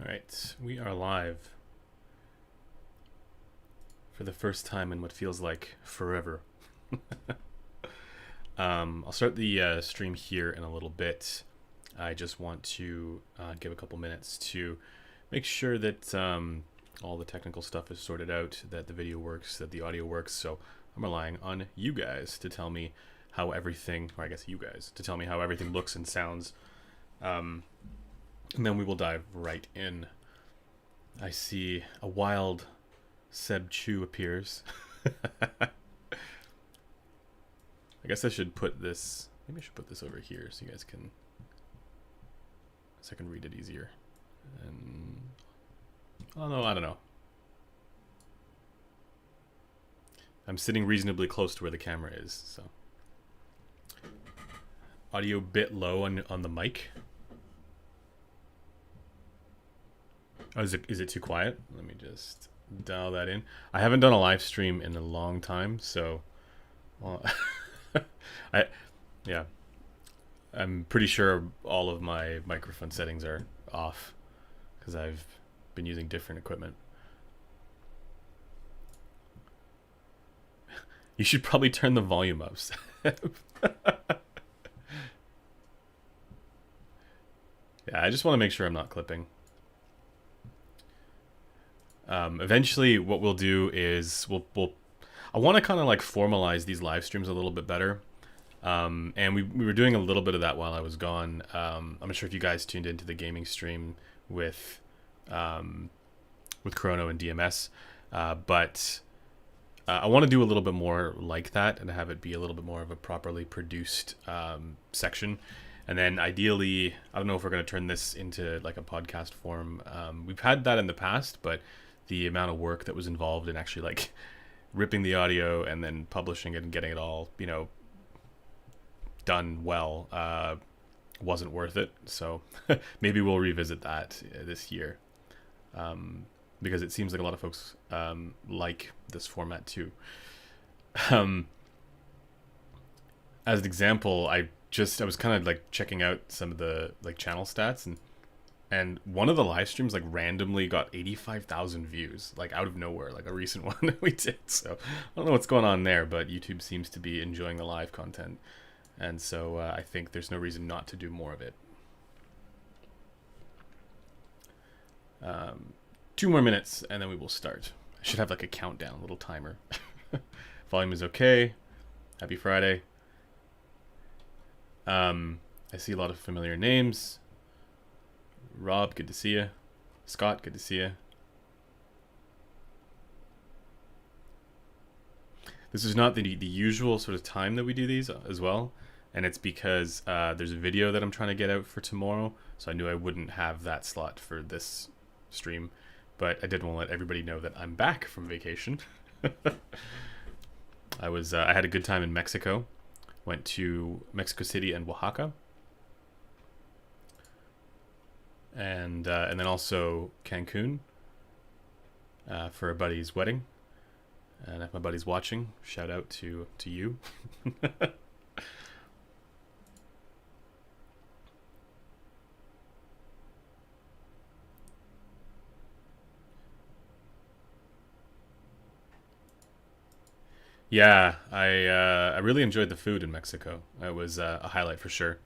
All right, we are live for the first time in what feels like forever. I'll start the stream here in a little bit. I just want to give a couple minutes to make sure that all the technical stuff is sorted out, that the video works, that the audio works. So I'm relying on you guys to tell me how everything, or I guess you guys, to tell me how everything looks and sounds. And then we will dive right in. I see a wild Seb Chu appears. I guess I should put this, maybe I should put this over here so you guys can, so I can read it easier. And, oh no, I don't know. I'm sitting reasonably close to where the camera is, so. Audio bit low on the mic. Oh, is it too quiet? Let me just dial that in. I haven't done a live stream in a long time, so well, yeah, I'm pretty sure all of my microphone settings are off because I've been using different equipment. You should probably turn the volume up. Yeah, I just want to make sure I'm not clipping. Eventually what we'll do is I want to kind of like formalize these live streams a little bit better. And we were doing a little bit of that while I was gone. I'm not sure if you guys tuned into the gaming stream with Chrono and DMS, but I want to do a little bit more like that and have it be a little bit more of a properly produced section. And then ideally, I don't know if we're going to turn this into like a podcast form. We've had that in the past, but the amount of work that was involved in actually like ripping the audio and then publishing it and getting it all, you know, done well wasn't worth it. So maybe we'll revisit that this year, because it seems like a lot of folks like this format too. As an example, I was kind of like checking out some of the like channel stats, and one of the live streams like randomly got 85,000 views, like out of nowhere, like a recent one that we did. So I don't know what's going on there, but YouTube seems to be enjoying the live content. And so I think there's no reason not to do more of it. 2 more minutes and then we will start. I should have like a countdown, a little timer. Volume is okay. Happy Friday. I see a lot of familiar names. Rob, good to see you. Scott, good to see you. This is not the usual sort of time that we do these as well, and it's because there's a video that I'm trying to get out for tomorrow, so I knew I wouldn't have that slot for this stream, but I did want to let everybody know that I'm back from vacation. I had a good time in Mexico. Went to Mexico City and Oaxaca, and then also Cancun for a buddy's wedding. And if my buddy's watching, shout out to you. Yeah, I really enjoyed the food in Mexico. It was a highlight for sure.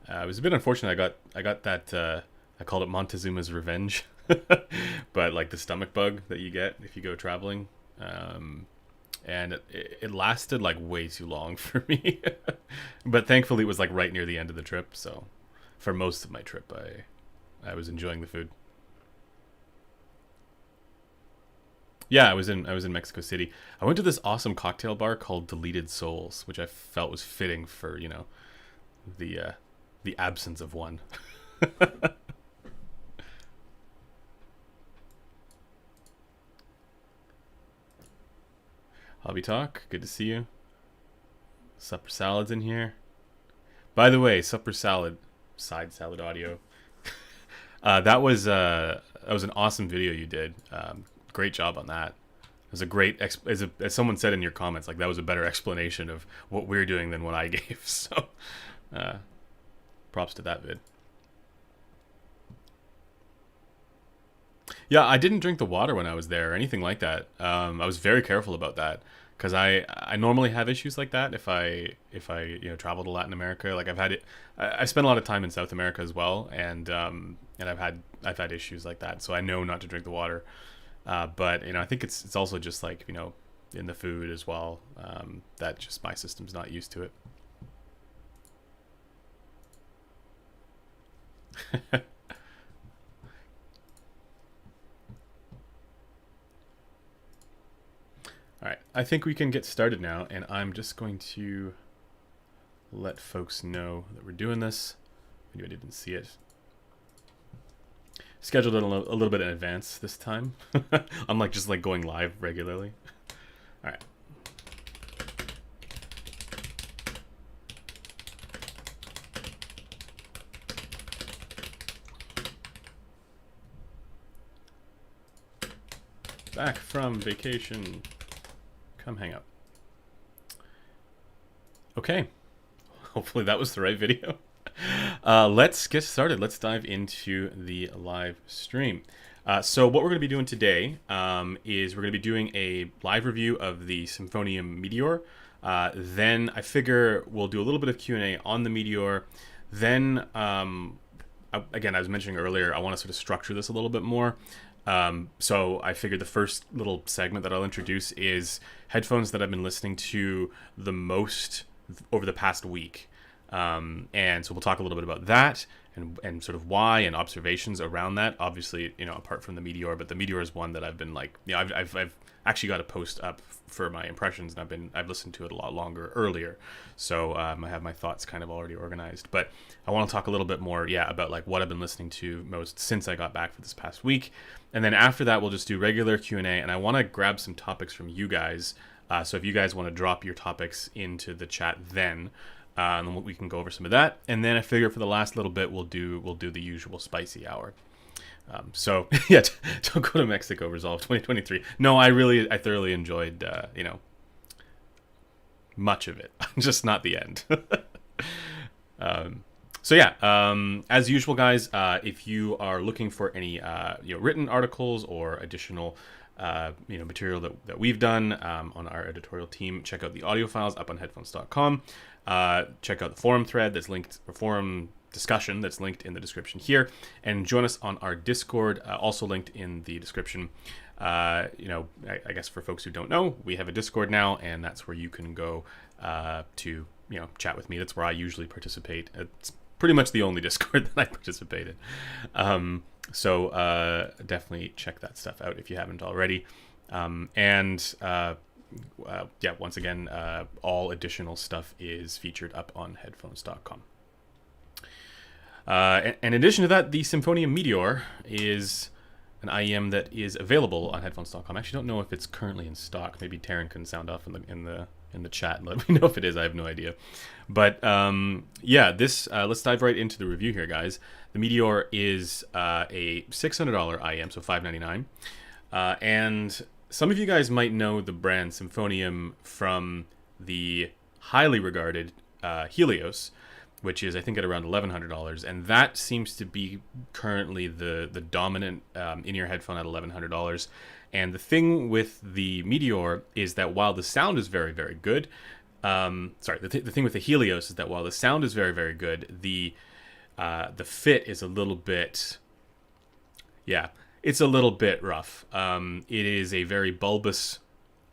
It was a bit unfortunate. I got that I called it Montezuma's Revenge, but like the stomach bug that you get if you go traveling, and it lasted like way too long for me. But thankfully, it was like right near the end of the trip. So for most of my trip, I was enjoying the food. Yeah, I was in Mexico City. I went to this awesome cocktail bar called Deleted Souls, which I felt was fitting for, you know, the absence of one. Hobby Talk, good to see you. Supper Salad's in here. By the way, Supper Salad, side salad audio. That was an awesome video you did. Great job on that. It was a great, as someone said in your comments, like that was a better explanation of what we're doing than what I gave. So, props to that vid. Yeah, I didn't drink the water when I was there or anything like that. I was very careful about that because I normally have issues like that if I travel to Latin America. Like I've had it. I spent a lot of time in South America as well, and I've had issues like that. So I know not to drink the water. But I think it's also just like in the food as well. That just my system's not used to it. All right, I think we can get started now, and I'm just going to let folks know that we're doing this. Anybody didn't see it. Scheduled it a little bit in advance this time. I'm like just like going live regularly. All right. Back from vacation. Come hang out. Okay. Hopefully that was the right video. Let's get started. Let's dive into the live stream. So what we're going to be doing today is we're going to be doing a live review of the Symphonium Meteor. Then I figure we'll do a little bit of Q&A on the Meteor. Then, again, I was mentioning earlier, I want to sort of structure this a little bit more. So I figured the first little segment that I'll introduce is headphones that I've been listening to the most over the past week. And so we'll talk a little bit about that and sort of why and observations around that. Obviously, apart from the Meteor, but the Meteor is one that I've been like, I've actually got a post up for my impressions, and I've listened to it a lot longer earlier. So I have my thoughts kind of already organized. But I want to talk a little bit more, about like what I've been listening to most since I got back for this past week. And then after that, we'll just do regular Q&A, and I want to grab some topics from you guys. So if you guys want to drop your topics into the chat, then we can go over some of that. And then I figure for the last little bit, we'll do the usual spicy hour. So yeah, don't go to Mexico. Resolve 2023. No, I thoroughly enjoyed much of it, just not the end. So yeah, as usual, guys, if you are looking for any written articles or additional material that we've done on our editorial team, check out the audio files up on headphones.com. Check out the forum thread that's linked, or forum discussion that's linked in the description here, and join us on our Discord, also linked in the description. I guess for folks who don't know, we have a Discord now, and that's where you can go to chat with me. That's where I usually participate. It's pretty much the only Discord that I participate in. So definitely check that stuff out if you haven't already. Once again, all additional stuff is featured up on headphones.com. In addition to that, the Symphonium Meteor is an IEM that is available on headphones.com. I actually don't know if it's currently in stock. Maybe Taryn can sound off in the chat and let me know if it is. I have no idea. But let's dive right into the review here, guys. The Meteor is a $600 IEM, so $599. And some of you guys might know the brand Symphonium from the highly regarded Helios, which is, I think, at around $1,100. And that seems to be currently the dominant in-ear headphone at $1,100. And the thing with the Meteor is that while the sound is very, very good, the thing with the Helios is that while the sound is very, very good, the fit is a little bit, it's a little bit rough. It is a very bulbous,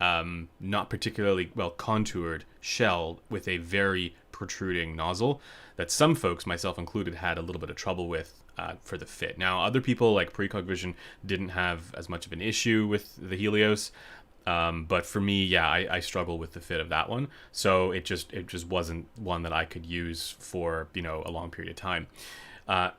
not particularly well contoured shell with a very protruding nozzle that some folks, myself included, had a little bit of trouble with for the fit. Now, other people like Precog Vision didn't have as much of an issue with the Helios, but for me, I struggle with the fit of that one. So it just wasn't one that I could use for a long period of time.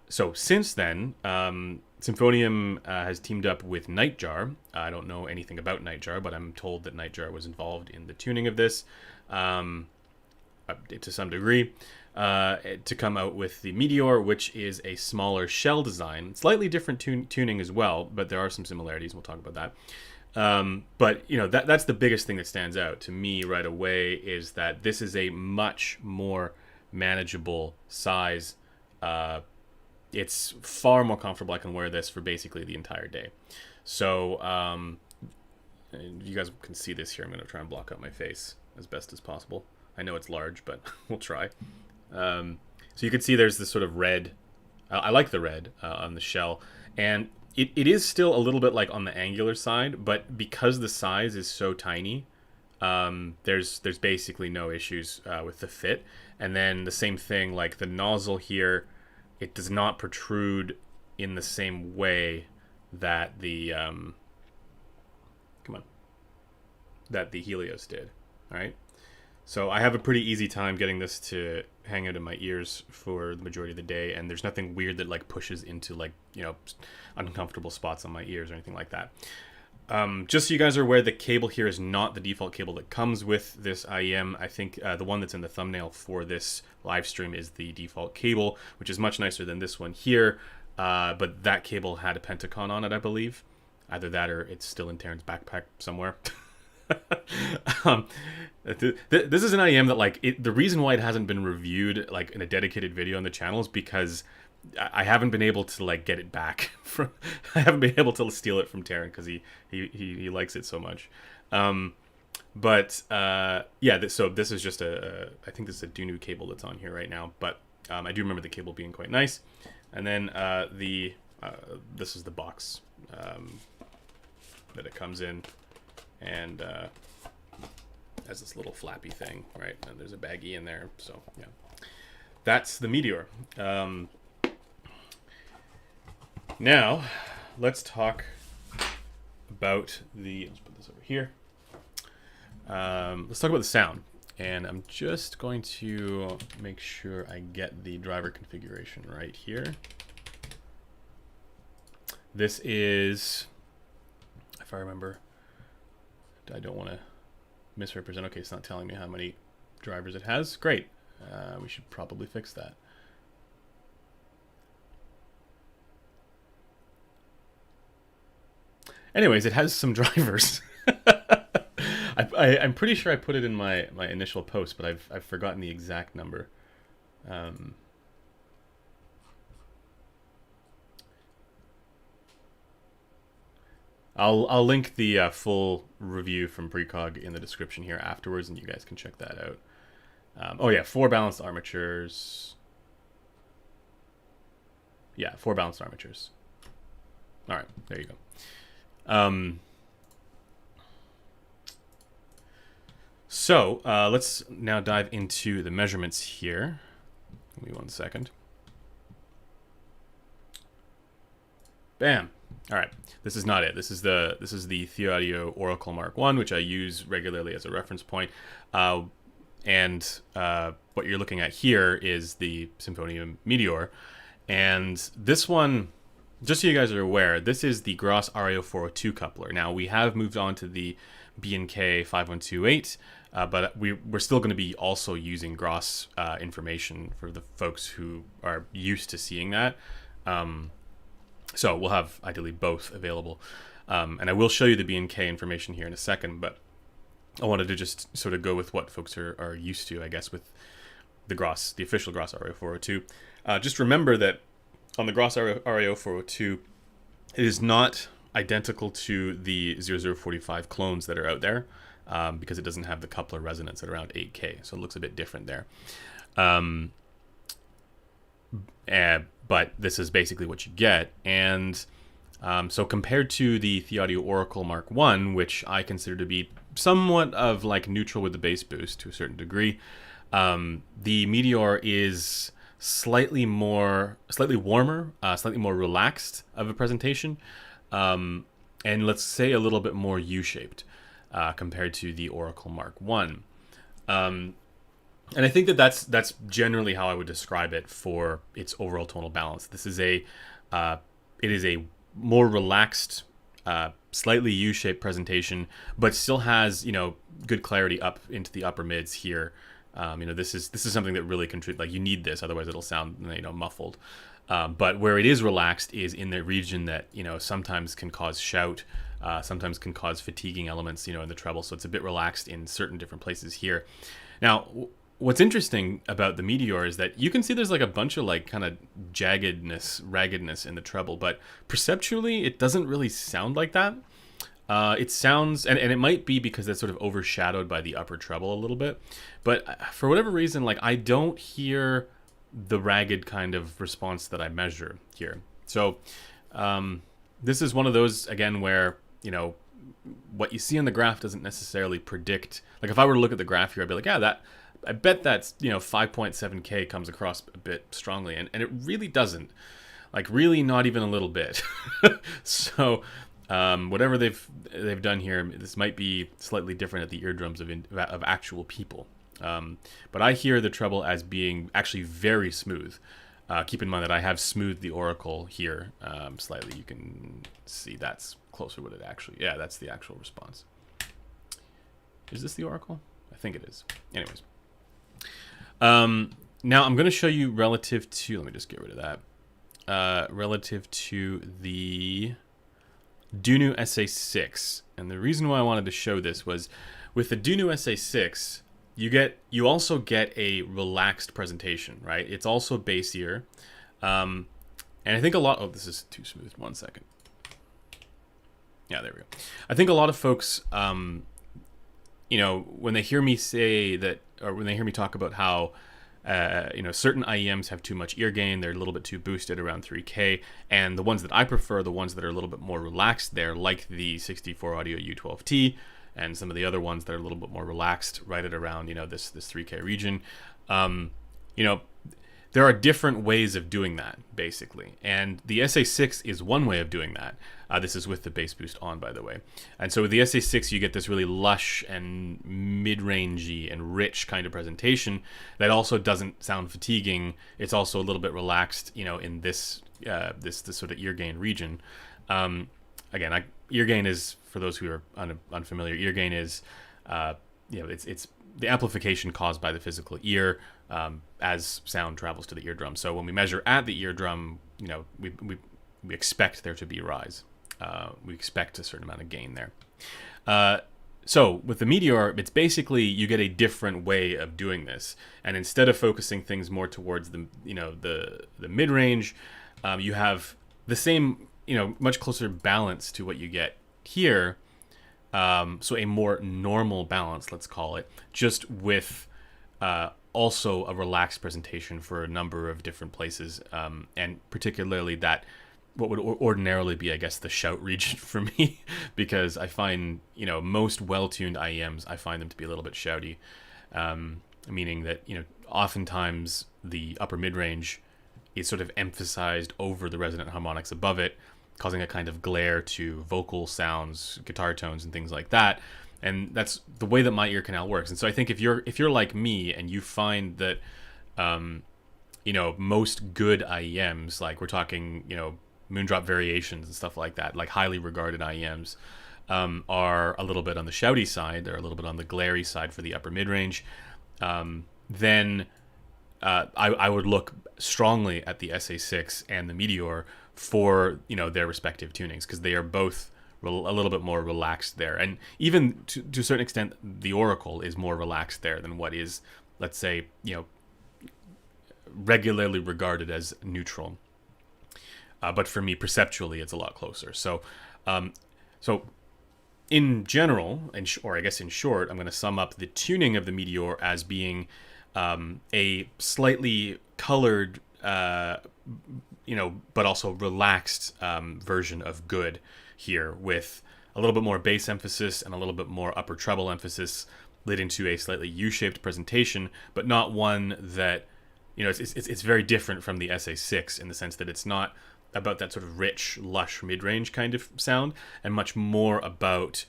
So since then, Symphonium has teamed up with Nightjar. I don't know anything about Nightjar, but I'm told that Nightjar was involved in the tuning of this to some degree, to come out with the Meteor, which is a smaller shell design. Slightly different tuning as well, but there are some similarities. We'll talk about that. But that's the biggest thing that stands out to me right away, is that this is a much more manageable size it's far more comfortable. I can wear this for basically the entire day. So and you guys can see this here. I'm going to try and block out my face as best as possible. I know it's large, but we'll try. So you can see there's this sort of red. I like the red on the shell, and it is still a little bit like on the angular side, but because the size is so tiny, there's basically no issues with the fit. And then the same thing, like the nozzle here, it does not protrude in the same way that the that the Helios did. All right. So I have a pretty easy time getting this to hang out in my ears for the majority of the day, and there's nothing weird that like pushes into like, you know, uncomfortable spots on my ears or anything like that. Just so you guys are aware, the cable here is not the default cable that comes with this IEM. I think the one that's in the thumbnail for this live stream is the default cable, which is much nicer than this one here. But that cable had a Pentacon on it, I believe. Either that or it's still in Taryn's backpack somewhere. This is an IEM that like the reason why it hasn't been reviewed like in a dedicated video on the channel is because I haven't been able to like get it back from. I haven't been able to steal it from Taryn because he likes it so much. Yeah, so this is just I think this is a Dunu cable that's on here right now, but I do remember the cable being quite nice. And then this is the box that it comes in. And has this little flappy thing, right? And there's a baggie in there, so yeah. That's the Meteor. Now, let's talk about let's put this over here. Let's talk about the sound. And I'm just going to make sure I get the driver configuration right here. This is, if I remember, I don't want to misrepresent. Okay, it's not telling me how many drivers it has. Great. We should probably fix that. Anyways, it has some drivers. I'm pretty sure I put it in my initial post, but I've forgotten the exact number. I'll link the full review from Precog in the description here afterwards, and you guys can check that out. Oh yeah, 4 balanced armatures. Yeah, 4 balanced armatures. All right, there you go. So let's now dive into the measurements here. Give me 1 second. Bam. All right, this is not it. This is the TheAudio Oracle Mark 1, which I use regularly as a reference point. What you're looking at here is the Symphonium Meteor. And this one, just so you guys are aware, this is the Gross RIO 402 coupler. Now, we have moved on to the B&K 5128, but we're still going to be also using Gross information for the folks who are used to seeing that. So we'll have ideally both available. And I will show you the B&K information here in a second, but I wanted to just sort of go with what folks are used to, I guess, with the official Gross RIO 402. Just remember that on the Gross RIO 402, it is not identical to the 0045 clones that are out there because it doesn't have the coupler resonance at around 8K, so it looks a bit different there. But this is basically what you get. And so compared to the TheAudio Oracle Mark 1, which I consider to be somewhat of like neutral with the bass boost to a certain degree, the Meteor is slightly warmer, slightly more relaxed of a presentation, and let's say a little bit more U-shaped compared to the Oracle Mark 1. And I think that's generally how I would describe it for its overall tonal balance. This is it is a more relaxed, slightly U-shaped presentation, but still has, you know, good clarity up into the upper mids here. You know, this is something that really contributes. Like, you need this, otherwise it'll sound, you know, muffled. But where it is relaxed is in the region that, you know, sometimes can cause shout, sometimes can cause fatiguing elements, you know, in the treble. So it's a bit relaxed in certain different places here. Now, what's interesting about the Meteor is that you can see there's like a bunch of like kind of raggedness in the treble, but perceptually it doesn't really sound like that. It sounds, and it might be because it's sort of overshadowed by the upper treble a little bit, but for whatever reason, like I don't hear the ragged kind of response that I measure here. So this is one of those, again, where, what you see on the graph doesn't necessarily predict. Like if I were to look at the graph here, I'd be like, yeah, I bet that's, 5.7K comes across a bit strongly, and it really doesn't. Like really not even a little bit. So whatever they've done here, this might be slightly different at the eardrums of actual people. But I hear the treble as being actually very smooth. Keep in mind that I have smoothed the oracle here slightly. You can see that's closer with it actually. Yeah, that's the actual response. Is this the oracle? I think it is. Anyways. Now I'm going to show you relative to, let me just get rid of that. Relative to the Dunu SA6. And the reason why I wanted to show this was with the Dunu SA6, you also get a relaxed presentation, right? It's also bassier. And I think oh, this is too smooth. 1 second. Yeah, there we go. I think a lot of folks, when they hear me say that, or when they hear me talk about how, certain IEMs have too much ear gain, they're a little bit too boosted around 3K, and the ones that I prefer, the ones that are a little bit more relaxed there, like the 64 Audio U12T, and some of the other ones that are a little bit more relaxed, right at around, this 3K region. There are different ways of doing that, basically. And the SA6 is one way of doing that. This is with the bass boost on, by the way. And so with the SA6, you get this really lush and mid-rangey and rich kind of presentation that also doesn't sound fatiguing. It's also a little bit relaxed, in this sort of ear gain region. Again, ear gain is, for those who are unfamiliar, ear gain is, it's the amplification caused by the physical ear as sound travels to the eardrum. So when we measure at the eardrum, we expect there to be a rise. We expect a certain amount of gain there. So with the Meteor, it's basically you get a different way of doing this, and instead of focusing things more towards the mid range, you have the same much closer balance to what you get here. So a more normal balance, let's call it, just with also a relaxed presentation for a number of different places, and particularly that what would ordinarily be, I guess, the shout region for me, because I find, most well-tuned IEMs, I find them to be a little bit shouty, meaning that, oftentimes the upper mid-range is sort of emphasized over the resonant harmonics above it, causing a kind of glare to vocal sounds, guitar tones, and things like that. And that's the way that my ear canal works. And so I think if you're like me and you find that, most good IEMs, like we're talking, Moondrop variations and stuff like that, like highly regarded IEMs, are a little bit on the shouty side, they're a little bit on the glary side for the upper mid-range, then I would look strongly at the SA6 and the Meteor for their respective tunings, because they are both a little bit more relaxed there, and even to a certain extent the Oracle is more relaxed there than what is, let's say, regularly regarded as neutral. But for me, perceptually, it's a lot closer. So, in general, or I guess in short, I'm going to sum up the tuning of the Meteor as being a slightly colored, but also relaxed version of good here, with a little bit more bass emphasis and a little bit more upper treble emphasis, leading to a slightly U-shaped presentation, but not one that, it's very different from the SA6 in the sense that it's not about that sort of rich, lush mid-range kind of sound, and much more about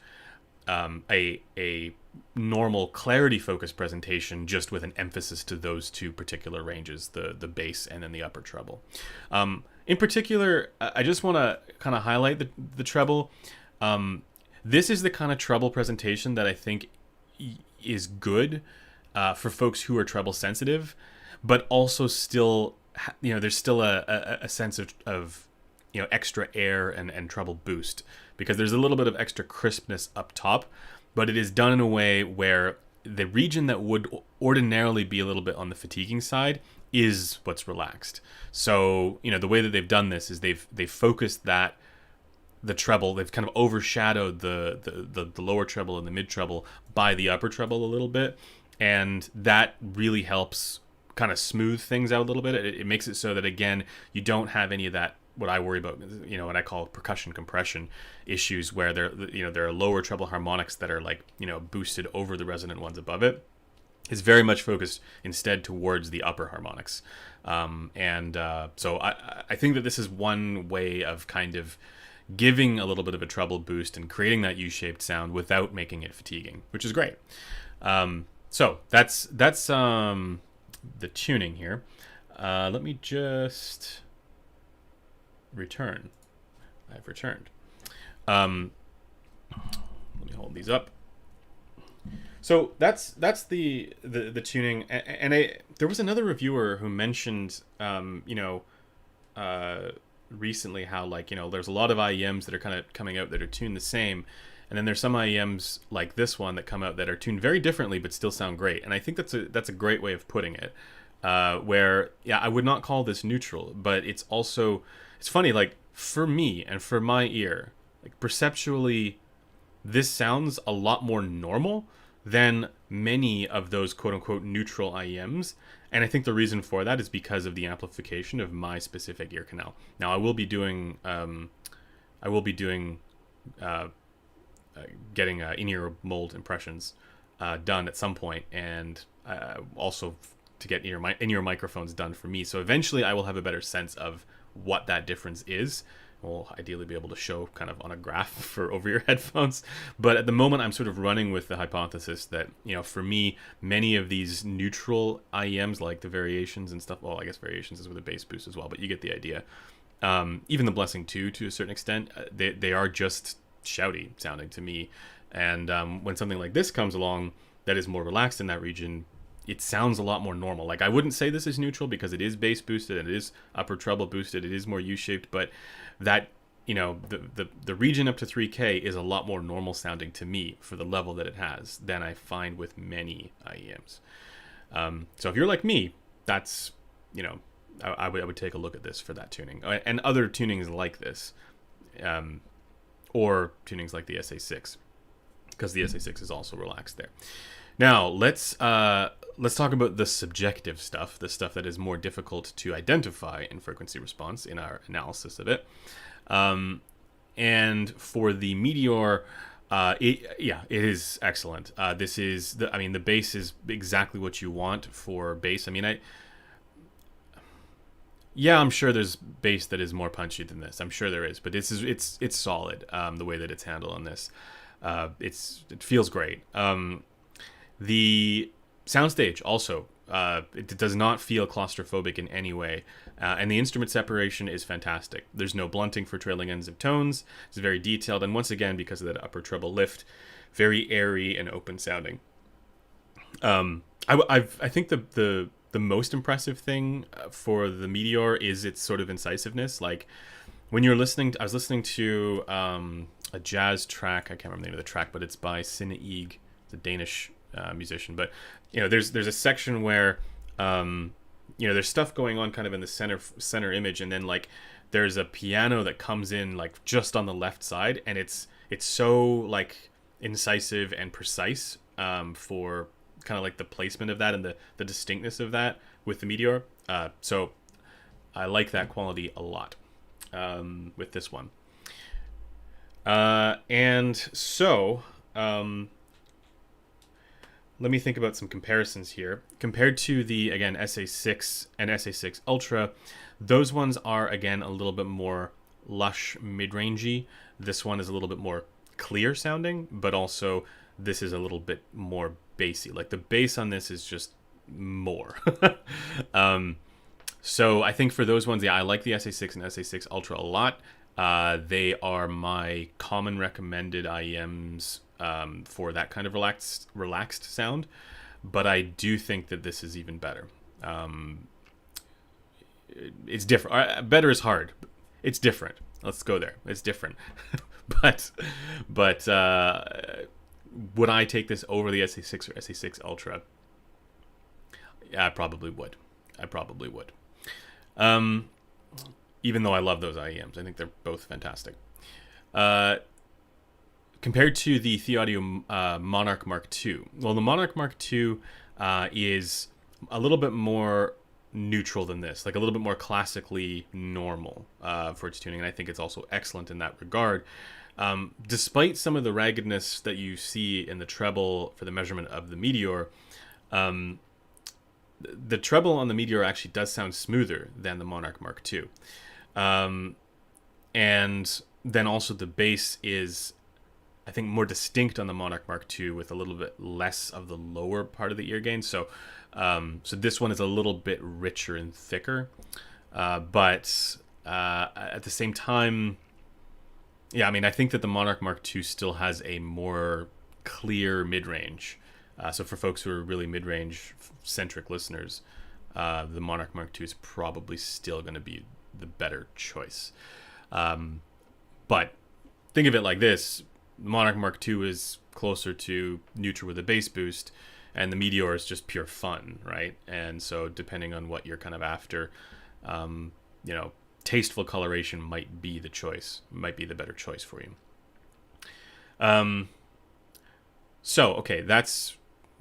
a normal clarity-focused presentation, just with an emphasis to those two particular ranges, the bass and then the upper treble. In particular, I just want to kind of highlight the treble. This is the kind of treble presentation that I think is good for folks who are treble sensitive, but also still, there's still a sense of extra air and treble boost, because there's a little bit of extra crispness up top, but it is done in a way where the region that would ordinarily be a little bit on the fatiguing side is what's relaxed. So, the way that they've done this is they've focused that the treble, they've kind of overshadowed the lower treble and the mid treble by the upper treble a little bit, and that really helps kind of smooth things out a little bit. It makes it so that, again, you don't have any of that, what I worry about, what I call percussion compression issues, where there are lower treble harmonics that are like, boosted over the resonant ones above it. Is very much focused instead towards the upper harmonics. So I think that this is one way of kind of giving a little bit of a treble boost and creating that U-shaped sound without making it fatiguing, which is great. So that's the tuning here. Let me just return. I've returned. Let me hold these up. So that's the tuning, and there was another reviewer who mentioned recently how, like, there's a lot of IEMs that are kind of coming out that are tuned the same, and then there's some IEMs like this one that come out that are tuned very differently but still sound great. And I think that's a great way of putting it, where I would not call this neutral, but it's funny, like, for me and for my ear, like, perceptually this sounds a lot more normal than many of those quote-unquote neutral IEMs. And I think the reason for that is because of the amplification of my specific ear canal. Now, I will be doing getting in-ear mold impressions done at some point, and also to get in-ear microphones done for me. So eventually I will have a better sense of what that difference is. We'll ideally be able to show kind of on a graph for over-ear headphones. But at the moment, I'm sort of running with the hypothesis that, for me, many of these neutral IEMs, like the variations and stuff, well, I guess variations is with a bass boost as well, but you get the idea. Even the Blessing 2, to a certain extent, they are just shouty sounding to me. And when something like this comes along that is more relaxed in that region, it sounds a lot more normal. Like, I wouldn't say this is neutral because it is bass boosted and it is upper treble boosted. It is more U-shaped, but that, the region up to 3K is a lot more normal sounding to me for the level that it has than I find with many IEMs. So if you're like me, that's, I would take a look at this for that tuning, and other tunings like this, or tunings like the SA6, because the SA6 is also relaxed there. Now let's talk about the subjective stuff, the stuff that is more difficult to identify in frequency response in our analysis of it. And for the Meteor, it is excellent. The bass is exactly what you want for bass. I'm sure there's bass that is more punchy than this. I'm sure there is, but it's solid. The way that it's handled on this, it feels great. The soundstage also, it does not feel claustrophobic in any way, and the instrument separation is fantastic. There's no blunting for trailing ends of tones. It's very detailed, and once again, because of that upper treble lift, very airy and open sounding. I think the most impressive thing for the Meteor is its sort of incisiveness. Like, when you're listening, I was listening to a jazz track. I can't remember the name of the track, but it's by Sine Eeg, the Danish musician. But there's a section where there's stuff going on kind of in the center image, and then, like, there's a piano that comes in, like, just on the left side, and it's so, like, incisive and precise for kind of like the placement of that and the distinctness of that with the Meteor. So I like that quality a lot with this one. And so let me think about some comparisons here. Compared to the, again, SA6 and SA6 Ultra, those ones are, again, a little bit more lush, mid-rangey. This one is a little bit more clear sounding, but also this is a little bit more bassy. Like, the bass on this is just more. So I think for those ones, I like the SA6 and SA6 Ultra a lot. They are my common recommended IEMs for that kind of relaxed sound, but I do think that this is even better. It's different. Better is hard. It's different. Let's go there. It's different. but would I take this over the SA6 or SA6 Ultra? Yeah, I probably would. I probably would. Um, Even though I love those IEMs, I think they're both fantastic. Uh, Compared to the Theaudio Monarch Mark II, well, the Monarch Mark II is a little bit more neutral than this, like a little bit more classically normal for its tuning, and I think it's also excellent in that regard. Despite some of the raggedness that you see in the treble for the measurement of the Meteor, the treble on the Meteor actually does sound smoother than the Monarch Mark II. And then also the bass is, I think, more distinct on the Monarch Mark II with a little bit less of the lower part of the ear gain. So this one is a little bit richer and thicker. But at the same time, yeah, I mean, I think that the Monarch Mark II still has a more clear mid-range. So for folks who are really mid-range centric listeners, the Monarch Mark II is probably still going to be the better choice. But think of it like this. Monarch Mark II is closer to neutral with a bass boost, and the Meteor is just pure fun, right? And so depending on what you're kind of after, tasteful coloration might be the choice, might be the better choice for you. So, okay, that's,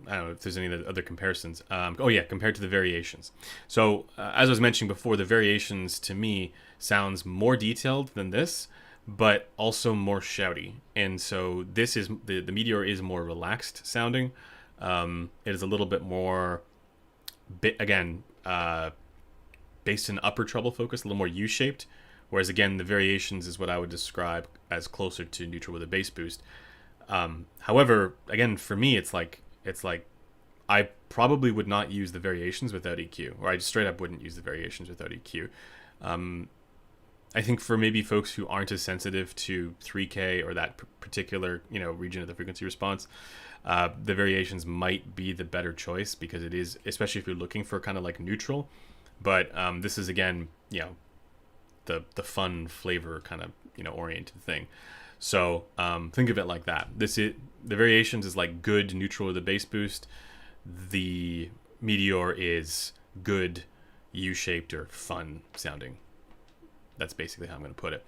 I don't know if there's any other comparisons. Compared to the variations. So, as I was mentioning before, the variations to me sounds more detailed than this, but also more shouty. And so this is, the Meteor is more relaxed sounding. It is a little bit more, based in upper treble focus, a little more U-shaped. Whereas again, the variations is what I would describe as closer to neutral with a bass boost. However, again, for me, it's like I probably would not use the variations without EQ, or I just straight up wouldn't use the variations without EQ. I think for maybe folks who aren't as sensitive to 3K or that particular region of the frequency response, the variations might be the better choice, because it is, especially if you're looking for kind of like neutral. But this is again, the fun flavor kind of oriented thing. So think of it like that. The variations is like good neutral with a bass boost. The Meteor is good U-shaped or fun sounding. That's basically how I'm going to put it.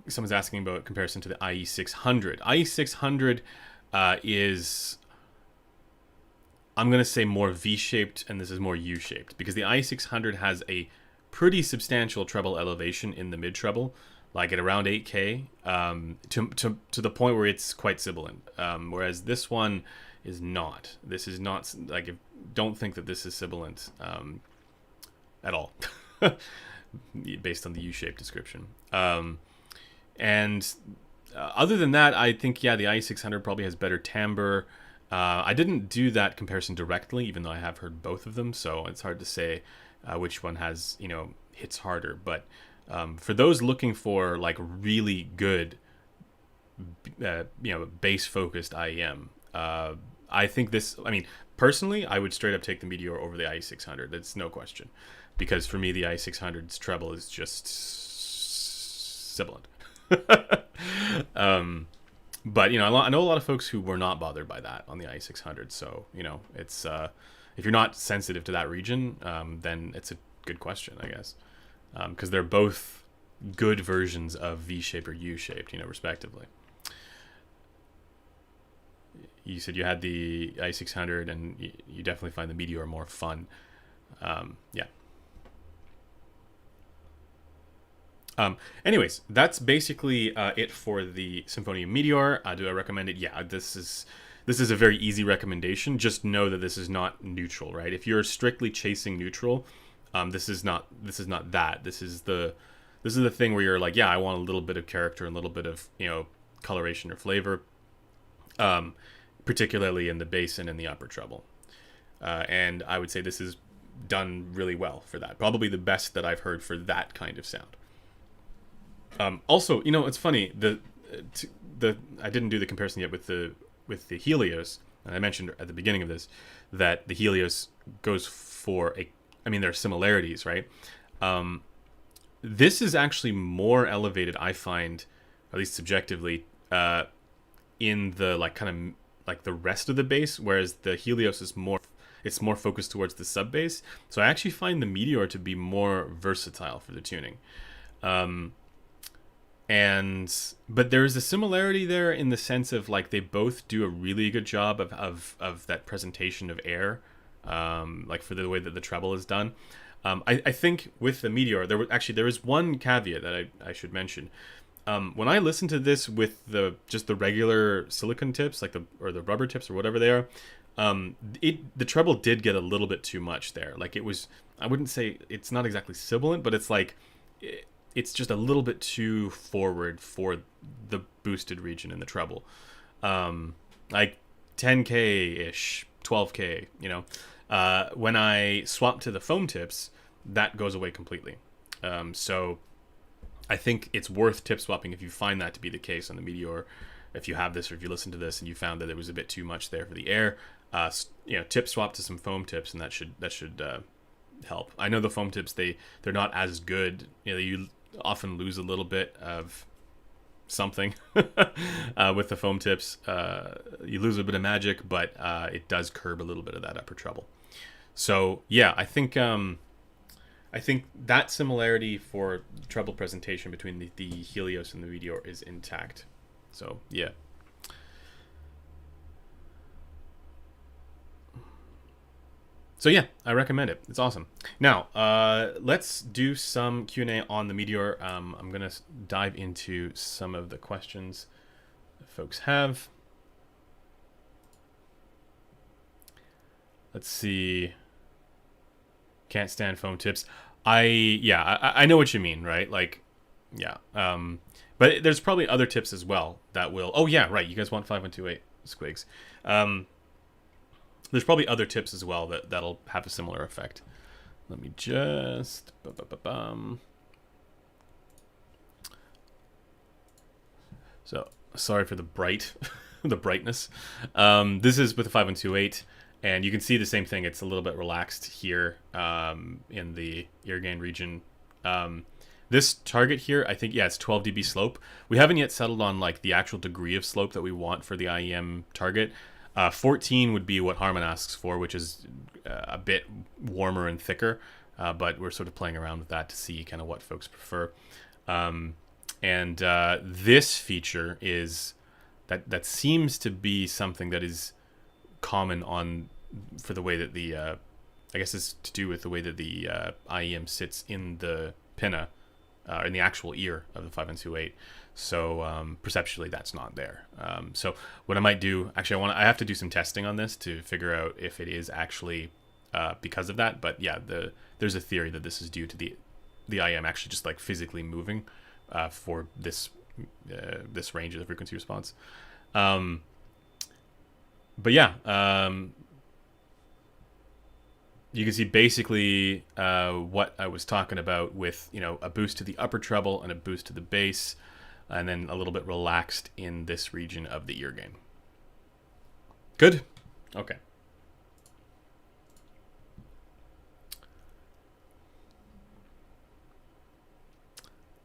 Someone's asking about comparison to the IE600. IE600 is, I'm going to say, more V-shaped, and this is more U-shaped, because the IE600 has a pretty substantial treble elevation in the mid-treble, like at around 8K, to the point where it's quite sibilant. Whereas this one is not. This is not, like, don't think that this is sibilant at all, based on the U-shaped description. Other than that, I think, the IE600 probably has better timbre. I didn't do that comparison directly, even though I have heard both of them, so it's hard to say which one has, hits harder. But for those looking for like really good, bass-focused IEM, I think this, personally, I would straight up take the Meteor over the IE600. That's no question. Because for me, the IE600's treble is just sibilant. But, I know a lot of folks who were not bothered by that on the IE600. So, it's, if you're not sensitive to that region, then it's a good question, I guess. Because they're both good versions of V-shaped or U-shaped, respectively. You said you had the IE600, and you definitely find the Meteor more fun. Anyways, that's basically it for the Symphonium Meteor. Do I recommend it? Yeah, this is a very easy recommendation. Just know that this is not neutral, right? If you're strictly chasing neutral, this is not that. This is the thing where you're like, I want a little bit of character and a little bit of coloration or flavor, particularly in the bass and in the upper treble. And I would say this is done really well for that. Probably the best that I've heard for that kind of sound. Also, it's funny, the I didn't do the comparison yet with the Helios, and I mentioned at the beginning of this that the Helios goes for there are similarities, right? This is actually more elevated, I find, at least subjectively, in the like kind of like the rest of the bass, whereas the Helios is more focused towards the sub bass. So I actually find the Meteor to be more versatile for the tuning. But there's a similarity there in the sense of like they both do a really good job of that presentation of air, like for the way that the treble is done. I think with the Meteor, there is one caveat that I should mention. When I listen to this with just the regular silicone tips, like the rubber tips or whatever they are, the treble did get a little bit too much there. Like it was, I wouldn't say it's not exactly sibilant, but it's like it's just a little bit too forward for the boosted region in the treble, like 10K ish, 12K. When I swap to the foam tips, that goes away completely. So I think it's worth tip swapping if you find that to be the case on the Meteor. If you have this, or if you listen to this and you found that it was a bit too much there for the air, tip swap to some foam tips, and that should help. I know the foam tips they're not as good. You often lose a little bit of something with the foam tips. You lose a bit of magic, but it does curb a little bit of that upper treble. So yeah, I think that similarity for treble presentation between the Helios and the Meteor is intact. So yeah. So yeah, I recommend it. It's awesome. Now, let's do some Q&A on the Meteor. I'm going to dive into some of the questions that folks have. Let's see. Can't stand foam tips. I know what you mean, right? Like, yeah. But there's probably other tips as well that will... Oh, yeah, right. You guys want 5128 squigs. There's probably other tips as well that'll have a similar effect. Let me just... So, sorry for the the brightness. This is with the 5128, and you can see the same thing. It's a little bit relaxed here in the ear gain region. This target here, I think, yeah, it's 12 dB slope. We haven't yet settled on like the actual degree of slope that we want for the IEM target. 14 would be what Harman asks for, which is a bit warmer and thicker, but we're sort of playing around with that to see kind of what folks prefer. This feature is that seems to be something that is common for the way that the I guess it's to do with the way that the IEM sits in the pinna, in the actual ear of the 5128. So perceptually, that's not there. So what I might do, actually, I have to do some testing on this to figure out if it is actually because of that. But yeah, there's a theory that this is due to the IEM actually just like physically moving for this range of the frequency response. But yeah. You can see basically what I was talking about with, a boost to the upper treble and a boost to the bass, and then a little bit relaxed in this region of the ear gain. Good? Okay.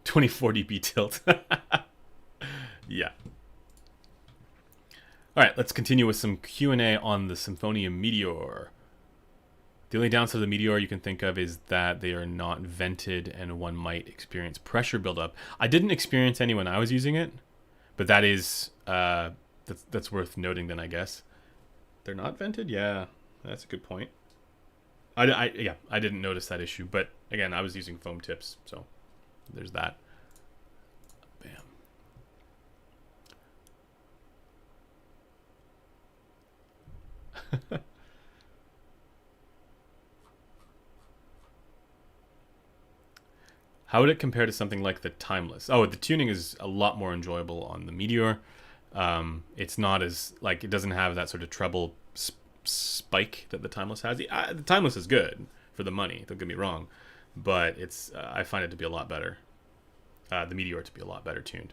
$24 dB tilt. Yeah. All right, let's continue with some Q&A on the Symphonium Meteor. The only downside of the Meteor you can think of is that they are not vented and one might experience pressure buildup. I didn't experience any when I was using it, but that is that's worth noting then, I guess. They're not vented? Yeah, that's a good point. I didn't notice that issue, but again, I was using foam tips, so there's that. Bam. How would it compare to something like the Timeless? Oh, the tuning is a lot more enjoyable on the Meteor. It's not as, like, it doesn't have that sort of treble spike that the Timeless has. The Timeless is good for the money, don't get me wrong, but it's I find it to be a lot better. The Meteor to be a lot better tuned.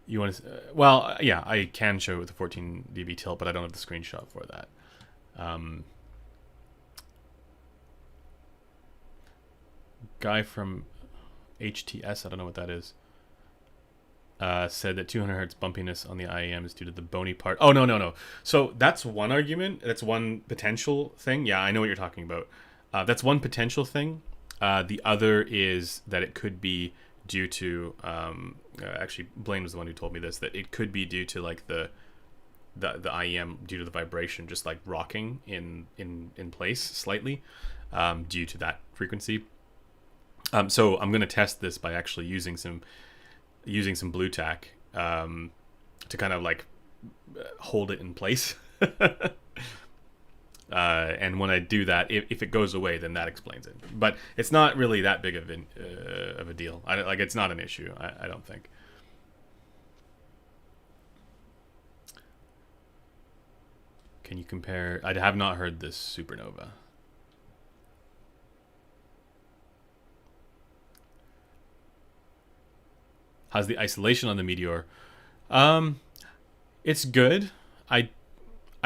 You want to? Well, yeah, I can show it with the 14 dB tilt, but I don't have the screenshot for that. Guy from HTS, I don't know what that is. Said that 200 hertz bumpiness on the IEM is due to the bony part. Oh, no, no, no. So that's one argument. That's one potential thing. Yeah, I know what you're talking about. That's one potential thing. The other is that it could be due to actually Blaine was the one who told me this, that it could be due to like the IEM due to the vibration just like rocking in place slightly due to that frequency. So I'm going to test this by actually using some blue tack to kind of like hold it in place. And when I do that, if it goes away, then that explains it. But it's not really that big of a deal. It's not an issue. I don't think. Can you compare? I have not heard this supernova. How's the isolation on the Meteor? It's good. I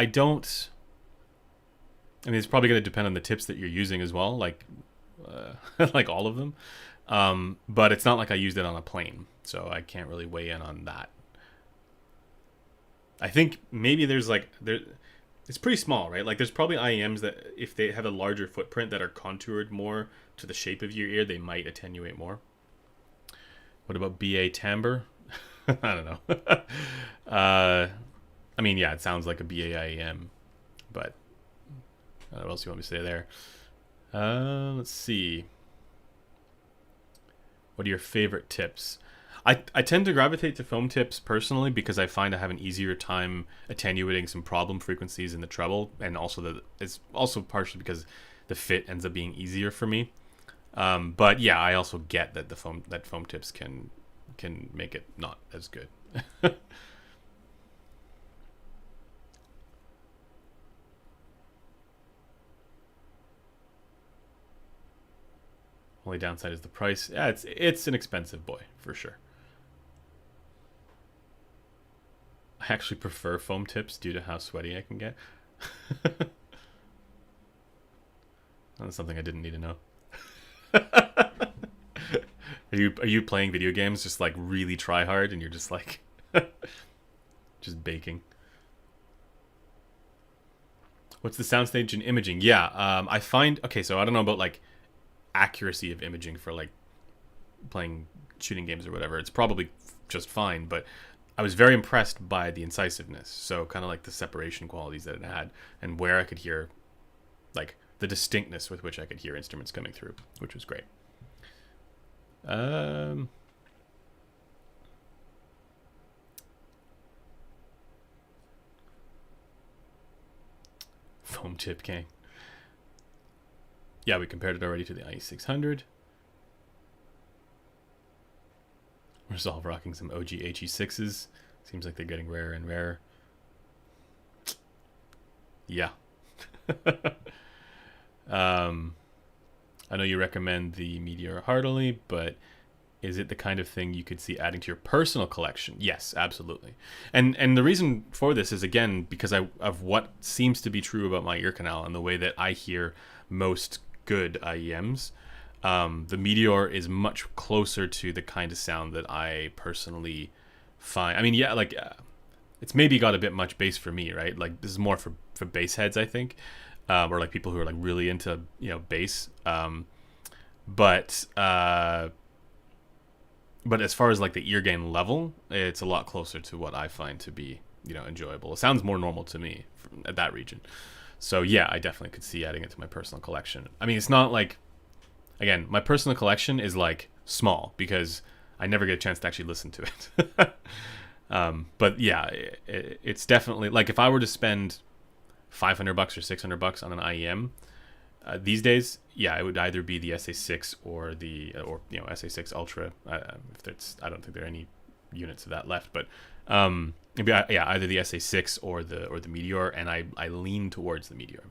don't. I mean, it's probably going to depend on the tips that you're using as well, like like all of them. But it's not like I used it on a plane, so I can't really weigh in on that. I think maybe there's like it's pretty small, right? Like there's probably IEMs that if they have a larger footprint that are contoured more to the shape of your ear, they might attenuate more. What about BA timbre? I don't know. I mean, yeah, it sounds like a BA IEM, but what else do you want me to say there? Let's see. What are your favorite tips? I tend to gravitate to foam tips personally because I find I have an easier time attenuating some problem frequencies in the treble, and also it's also partially because the fit ends up being easier for me. But yeah, I also get that foam tips can make it not as good. Only downside is the price. Yeah, it's an expensive boy for sure. I actually prefer foam tips due to how sweaty I can get. That's something I didn't need to know. Are you playing video games just like really try hard and you're just like just baking? What's the soundstage in imaging? Yeah, I find okay. So I don't know about like accuracy of imaging for like playing shooting games or whatever. It's probably just fine, but I was very impressed by the incisiveness. So kind of like the separation qualities that it had and where I could hear like the distinctness with which I could hear instruments coming through, which was great. Foam tip king. Yeah, we compared it already to the IE600. We're just all rocking some OG HE6s. Seems like they're getting rarer and rarer. Yeah. I know you recommend the Meteor heartily, but is it the kind of thing you could see adding to your personal collection? Yes, absolutely. And the reason for this is, again, because of what seems to be true about my ear canal and the way that I hear most good IEMs. The Meteor is much closer to the kind of sound that I personally find. I mean, yeah, like it's maybe got a bit much bass for me, right? Like this is more for bass heads, I think, or like people who are like really into bass. But as far as like the ear gain level, it's a lot closer to what I find to be enjoyable. It sounds more normal to me at that region. So yeah, I definitely could see adding it to my personal collection. I mean, it's not like, again, my personal collection is like small because I never get a chance to actually listen to it. But yeah, it's definitely like if I were to spend $500 or $600 on an IEM these days, yeah, it would either be the SA6 or the SA6 Ultra. If it's, I don't think there are any units of that left, but maybe either the SA6 or the Meteor, and I lean towards the Meteor.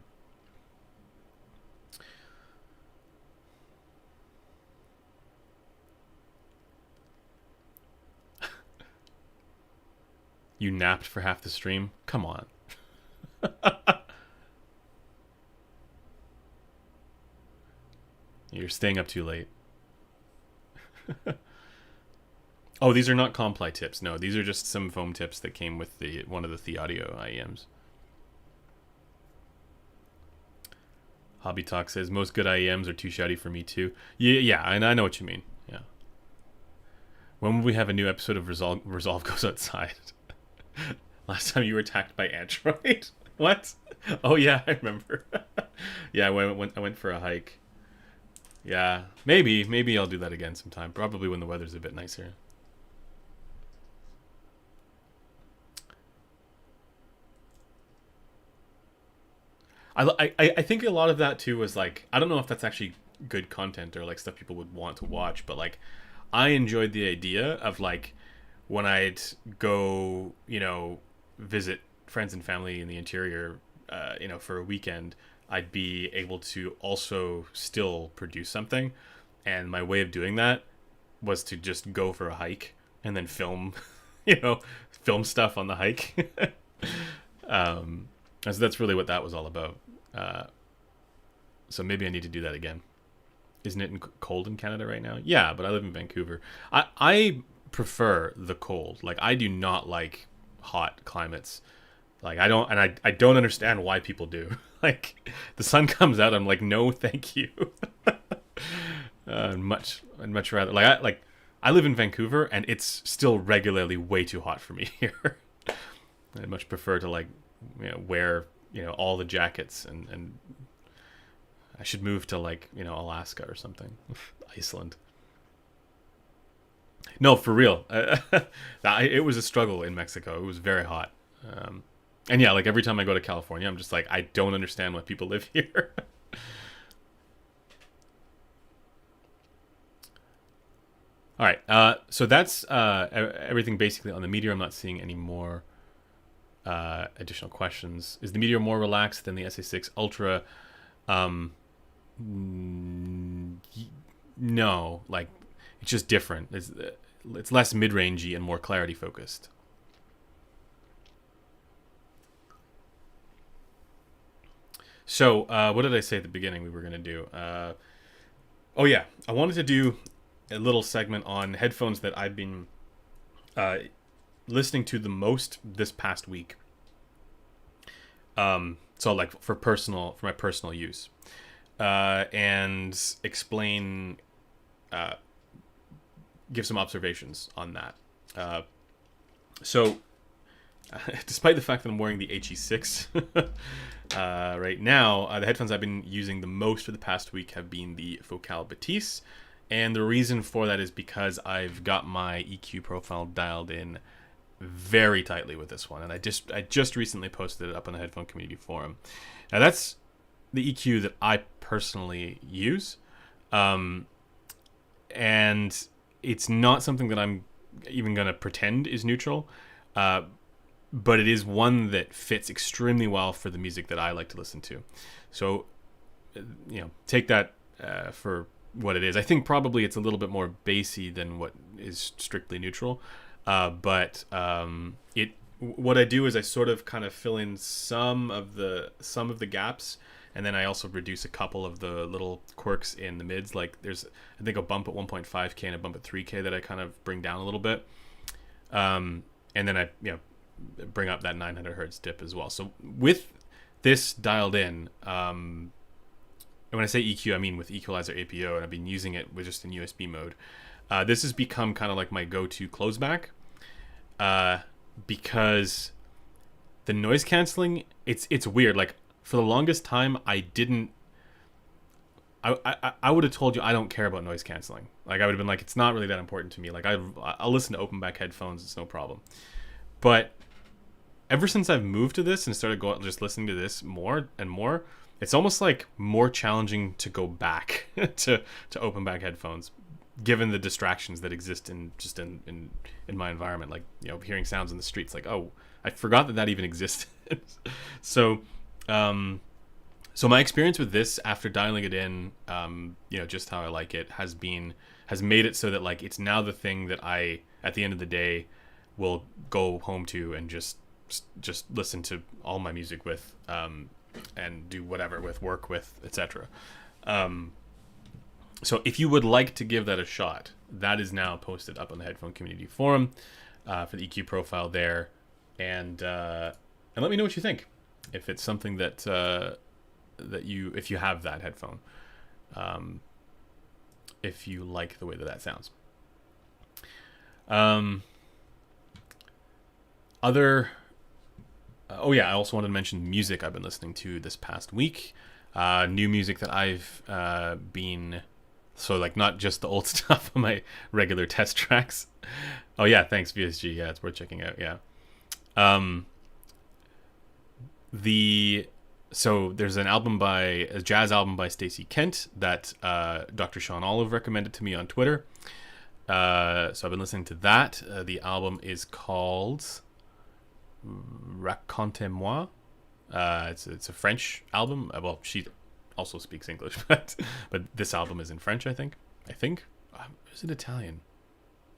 You napped for half the stream? Come on. You're staying up too late. Oh, these are not Comply tips. No, these are just some foam tips that came with the one of the Audio IEMs. Hobby Talk says most good IEMs are too shouty for me too. Yeah, yeah, and I know what you mean. Yeah. When will we have a new episode of Resolve Goes Outside? Last time you were attacked by Android. What? Oh yeah, I remember. Yeah, I went for a hike. Yeah, maybe I'll do that again sometime. Probably when the weather's a bit nicer. I think a lot of that too was like, I don't know if that's actually good content or like stuff people would want to watch, but like I enjoyed the idea of like when I'd go, visit friends and family in the interior, for a weekend, I'd be able to also still produce something. And my way of doing that was to just go for a hike and then film, you know, film stuff on the hike. So that's really what that was all about. Uh, so maybe I need to do that again. Isn't it cold in Canada right now? Yeah, but I live in Vancouver. I prefer the cold. Like I do not like hot climates. Like I don't understand why people do. Like the sun comes out, I'm like, no, thank you. I'd much rather I live in Vancouver and it's still regularly way too hot for me here. I'd much prefer to wear all the jackets and I should move to Alaska or something, Iceland. No, for real. It was a struggle in Mexico. It was very hot. And yeah, like every time I go to California, I'm just like, I don't understand why people live here. All right. So that's everything basically on the Meteor. I'm not seeing any more additional questions. Is the Meteor more relaxed than the SA6 Ultra? No, like it's just different. It's less mid-rangey and more clarity focused. So, what did I say at the beginning we were going to do? Oh, yeah. I wanted to do a little segment on headphones that I've been listening to the most this past week. So, like, for my personal use. And explain, give some observations on that. So, despite the fact that I'm wearing the HE6 right now, the headphones I've been using the most for the past week have been the Focal Batiste. And the reason for that is because I've got my EQ profile dialed in very tightly with this one. And I just recently posted it up on the Headphone Community Forum. Now, that's the EQ that I personally use. And it's not something that I'm even going to pretend is neutral. But it is one that fits extremely well for the music that I like to listen to. So, take that for what it is. I think probably it's a little bit more bassy than what is strictly neutral. But what I do is I sort of kind of fill in some of the gaps, and then I also reduce a couple of the little quirks in the mids. Like there's, I think, a bump at 1.5K and a bump at 3K that I kind of bring down a little bit. And then I bring up that 900 hertz dip as well. So with this dialed in, and when I say EQ, I mean with equalizer APO, and I've been using it with just in USB mode. This has become kind of like my go-to closeback, because the noise canceling, it's weird. Like for the longest time, I would have told you I don't care about noise canceling. Like I would have been like, it's not really that important to me. Like I'll listen to open back headphones, it's no problem. But ever since I've moved to this and started just listening to this more and more, it's almost like more challenging to go back to open back headphones, given the distractions that exist in my environment, like hearing sounds in the streets. Like, oh, I forgot that even existed. So my experience with this after dialing it in, just how I like it, has made it so that like it's now the thing that I, at the end of the day, will go home to and just listen to all my music with, and do whatever with, work with, etc. So if you would like to give that a shot, that is now posted up on the Headphone Community Forum for the EQ profile there, and let me know what you think. If it's something that if you have that headphone, if you like the way that sounds. I also wanted to mention music I've been listening to this past week. New music that I've been, so like not just the old stuff on my regular test tracks. Oh yeah, thanks VSG. Yeah, it's worth checking out. Yeah. So there's a jazz album by Stacey Kent that Dr. Sean Olive recommended to me on Twitter. So I've been listening to that. The album is called Racontez-moi. It's a French album. Well, she also speaks English, but this album is in French, I think. Is it Italian?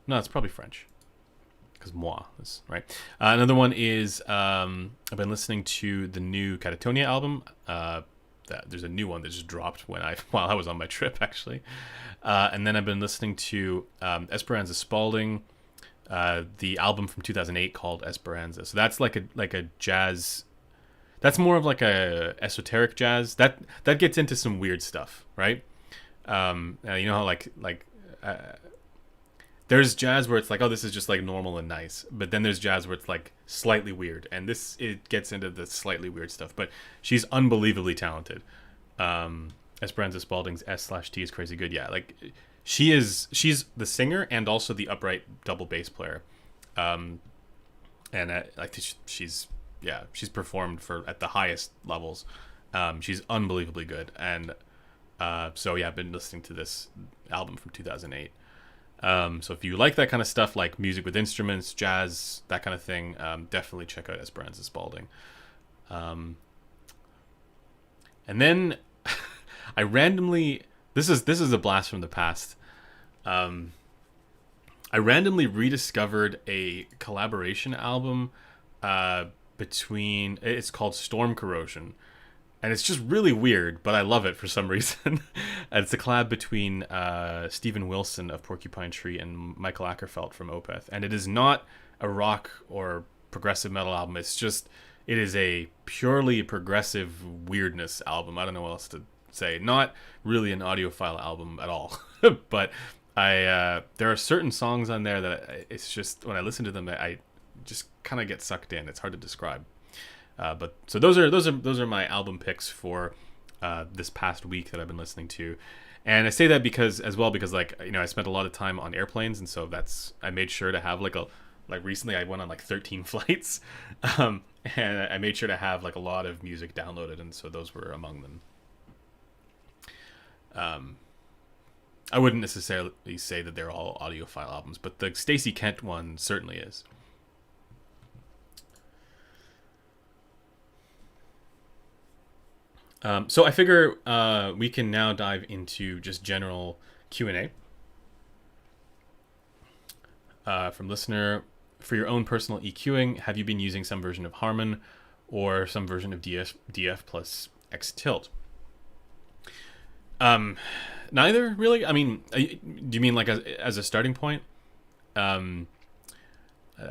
No, it's probably French. Because moi is right. Another one is I've been listening to the new Catatonia album. There's a new one that just dropped while I was on my trip, actually. And then I've been listening to Esperanza Spalding, the album from 2008 called Esperanza. So that's like a jazz. That's more of like a esoteric jazz. That gets into some weird stuff, right? You know how like there's jazz where it's like, oh, this is just like normal and nice, but then there's jazz where it's like slightly weird, and it gets into the slightly weird stuff. But she's unbelievably talented. Esperanza Spalding's S/T is crazy good. Yeah, like she's the singer and also the upright double bass player, and like she's performed at the highest levels. She's unbelievably good, and so yeah, I've been listening to this album from 2008. So if you like that kind of stuff, like music with instruments, jazz, that kind of thing, definitely check out Esperanza Spalding. And then I randomly, this is a blast from the past. I randomly rediscovered a collaboration album it's called Storm Corrosion. And it's just really weird, but I love it for some reason. It's a collab between Steven Wilson of Porcupine Tree and Michael Ackerfeld from Opeth. And it is not a rock or progressive metal album. It is a purely progressive weirdness album. I don't know what else to say. Not really an audiophile album at all. But there are certain songs on there that it's just, when I listen to them, I just kind of get sucked in. It's hard to describe. But so those are my album picks for this past week that I've been listening to, and I say that because like, you know, I spent a lot of time on airplanes, and so I made sure to have like recently I went on like 13 flights, and I made sure to have like a lot of music downloaded, and so those were among them. I wouldn't necessarily say that they're all audiophile albums, but the Stacey Kent one certainly is. So I figure we can now dive into just general Q&A from listener. For your own personal EQing, have you been using some version of Harman or some version of DF plus X tilt? Neither, really. I mean, do you mean like as a starting point? I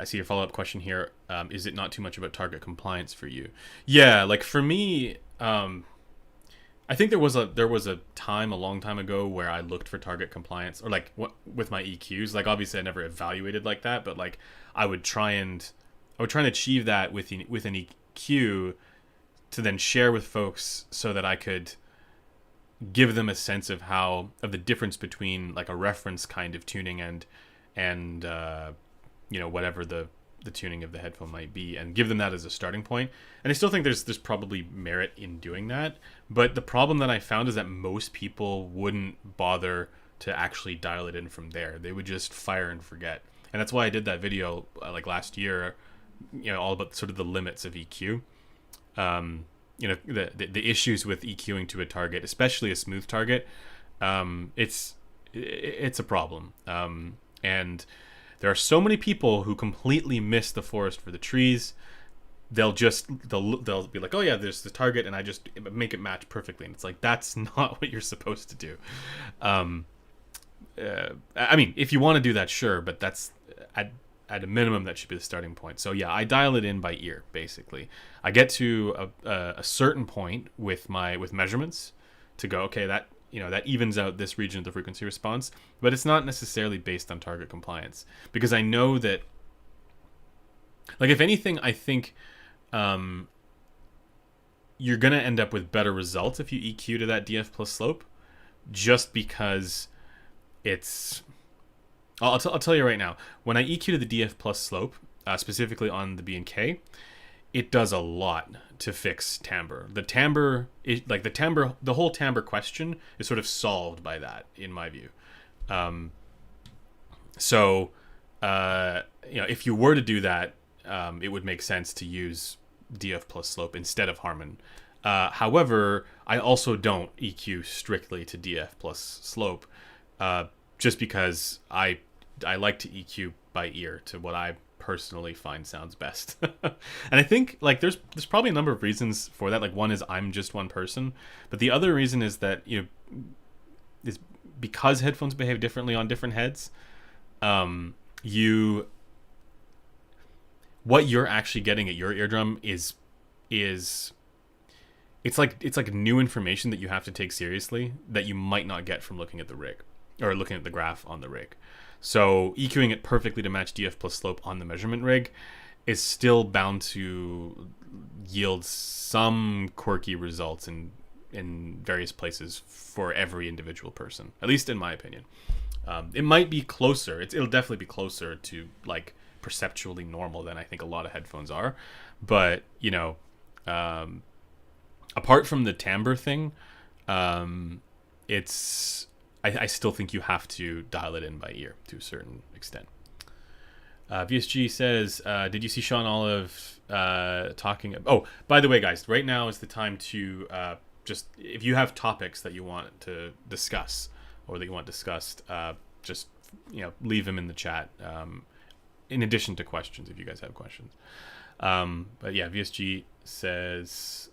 see your follow-up question here. Is it not too much about target compliance for you? Yeah, like for me, I think there was a time a long time ago where I looked for target compliance, or like with my EQs. Like obviously I never evaluated like that, but like I would try and achieve that with an EQ to then share with folks so that I could give them a sense of the difference between like a reference kind of tuning and you know, whatever the tuning of the headphone might be, and give them that as a starting point. And I still think there's probably merit in doing that, but the problem that I found is that most people wouldn't bother to actually dial it in from there. They would just fire and forget. And that's why I did that video like last year, you know, all about sort of the limits of EQ. You know, the issues with EQing to a target, especially a smooth target. It's a problem. And there are so many people who completely miss the forest for the trees. they'll be like, oh yeah, there's the target, and I just make it match perfectly, and it's like, that's not what you're supposed to do. I mean, if you want to do that, sure, but that's at a minimum that should be the starting point. So yeah, I dial it in by ear. Basically, I get to a certain point with measurements to go, okay, that that evens out this region of the frequency response, but it's not necessarily based on target compliance, because I know that, like, if anything, I think you're gonna end up with better results if you EQ to that DF plus slope, just because it's. I'll tell you right now. When I EQ to the DF plus slope, specifically on the B and K, it does a lot to fix timbre. The timbre, the whole timbre question is sort of solved by that, in my view. So, if you were to do that, it would make sense to use DF plus slope instead of Harman. However, I also don't EQ strictly to DF plus slope, just because I like to EQ by ear to what I personally find sounds best. And I think, like, there's probably a number of reasons for that. Like, one is I'm just one person, but the other reason is that is because headphones behave differently on different heads. What you're actually getting at your eardrum is it's like new information that you have to take seriously that you might not get from looking at the rig or looking at the graph on the rig. So EQing it perfectly to match DF plus slope on the measurement rig is still bound to yield some quirky results in various places for every individual person, at least in my opinion. It might be closer. It'll definitely be closer to, like, perceptually normal than I think a lot of headphones are. But, apart from the timbre thing, I still think you have to dial it in by ear to a certain extent. VSG says, did you see Sean Olive talking? Oh, by the way, guys, right now is the time to just, if you have topics that you want to discuss or that you want discussed, just leave them in the chat. In addition to questions, if you guys have questions. But yeah, VSG says,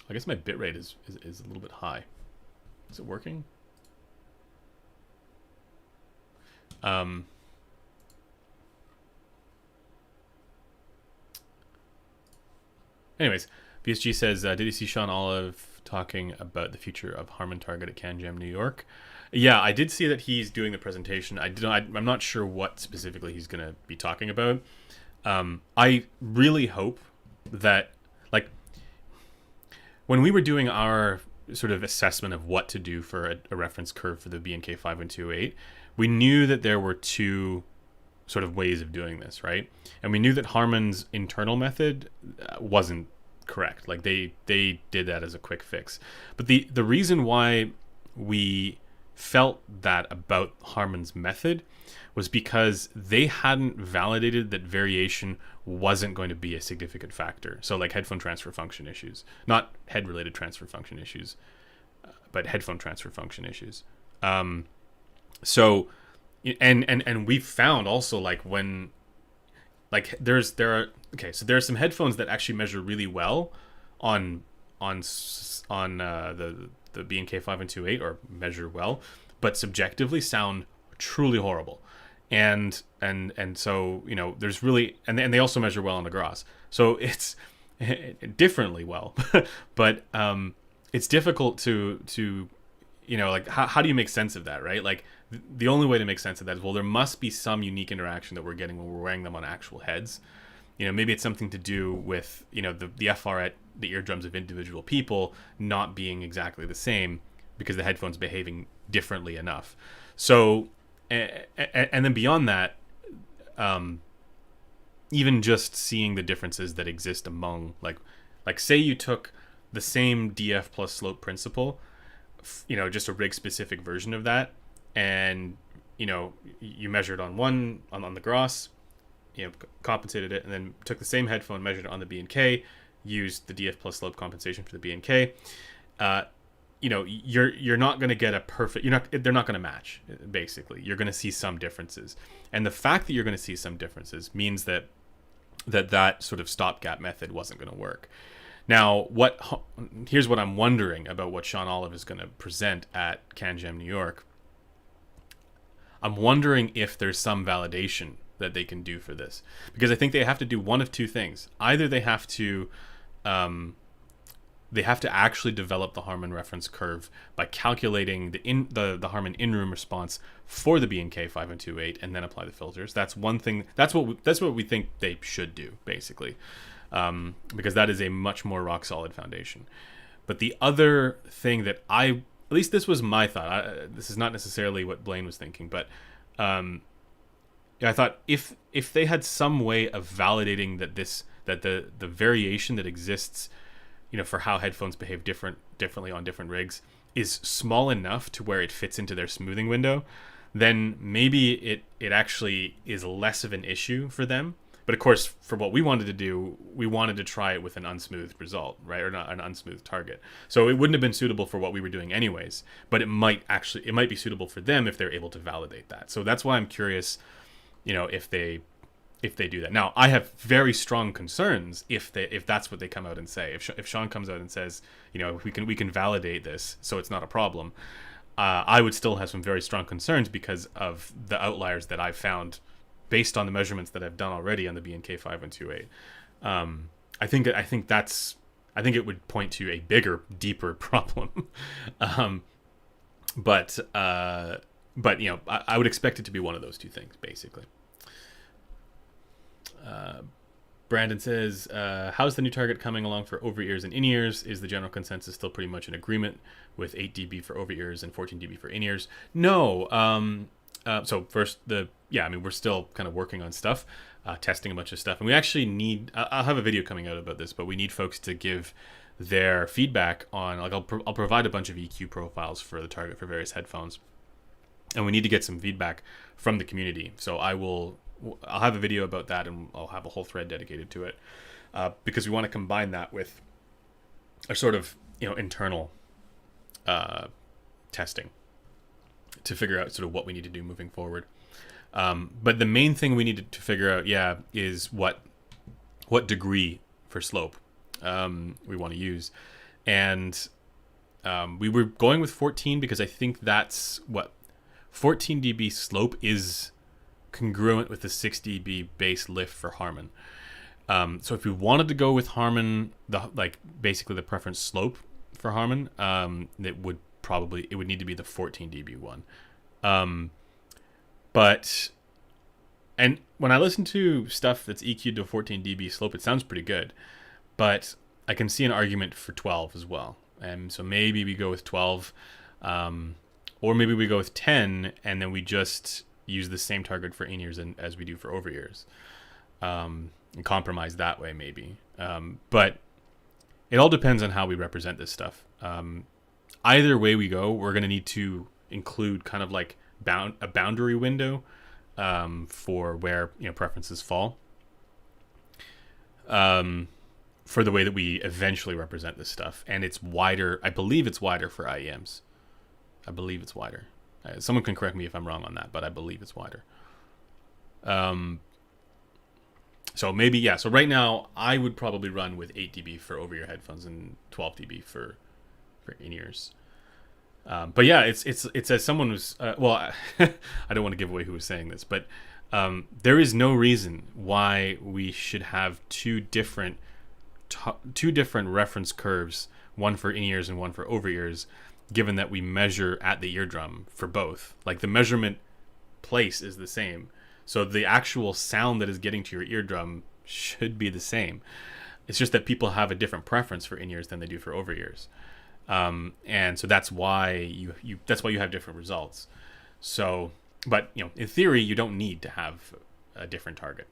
I guess my bitrate is a little bit high. Is it working? Anyways, VSG says, did you see Sean Olive talking about the future of Harman Target at CanJam New York? Yeah, I did see that he's doing the presentation. I'm not sure what specifically he's going to be talking about. I really hope that, like, when we were doing our sort of assessment of what to do for a reference curve for the B&K 5128, we knew that there were two sort of ways of doing this, right? And we knew that Harman's internal method wasn't correct. Like, they did that as a quick fix. But the reason why we felt that about Harman's method was because they hadn't validated that variation wasn't going to be a significant factor. So, like, headphone transfer function issues, not head-related transfer function issues, but headphone transfer function issues. So, and we found also, like, when, like, there are some headphones that actually measure really well on the B&K 5128, or measure well, but subjectively sound truly horrible. And so, there's really, and they also measure well on the Gros. So it's differently well, but it's difficult to like, how do you make sense of that, right? Like, the only way to make sense of that is, well, there must be some unique interaction that we're getting when we're wearing them on actual heads. Maybe it's something to do with, the FR at the eardrums of individual people not being exactly the same because the headphone's behaving differently enough. So, and then beyond that, even just seeing the differences that exist among, like say you took the same DF plus slope principle, just a rig specific version of that, and you measured on the Gros, compensated it, and then took the same headphone, measured it on the B&K, used the DF plus slope compensation for the B&K. You're not going to get a perfect, they're not going to match. Basically, you're going to see some differences, and the fact that you're going to see some differences means that that sort of stopgap method wasn't going to work. Now, here's what I'm wondering about what Sean Olive is going to present at CanJam New York. I'm wondering if there's some validation that they can do for this, because I think they have to do one of two things. Either they have to actually develop the Harman reference curve by calculating the Harman in-room response for the B&K 5128 and then apply the filters. That's one thing. That's what we think they should do, basically, because that is a much more rock solid foundation. But the other thing that at least this was my thought. This is not necessarily what Blaine was thinking, but I thought if they had some way of validating that the variation that exists, for how headphones behave differently on different rigs is small enough to where it fits into their smoothing window, then maybe it actually is less of an issue for them. But of course, for what we wanted to do, we wanted to try it with an unsmoothed result, right? Or not an unsmoothed target. So it wouldn't have been suitable for what we were doing anyways, but it might be suitable for them if they're able to validate that. So that's why I'm curious, if they do that. Now, I have very strong concerns if that's what they come out and say. If Sean comes out and says, we can validate this, so it's not a problem, I would still have some very strong concerns because of the outliers that I've found based on the measurements that I've done already on the B&K 5128. I think it would point to a bigger, deeper problem. But I would expect it to be one of those two things, basically. Brandon says, how's the new target coming along for over-ears and in-ears? Is the general consensus still pretty much in agreement with 8 dB for over-ears and 14 dB for in-ears? No. So first, we're still kind of working on stuff, testing a bunch of stuff. And we actually need, I'll have a video coming out about this, but we need folks to give their feedback on, I'll provide a bunch of EQ profiles for the target for various headphones. And we need to get some feedback from the community. So I'll have a video about that, and I'll have a whole thread dedicated to it, because we want to combine that with a sort of internal testing to figure out sort of what we need to do moving forward. But the main thing we needed to figure out, is what degree for slope we want to use, and we were going with 14 because I think that's what 14 dB slope is congruent with the 6 dB bass lift for Harman. So if we wanted to go with Harman, basically the preference slope for Harman, it would need to be the 14 dB one. And when I listen to stuff that's EQ'd to 14 dB slope, it sounds pretty good, but I can see an argument for 12 as well. And so maybe we go with 12, or maybe we go with 10, and then we just use the same target for in-ears as we do for over-ears, and compromise that way maybe. But it all depends on how we represent this stuff. Either way we go, we're going to need to include kind of like a boundary window for where preferences fall, for the way that we eventually represent this stuff. And it's wider. I believe it's wider for IEMs. I believe it's wider. Someone can correct me if I'm wrong on that, but I believe it's wider. So maybe, so right now I would probably run with 8 dB for over-ear headphones and 12 dB for in-ears. But it's as someone was, I don't want to give away who was saying this, but there is no reason why we should have two different reference curves, one for in-ears and one for over-ears, given that we measure at the eardrum for both. Like, the measurement place is the same, so the actual sound that is getting to your eardrum should be the same. It's just that people have a different preference for in-ears than they do for over-ears, and so that's why you have different results. So, but in theory, you don't need to have a different target.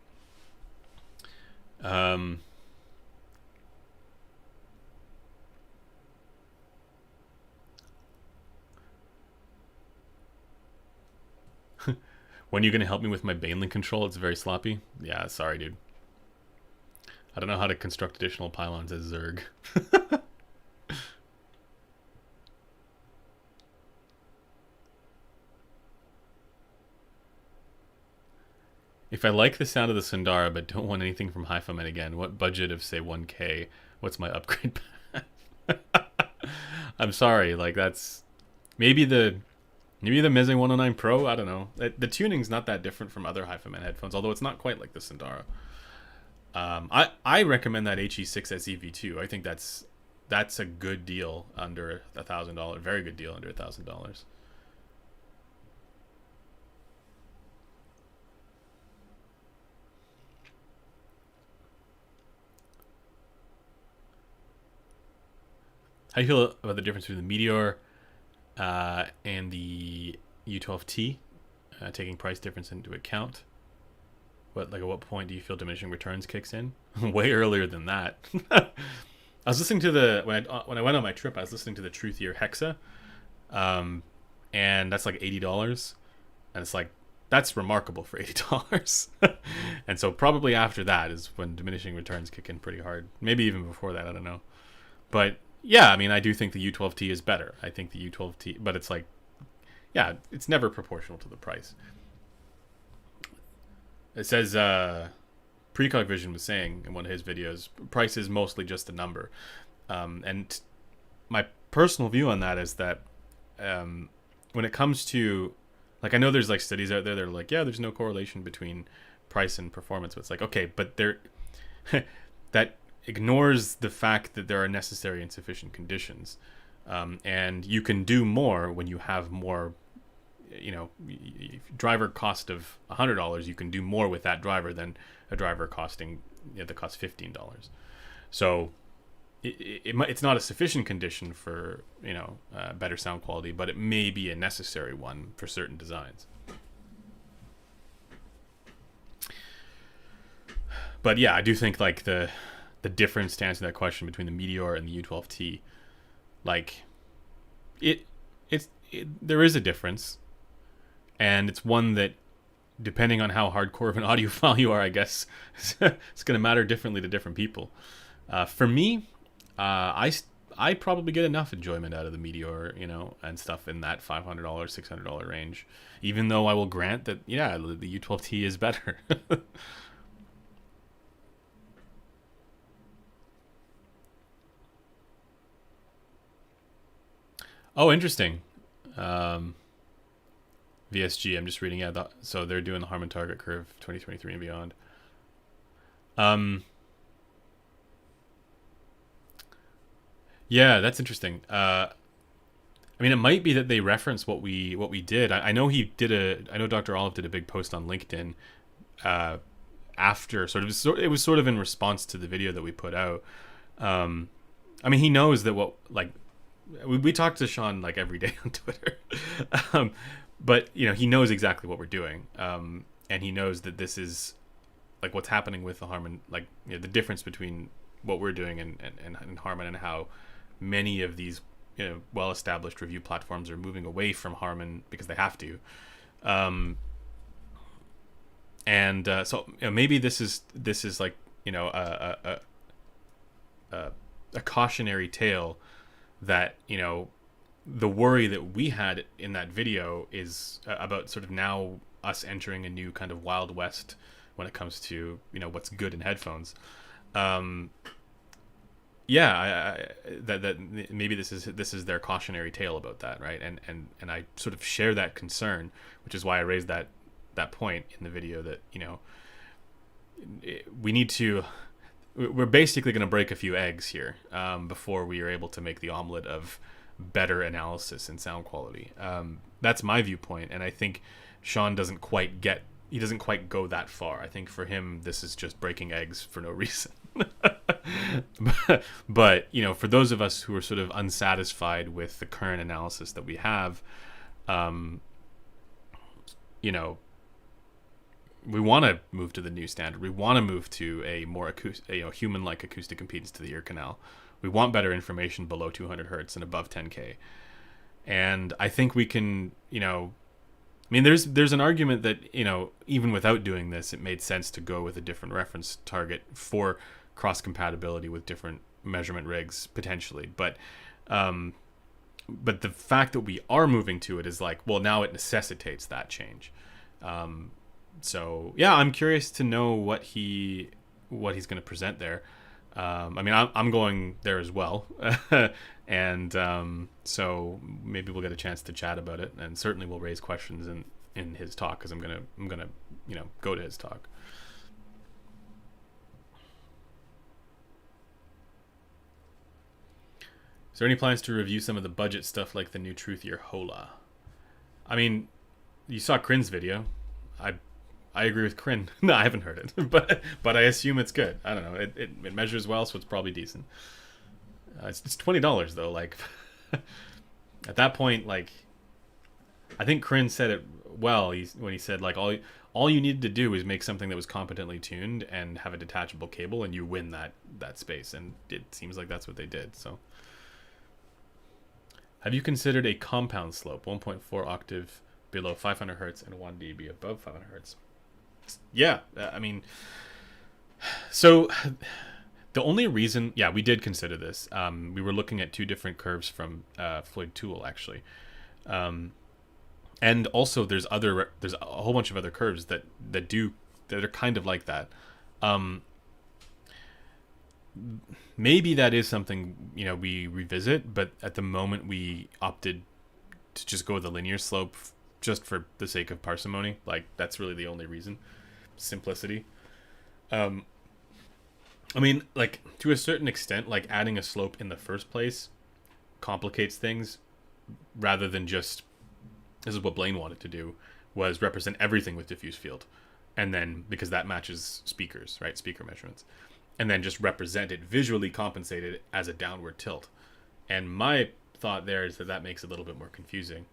When are you going to help me with my Bainlink control? It's very sloppy. Yeah, sorry, dude. I don't know how to construct additional pylons as Zerg. If I like the sound of the Sundara but don't want anything from Headphone again, what budget of say 1K? What's my upgrade path? I'm sorry, like that's maybe the Meze 109 Pro. I don't know. The tuning's not that different from other Headphone headphones, although it's not quite like the Sundara. I recommend that HE6 SEV2. I think that's a good deal under $1,000. Very good deal under $1,000. How do you feel about the difference between the Meteor and the U12T, taking price difference into account? At what point do you feel diminishing returns kicks in? Way earlier than that. I was listening to when I went on my trip, I was listening to the Truthier Hexa, and that's like $80, and it's like that's remarkable for $80. And so probably after that is when diminishing returns kick in pretty hard. Maybe even before that, I don't know. But yeah, I mean, I do think the U12T is better. I think the U12T, but it's like, yeah, it's never proportional to the price. It says Precog Vision was saying in one of his videos, price is mostly just a number. And my personal view on that is that when it comes to, like, I know there's like studies out there that are like, yeah, there's no correlation between price and performance. But it's like, okay, but there that ignores the fact that there are necessary and sufficient conditions. And you can do more when you have more, driver cost of $100, you can do more with that driver than a driver costing, that costs $15. So it's not a sufficient condition for, better sound quality, but it may be a necessary one for certain designs. But yeah, I do think like the difference to answer that question between the Meteor and the U12T, like there is a difference, and it's one that, depending on how hardcore of an audiophile you are, I guess it's going to matter differently to different people. For me, I probably get enough enjoyment out of the Meteor, and stuff in that $500, $600 range, even though I will grant that, yeah, the U12T is better. Oh, interesting. VSG, I'm just reading. Yeah, so they're doing the Harman Target Curve 2023 and beyond. Yeah, that's interesting. I mean, it might be that they reference what we did. I know I know Dr. Olive did a big post on LinkedIn after it was sort of in response to the video that we put out. I mean, he knows that we talk to Sean like every day on Twitter, but he knows exactly what we're doing, and he knows that this is like what's happening with the Harman, like the difference between what we're doing and Harman, and how many of these well-established review platforms are moving away from Harman because they have to, and so maybe this is like a cautionary tale that the worry that we had in that video is about sort of now us entering a new kind of Wild West when it comes to what's good in headphones. Yeah, that maybe this is their cautionary tale about that, right? And I sort of share that concern, which is why I raised that point in the video that we need to. We're basically going to break a few eggs here before we are able to make the omelet of better analysis and sound quality. That's my viewpoint, and I think Sean doesn't quite go that far. I think for him, this is just breaking eggs for no reason. But for those of us who are sort of unsatisfied with the current analysis that we have, we want to move to the new standard. We want to move to a more human-like acoustic impedance to the ear canal. We want better information below 200 hertz and above 10K. And I think we can, I mean, there's an argument that, even without doing this, it made sense to go with a different reference target for cross-compatibility with different measurement rigs, potentially. But the fact that we are moving to it is like, well, now it necessitates that change. So yeah, I'm curious to know what he's going to present there. I mean, I'm going there as well, and so maybe we'll get a chance to chat about it, and certainly we'll raise questions in his talk, because I'm gonna go to his talk. Is there any plans to review some of the budget stuff like the new Truthier Hola? I mean, you saw Crin's video. I I agree with Crin. No, I haven't heard it, but I assume it's good. I don't know. It measures well, so it's probably decent. It's $20 though. Like at that point, like I think Crin said it well. When he said like all you needed to do was make something that was competently tuned and have a detachable cable, and you win that space. And it seems like that's what they did. So, have you considered a compound slope, 1.4 octave below 500 hertz and 1 dB above 500 hertz? Yeah, I mean, so the only reason, yeah, we did consider this. We were looking at two different curves from Floyd Toole, actually. And also there's a whole bunch of other curves that are kind of like that. Maybe that is something we revisit, but at the moment we opted to just go with the linear slope just for the sake of parsimony. Like that's really the only reason. Simplicity. I mean, like to a certain extent, like adding a slope in the first place complicates things rather than just, this is what Blaine wanted to do, was represent everything with diffuse field, and then because that matches speakers, right, speaker measurements, and then just represent it visually compensated as a downward tilt. And my thought there is that makes it a little bit more confusing.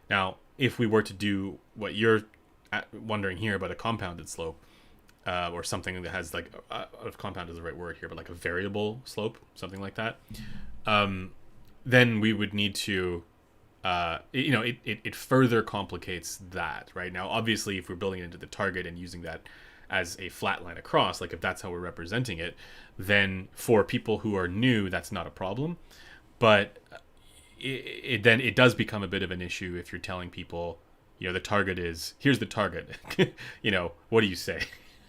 Now, if we were to do what you're wondering here about a compounded slope, or something that has like, if compound is the right word here, but like a variable slope, something like that, then we would need to, it further complicates that, right? Now, obviously, if we're building it into the target and using that as a flat line across, like if that's how we're representing it, then for people who are new, that's not a problem. But then it does become a bit of an issue if you're telling people, the target is, here's the target. What do you say?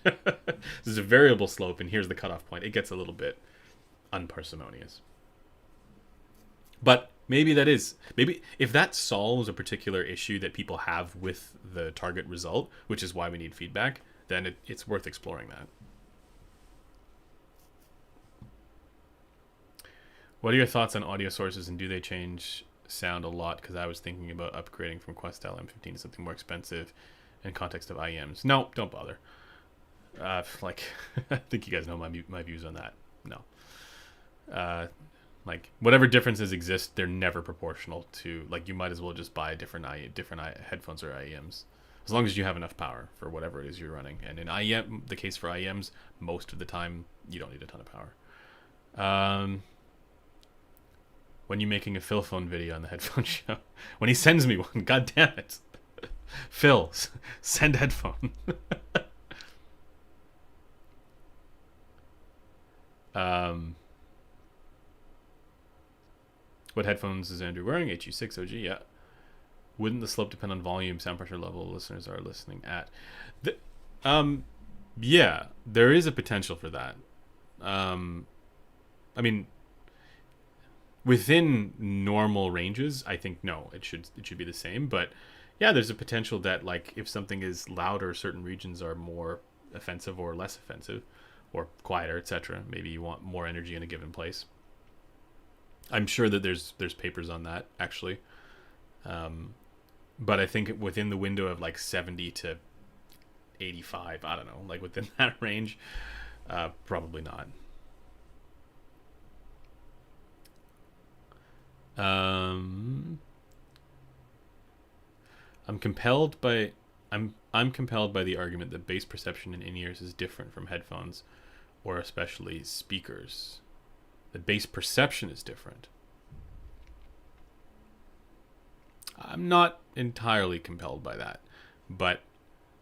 This is a variable slope, and here's the cutoff point. It gets a little bit unparsimonious. But maybe if that solves a particular issue that people have with the target result, which is why we need feedback, then it's worth exploring that. What are your thoughts on audio sources, and do they change sound a lot? Because I was thinking about upgrading from Questel M15 to something more expensive in context of IEMs. No, don't bother. I think you guys know my views on that. No. Like whatever differences exist, they're never proportional to, like, you might as well just buy different headphones or IEMs, as long as you have enough power for whatever it is you're running. And in IEM, the case for IEMs, most of the time you don't need a ton of power. When you making a Phil phone video on the headphone show? When he sends me one, god damn it. Phil, send headphone. What headphones is Andrew wearing? HU6 OG, yeah. Wouldn't the slope depend on volume, sound pressure level listeners are listening at? Yeah, there is a potential for that. I mean, within normal ranges, I think no, it should be the same. But yeah, there's a potential that, like, if something is louder, certain regions are more offensive or less offensive, or quieter, etc. Maybe you want more energy in a given place. I'm sure that there's papers on that, actually. But I think within the window of like 70 to 85, I don't know, like within that range, probably not. I'm compelled by the argument that bass perception in in-ears is different from headphones, or especially speakers. The bass perception is different. I'm not entirely compelled by that, but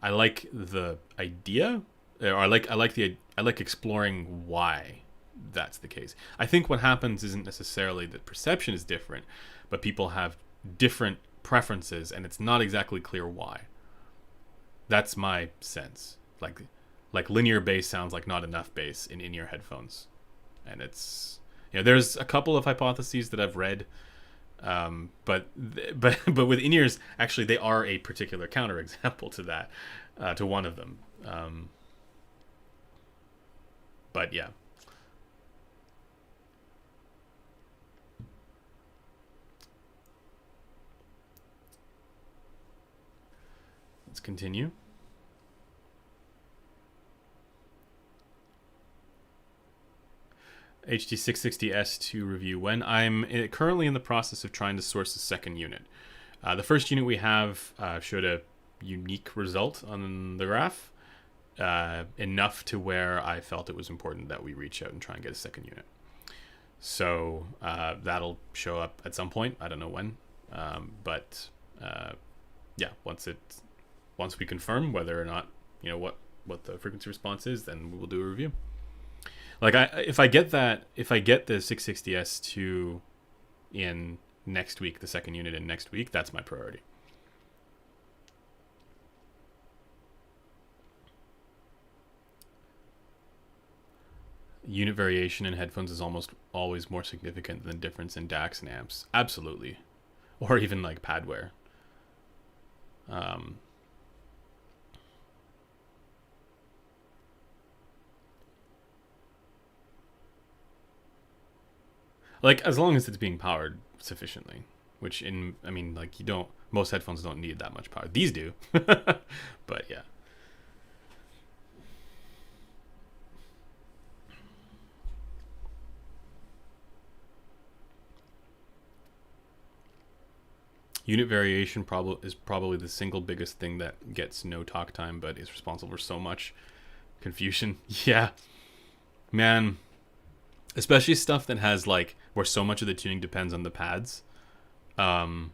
I like the idea, or I like exploring why that's the case. I think what happens isn't necessarily that perception is different, but people have different preferences, and it's not exactly clear why. That's my sense. Like linear bass sounds like not enough bass in in-ear headphones, and it's, you know, there's a couple of hypotheses that I've read, but with in-ears, actually they are a particular counterexample to that, to one of them. But yeah. Let's continue. HD660S2 review. When I'm currently in the process of trying to source a second unit. The first unit we have showed a unique result on the graph, enough to where I felt it was important that we reach out and try and get a second unit. So that'll show up at some point. I don't know when, but yeah, once we confirm whether or not, you know, what the frequency response is, then we will do a review. Like if I get the 660S2 in next week, the second unit in next week, that's my priority. Unit variation in headphones is almost always more significant than difference in DACs and amps. Absolutely. Or even like pad wear. Like, as long as it's being powered sufficiently, which like, most headphones don't need that much power. These do. But yeah. Unit variation is probably the single biggest thing that gets no talk time, but is responsible for so much confusion. Yeah, man. Especially stuff that has, like, where so much of the tuning depends on the pads. And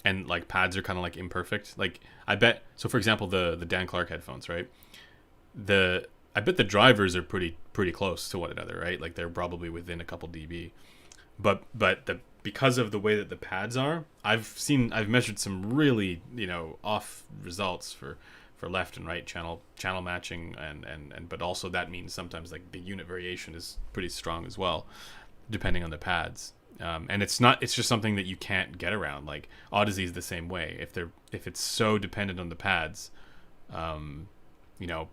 like pads are kind of like imperfect. Like, I bet, so for example, the Dan Clark headphones, right? I bet the drivers are pretty close to one another, right? Like, they're probably within a couple dB. But because of the way that the pads are, I've measured some really, you know, off results for left and right channel matching, and but also that means sometimes, like, the unit variation is pretty strong as well, depending on the pads. And it's just something that you can't get around. Like, Odyssey is the same way. If it's so dependent on the pads, you know,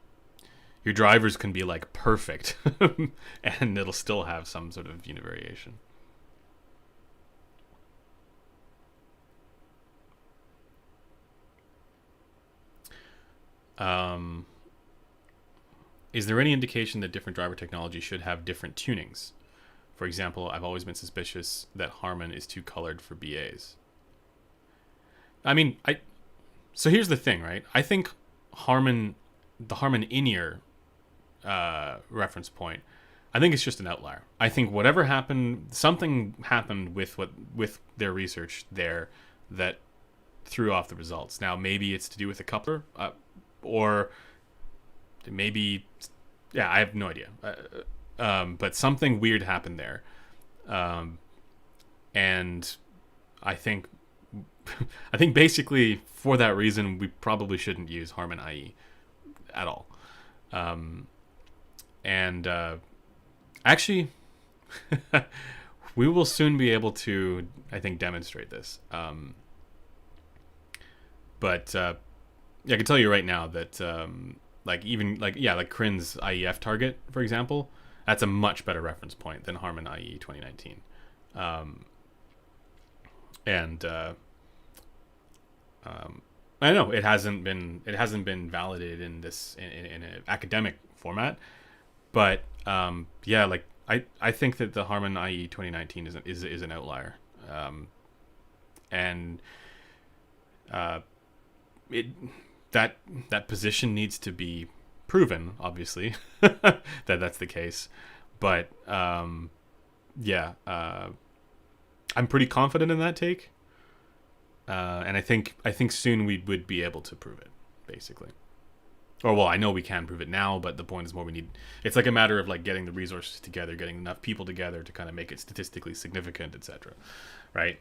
your drivers can be like perfect, and it'll still have some sort of unit variation. Is there any indication that different driver technology should have different tunings? For example, I've always been suspicious that Harman is too colored for BAs. I mean, so here's the thing, right? I think the Harman in-ear reference point, I think it's just an outlier. I think whatever happened, something happened with their research there that threw off the results. Now, maybe it's to do with the coupler, or maybe, yeah, I have no idea. But something weird happened there, and I think basically for that reason we probably shouldn't use Harman IE at all. And actually, we will soon be able to, I think, demonstrate this. But yeah, I can tell you right now that like Crin's IEF target, for example, that's a much better reference point than Harman IE 2019. And I know it hasn't been validated in an academic format, but yeah, like I think that the Harman IE 2019 is an outlier, and that position needs to be proven, obviously, that's the case, but yeah, I'm pretty confident in that take, and I think soon we would be able to prove it, basically. Or, well, I know we can prove it now, but the point is more it's like a matter of, like, getting the resources together, getting enough people together to kind of make it statistically significant, etc. Right?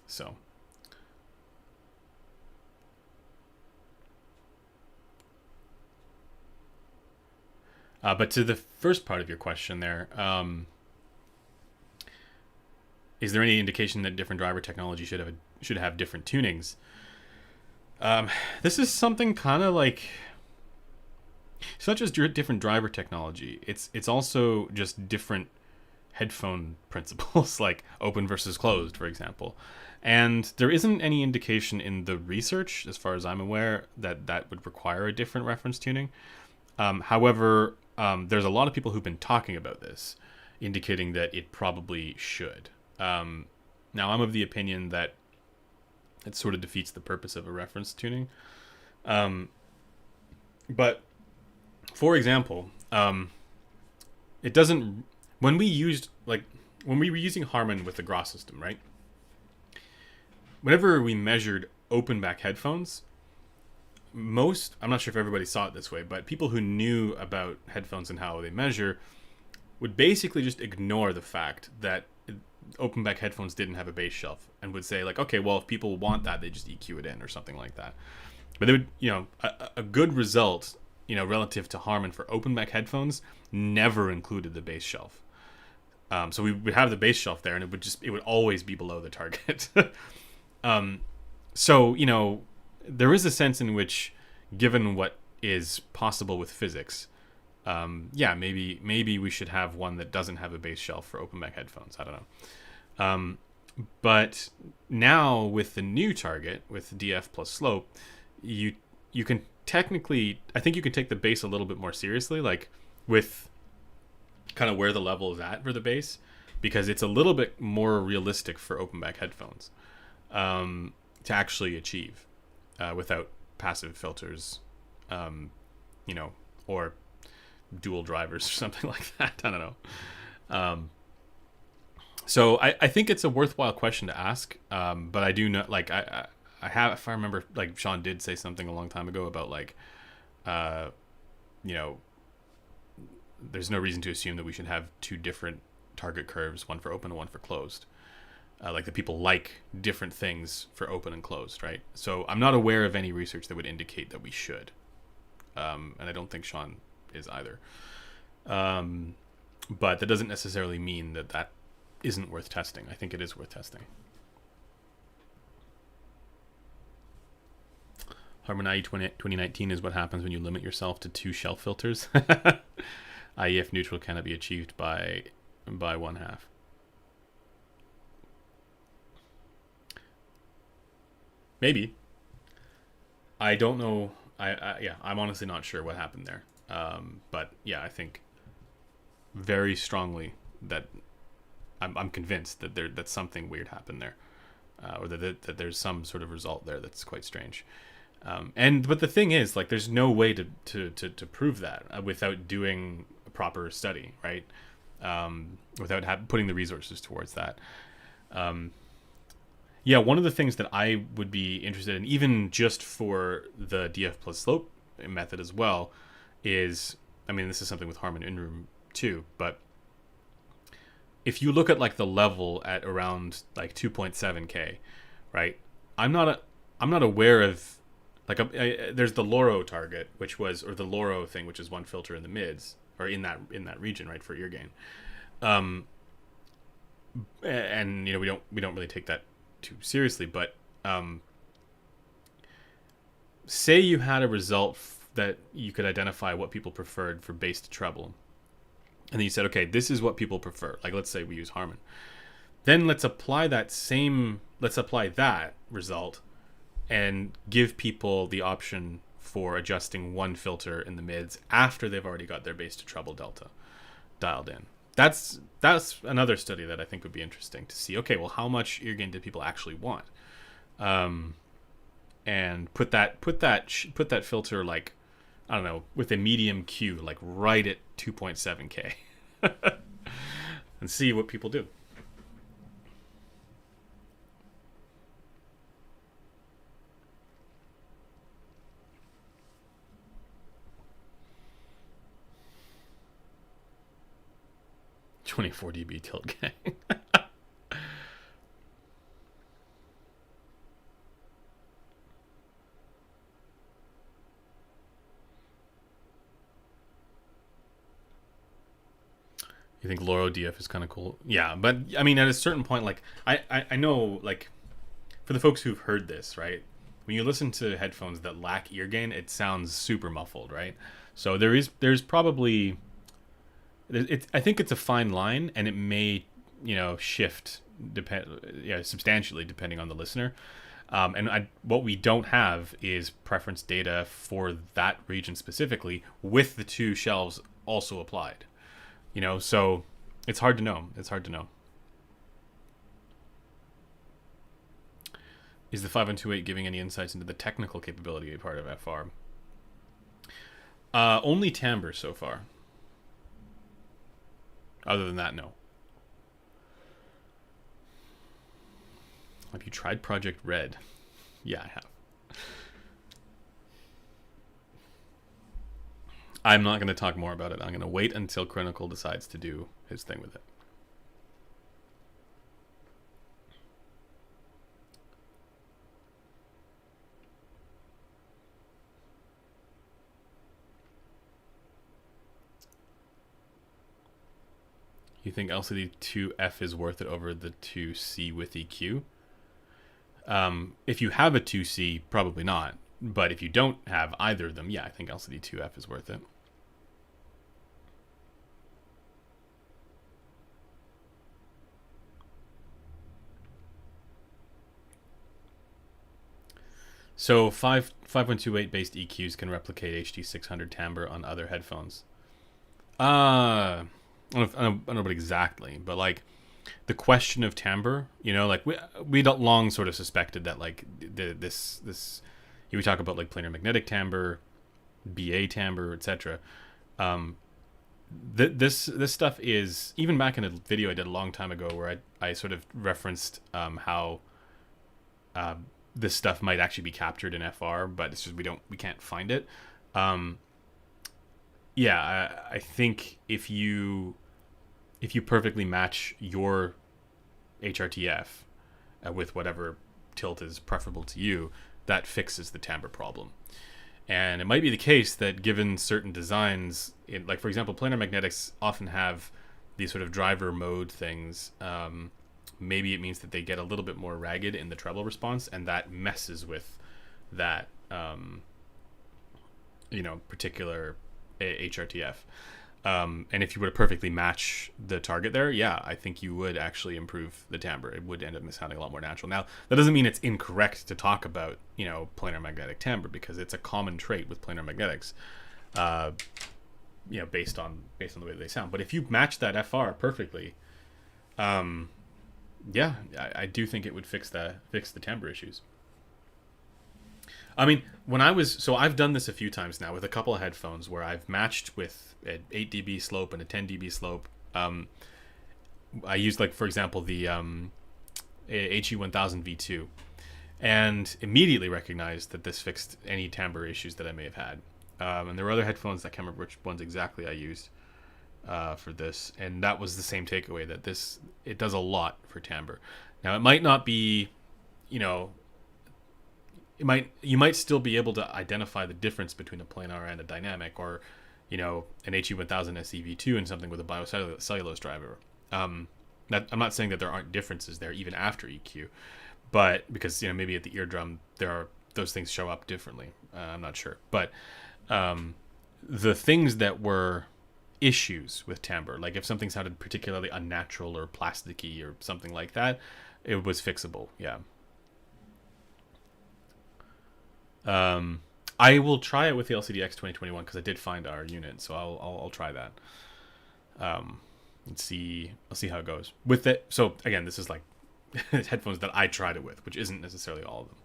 So But to the first part of your question there, is there any indication that different driver technology should have different tunings? This is something kind of like, it's not just different driver technology. It's also just different headphone principles, like open versus closed, for example. And there isn't any indication in the research, as far as I'm aware, that that would require a different reference tuning. However, there's a lot of people who've been talking about this, indicating that it probably should. Now, I'm of the opinion that it sort of defeats the purpose of a reference tuning. But, for example, it doesn't... When we were using Harman with the Gros system, right? Whenever we measured open back headphones, I'm not sure if everybody saw it this way, but people who knew about headphones and how they measure would basically just ignore the fact that open back headphones didn't have a bass shelf, and would say like, okay, well, if people want that, they just EQ it in or something like that. But they would, a good result, relative to Harman for open back headphones never included the bass shelf. So we would have the bass shelf there, and it would always be below the target. So, there is a sense in which, given what is possible with physics, maybe we should have one that doesn't have a bass shelf for open back headphones. I don't know. But now with the new target, with DF plus slope, you can technically, I think you can take the bass a little bit more seriously, like with kind of where the level is at for the bass, because it's a little bit more realistic for open back headphones to actually achieve without passive filters, or dual drivers or something like that. I don't know. So I think it's a worthwhile question to ask, but I do not, like, I have, if I remember, like Sean did say something a long time ago about like, there's no reason to assume that we should have two different target curves, one for open and one for closed. Like the people like different things for open and closed, right? So I'm not aware of any research that would indicate that we should. And I don't think Sean is either. But that doesn't necessarily mean that isn't worth testing. I think it is worth testing. Harman IE 2019 is what happens when you limit yourself to 2 shelf filters. I.e. if neutral cannot be achieved by 1/2. Maybe. I don't know. I'm honestly not sure what happened there. But yeah, I think very strongly that I'm convinced that that something weird happened there, or that there's some sort of result there that's quite strange. But the thing is, like, there's no way to prove that without doing a proper study, right? Without putting the resources towards that. Yeah, one of the things that I would be interested in, even just for the DF plus slope method as well, is, I mean, this is something with Harman in room too, but if you look at like the level at around like 2.7K, right? I'm not aware of, like, there's the Loro target, or the Loro thing, which is one filter in the mids, or in that region, right, for ear gain. And we don't really take that too seriously, but say you had a result that you could identify what people preferred for bass to treble, and then you said, okay, this is what people prefer, like let's say we use Harman, then let's apply that result and give people the option for adjusting one filter in the mids after they've already got their bass to treble delta dialed in. That's another study that I think would be interesting to see. Okay, well, how much ear gain do people actually want? And put that filter, like, I don't know, with a medium Q, like right at 2.7K, and see what people do. $24 dB tilt gain. You think Loro DF is kind of cool? Yeah, but I mean, at a certain point, like I know, like for the folks who've heard this, right? When you listen to headphones that lack ear gain, it sounds super muffled, right? So there's probably I think it's a fine line, and it may shift substantially depending on the listener. What we don't have is preference data for that region specifically, with the two shelves also applied. So it's hard to know. Is the 5128 giving any insights into the technical capability part of FR? Only timbre so far. Other than that, no. Have you tried Project Red? Yeah, I have. I'm not going to talk more about it. I'm going to wait until Chronicle decides to do his thing with it. You think LCD 2F is worth it over the 2C with EQ? If you have a 2C, probably not. But if you don't have either of them, yeah, I think LCD 2F is worth it. So 5.28 based EQs can replicate HD 600 timbre on other headphones. I don't know about exactly, but like the question of timbre, like we long sort of suspected that like this we talk about like planar magnetic timbre, BA timbre, etc. This stuff is, even back in a video I did a long time ago where I sort of referenced how this stuff might actually be captured in FR, but it's just we can't find it. I think if you perfectly match your HRTF with whatever tilt is preferable to you, that fixes the timbre problem. And it might be the case that given certain designs, like for example, planar magnetics often have these sort of driver mode things. Maybe it means that they get a little bit more ragged in the treble response, and that messes with that particular HRTF. And if you were to perfectly match the target there, yeah, I think you would actually improve the timbre. It would end up sounding a lot more natural. Now, that doesn't mean it's incorrect to talk about, planar magnetic timbre, because it's a common trait with planar magnetics, based on the way that they sound. But if you match that FR perfectly, I do think it would fix the timbre issues. I mean, I've done this a few times now with a couple of headphones where I've matched with an 8 dB slope and a 10 dB slope. I used, like, for example, the HE1000 V2, and immediately recognized that this fixed any timbre issues that I may have had. And there were other headphones, I can't remember which ones exactly I used for this, and that was the same takeaway, that it does a lot for timbre. Now, it might not be, you might still be able to identify the difference between a planar and a dynamic, or an HE1000 SEV2 and something with a biocellulose driver. I'm not saying that there aren't differences there even after EQ, but because maybe at the eardrum those things show up differently. I'm not sure, but the things that were issues with timbre, like if something sounded particularly unnatural or plasticky or something like that, it was fixable. Yeah. I will try it with the LCDX 2021 because I did find our unit, so I'll try that. And I'll see how it goes with it. So again, this is like headphones that I tried it with, which isn't necessarily all of them.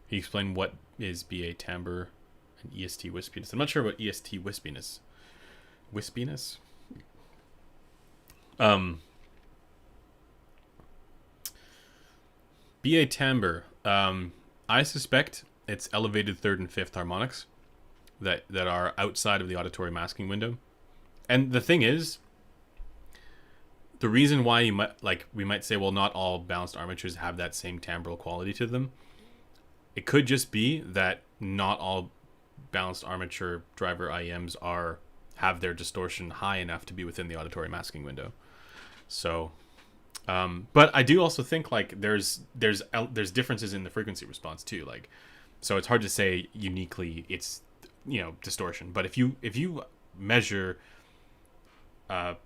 Can you explain what is BA timbre and EST wispiness? I'm not sure about EST wispiness. Wispiness? BA timbre. I suspect it's elevated third and fifth harmonics that are outside of the auditory masking window. And the thing is, the reason why we might say, well, not all balanced armatures have that same timbral quality to them. It could just be that not all balanced armature driver IEMs have their distortion high enough to be within the auditory masking window. So, but I do also think like there's differences in the frequency response too. Like, so it's hard to say uniquely it's distortion. But if you measure, well,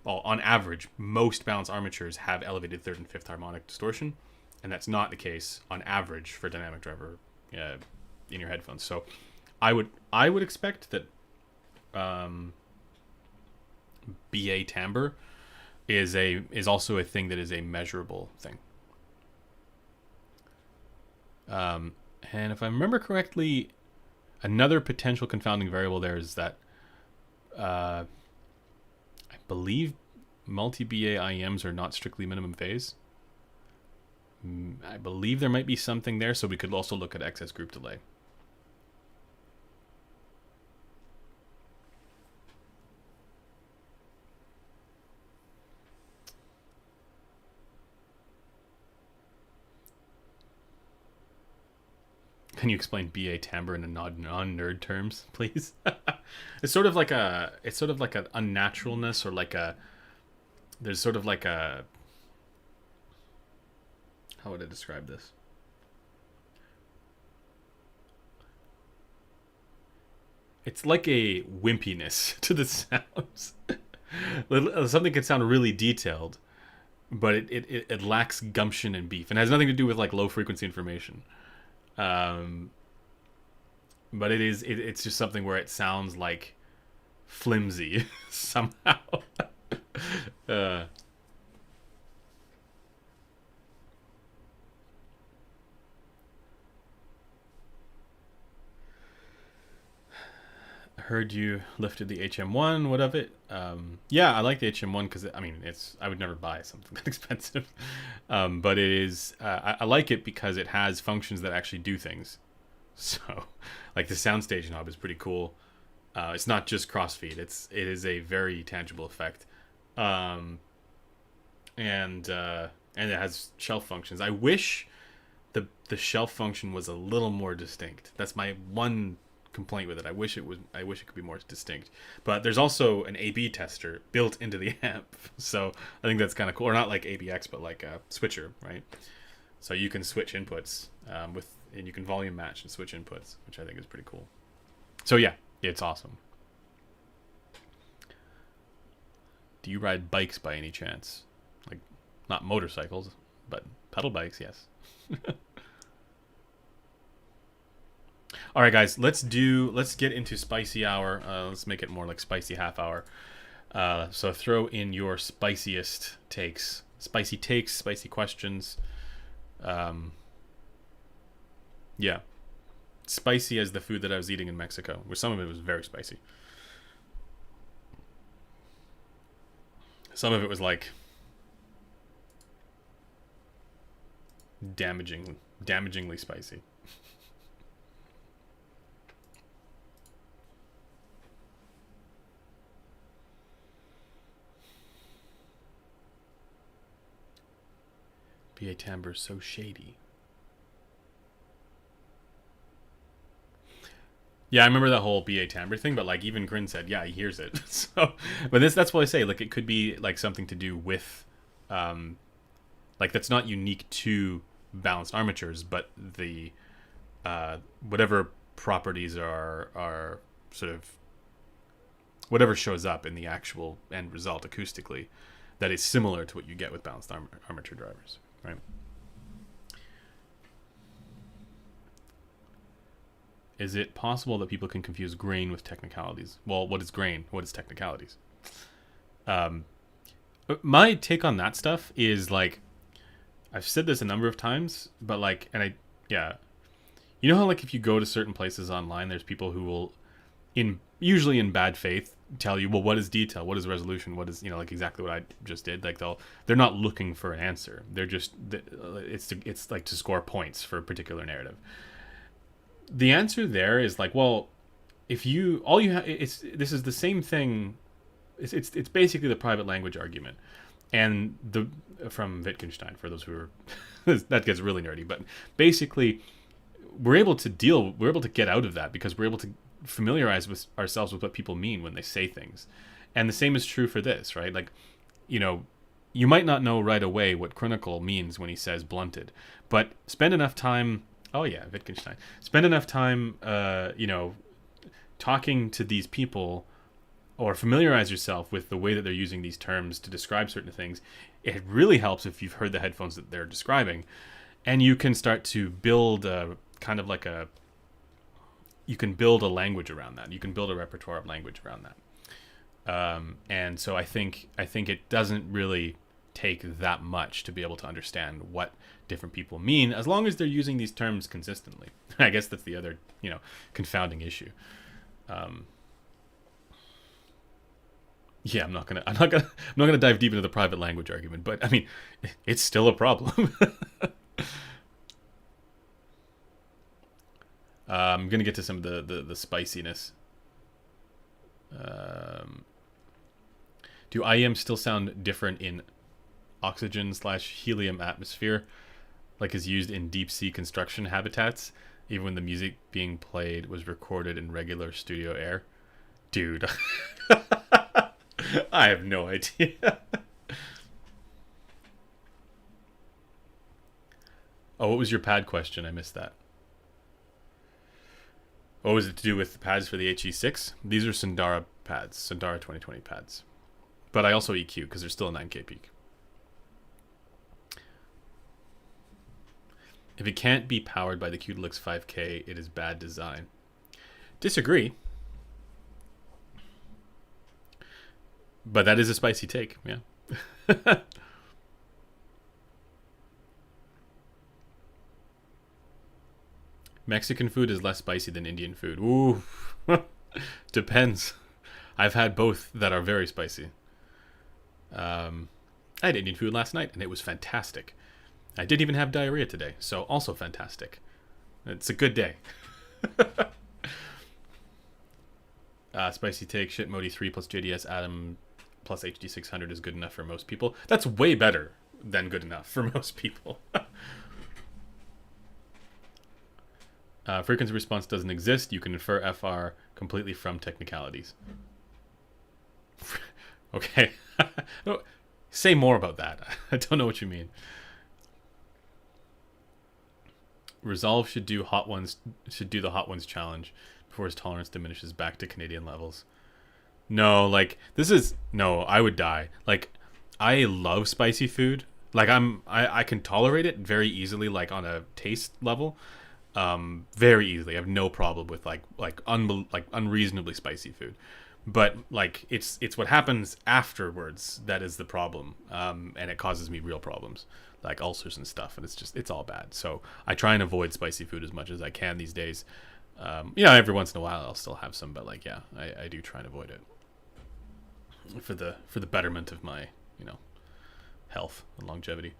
on average, most balanced armatures have elevated third and fifth harmonic distortion, and that's not the case on average for dynamic driver in your headphones. So, I would expect that BA timbre is also a thing that is a measurable thing. And if I remember correctly, another potential confounding variable there is that I believe multi-BA IEMs are not strictly minimum phase. I believe there might be something there, so we could also look at excess group delay. Can you explain BA timbre in a non-nerd terms, please? It's sort of like an unnaturalness, or there's sort of like a, how would I describe this? It's like a wimpiness to the sounds. Something can sound really detailed, but it lacks gumption and beef, and it has nothing to do with like low frequency information. But it's just something where it sounds like flimsy somehow. Heard you lifted the HM1. What of it? Yeah, I like the HM1 because I would never buy something that expensive, but it is. I like it because it has functions that actually do things. So, like the soundstage knob is pretty cool. It's not just crossfeed. It is a very tangible effect, and it has shelf functions. I wish the shelf function was a little more distinct. That's my one complaint with it. I wish it could be more distinct. But there's also an A/B tester built into the amp, so I think that's kind of cool. Or not like ABX, but like a switcher, right? So you can switch inputs and you can volume match and switch inputs, which I think is pretty cool. So yeah, it's awesome. Do you ride bikes by any chance? Like, not motorcycles, but pedal bikes, yes. All right, guys, let's get into spicy hour. Let's make it more like spicy half hour. So throw in your spiciest takes, spicy questions. Yeah, spicy as the food that I was eating in Mexico, where some of it was very spicy. Some of it was like damagingly spicy. BA timbre is so shady. Yeah, I remember that whole BA timbre thing, but like even Grin said, yeah, he hears it. So, but that's what I say. Like it could be like something to do with, like that's not unique to balanced armatures, but the whatever properties are sort of whatever shows up in the actual end result acoustically, that is similar to what you get with balanced armature drivers, right? Is it possible that people can confuse grain with technicalities? Well, what is grain? What is technicalities? My take on that stuff is like, I've said this a number of times, but like, you know how like if you go to certain places online, there's people who will, usually in bad faith, tell you, well, what is detail? What is resolution? What is, like exactly what I just did. Like they're not looking for an answer. They're just, it's like to score points for a particular narrative. The answer there is like, well, if you all you have, this is the same thing. It's basically the private language argument, and from Wittgenstein, for those who are that gets really nerdy, but basically we're able to get out of that because we're able to familiarize with ourselves with what people mean when they say things. And the same is true for this, right? Like, you know, you might not know right away what Chronicle means when he says blunted, but spend enough time. Oh yeah, Wittgenstein. Spend enough time, talking to these people, or familiarize yourself with the way that they're using these terms to describe certain things. It really helps if you've heard the headphones that they're describing, and you can start to build a kind of like a. You can build a language around that. You can build a repertoire of language around that. And so I think it doesn't really take that much to be able to understand what different people mean, as long as they're using these terms consistently. I guess that's the other, confounding issue. Yeah, I'm not gonna dive deep into the private language argument, but I mean, it's still a problem. I'm gonna get to some of the spiciness. Do IEM still sound different in oxygen/helium atmosphere, like is used in deep sea construction habitats, even when the music being played was recorded in regular studio air? Dude, I have no idea. Oh, what was your pad question? I missed that. What was it to do with the pads for the HE6? These are Sundara pads, Sundara 2020 pads. But I also EQ because there's still a 9K peak. If it can't be powered by the Qdelix 5K, it is bad design. Disagree. But that is a spicy take, yeah. Mexican food is less spicy than Indian food. Ooh. Depends. I've had both that are very spicy. I had Indian food last night, and it was fantastic. I didn't even have diarrhea today, so also fantastic. It's a good day. Spicy take, shit Modi 3 plus JDS Atom plus HD 600 is good enough for most people. That's way better than good enough for most people. Frequency response doesn't exist. You can infer FR completely from technicalities. Okay. Say more about that. I don't know what you mean. Resolve should do the hot ones challenge before his tolerance diminishes back to Canadian levels. No, like I would die. Like, I love spicy food. Like, I can tolerate it very easily, like on a taste level. Very easily. I have no problem with like unreasonably spicy food. But like it's what happens afterwards that is the problem. And it causes me real problems, like ulcers and stuff, and it's all bad. So I try and avoid spicy food as much as I can these days. Every once in a while I'll still have some, but like, yeah, I do try and avoid it for the betterment of my, health and longevity.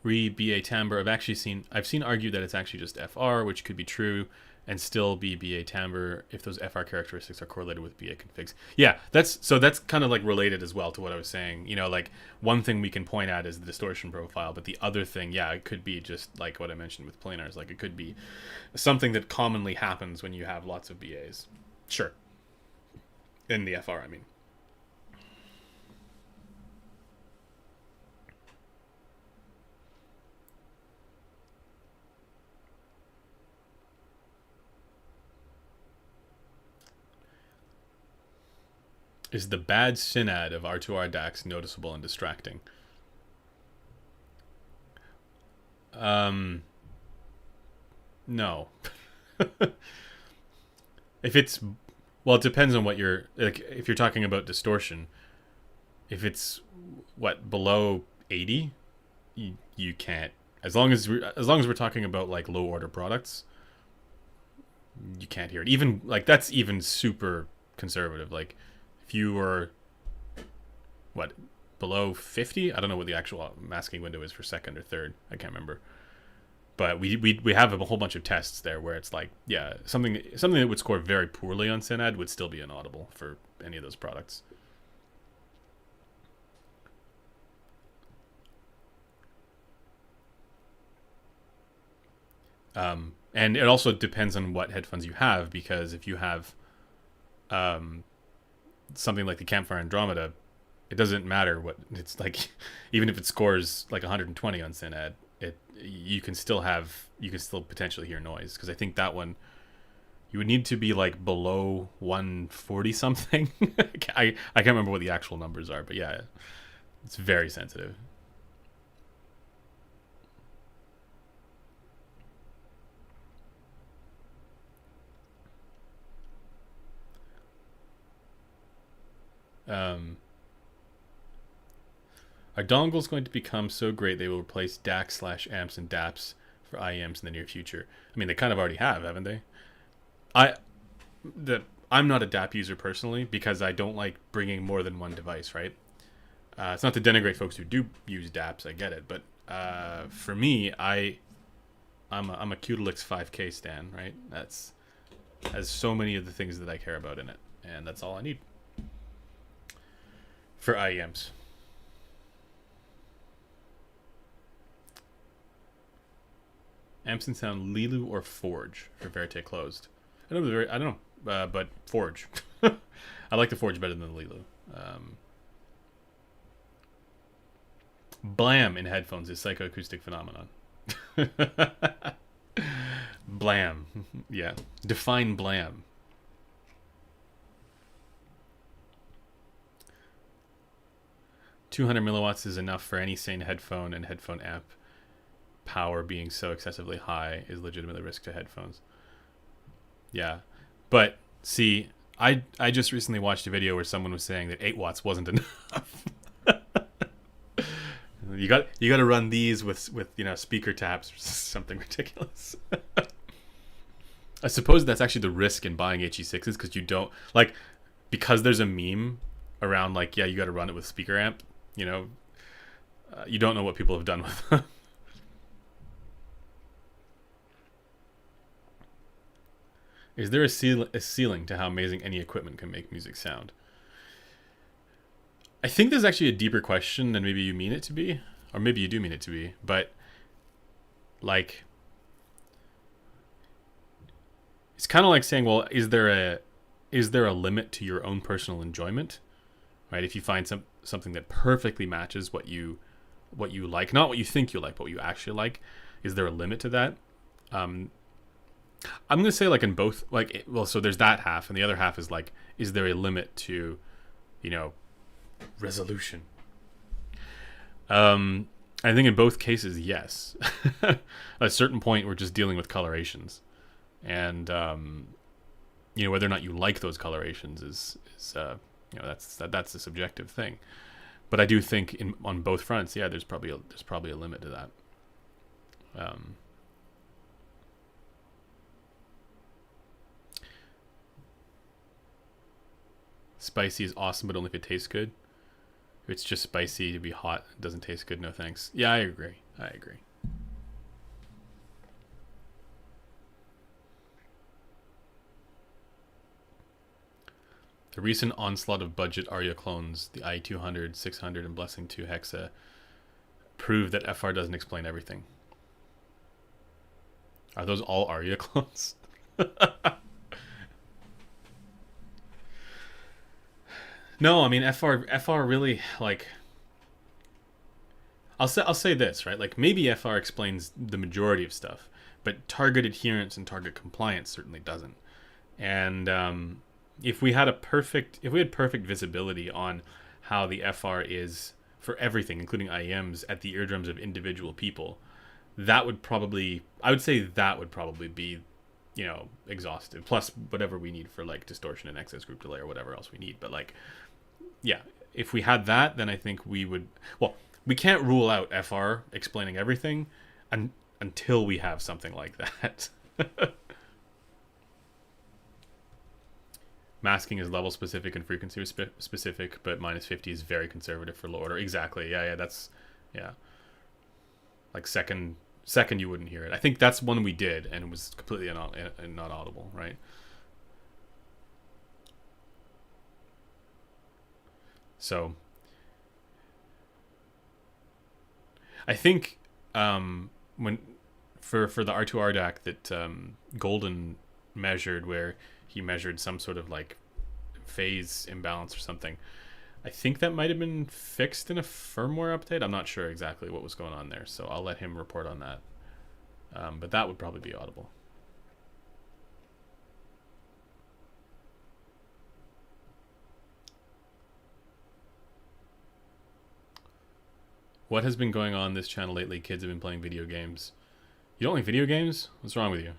BA timbre. I've seen argued that it's actually just FR, which could be true, and still be BA timbre if those FR characteristics are correlated with BA configs. Yeah, that's kind of like related as well to what I was saying. Like, one thing we can point at is the distortion profile, but the other thing, yeah, it could be just like what I mentioned with planars. Like, it could be something that commonly happens when you have lots of BAs. Sure. In the FR, I mean. Is the bad synad of R2R DAX noticeable and distracting? No. If it's, well, it depends on what you're, like, if you're talking about distortion. If it's below 80, you can't. As long as we're talking about like low order products, you can't hear it. Even like, that's even super conservative. Like, if you were below 50, I don't know what the actual masking window is for second or third, I can't remember, but we have a whole bunch of tests there where it's like, yeah, something that would score very poorly on synad would still be inaudible for any of those products. And it also depends on what headphones you have, because if you have um, something like the Campfire Andromeda, it doesn't matter what it's like. Even if it scores like 120 on Synad, you can still potentially hear noise, because I think that one you would need to be like below 140 something. I can't remember what the actual numbers are, but yeah, it's very sensitive. Um, are dongles going to become so great they will replace DAC/amps and DAPs for IEMs in the near future? I mean, they kind of already have, haven't they? I I'm not a DAP user personally, because I don't like bringing more than one device, right? It's not to denigrate folks who do use DAPs, I get it, but for me, I'm a Qtlix 5K stan, right? That's has so many of the things that I care about in it, and that's all I need for IEMs. Amson sound Lilu or Forge for Verite closed. I don't know, but Forge. I like the Forge better than the Lilu. Blam in headphones is psychoacoustic phenomenon. Blam. Yeah. Define blam. $200 milliwatts is enough for any sane headphone, and headphone amp power being so excessively high is legitimately a risk to headphones. Yeah. But see, I just recently watched a video where someone was saying that 8 watts wasn't enough. You got to run these with speaker taps or something ridiculous. I suppose that's actually the risk in buying HE6s, because you don't like, because there's a meme around like, yeah, you got to run it with speaker amp. You don't know what people have done with them. Is there a ceiling to how amazing any equipment can make music sound? I think there's actually a deeper question than maybe you mean it to be, or maybe you do mean it to be, but like, it's kind of like saying, well, is there a limit to your own personal enjoyment, right? If you find something that perfectly matches what you like, not what you think you like, but what you actually like, is there a limit to that? I'm gonna say like in both, like, well, so there's that half, and the other half is like, is there a limit to, resolution? I think in both cases, yes. At a certain point, we're just dealing with colorations, and whether or not you like those colorations is that's a subjective thing. But I do think on both fronts, yeah, there's probably a limit to that. Spicy is awesome, but only if it tastes good. If it's just spicy to be hot, it doesn't taste good. No thanks. Yeah, I agree. The recent onslaught of budget Aria clones, the i200, 600, and Blessing 2 Hexa, prove that FR doesn't explain everything. Are those all Aria clones? No, I mean FR really, like, I'll say this, right? Like, maybe FR explains the majority of stuff, but target adherence and target compliance certainly doesn't. And if we had perfect visibility on how the FR is for everything, including IEMs, at the eardrums of individual people, I would say that would probably be, exhaustive. Plus whatever we need for like distortion and excess group delay or whatever else we need. But like, yeah, if we had that, then I think we would. Well, we can't rule out FR explaining everything until we have something like that. Masking is level specific and frequency specific, but minus 50 is very conservative for low order. Exactly. Yeah. Yeah. Like second you wouldn't hear it. I think that's one we did, and it was completely not audible, right? So I think when for the R2R DAC that Golden measured, where he measured some sort of like phase imbalance or something. I think that might have been fixed in a firmware update. I'm not sure exactly what was going on there, so I'll let him report on that. But that would probably be audible. What has been going on this channel lately? Kids have been playing video games. You don't like video games? What's wrong with you?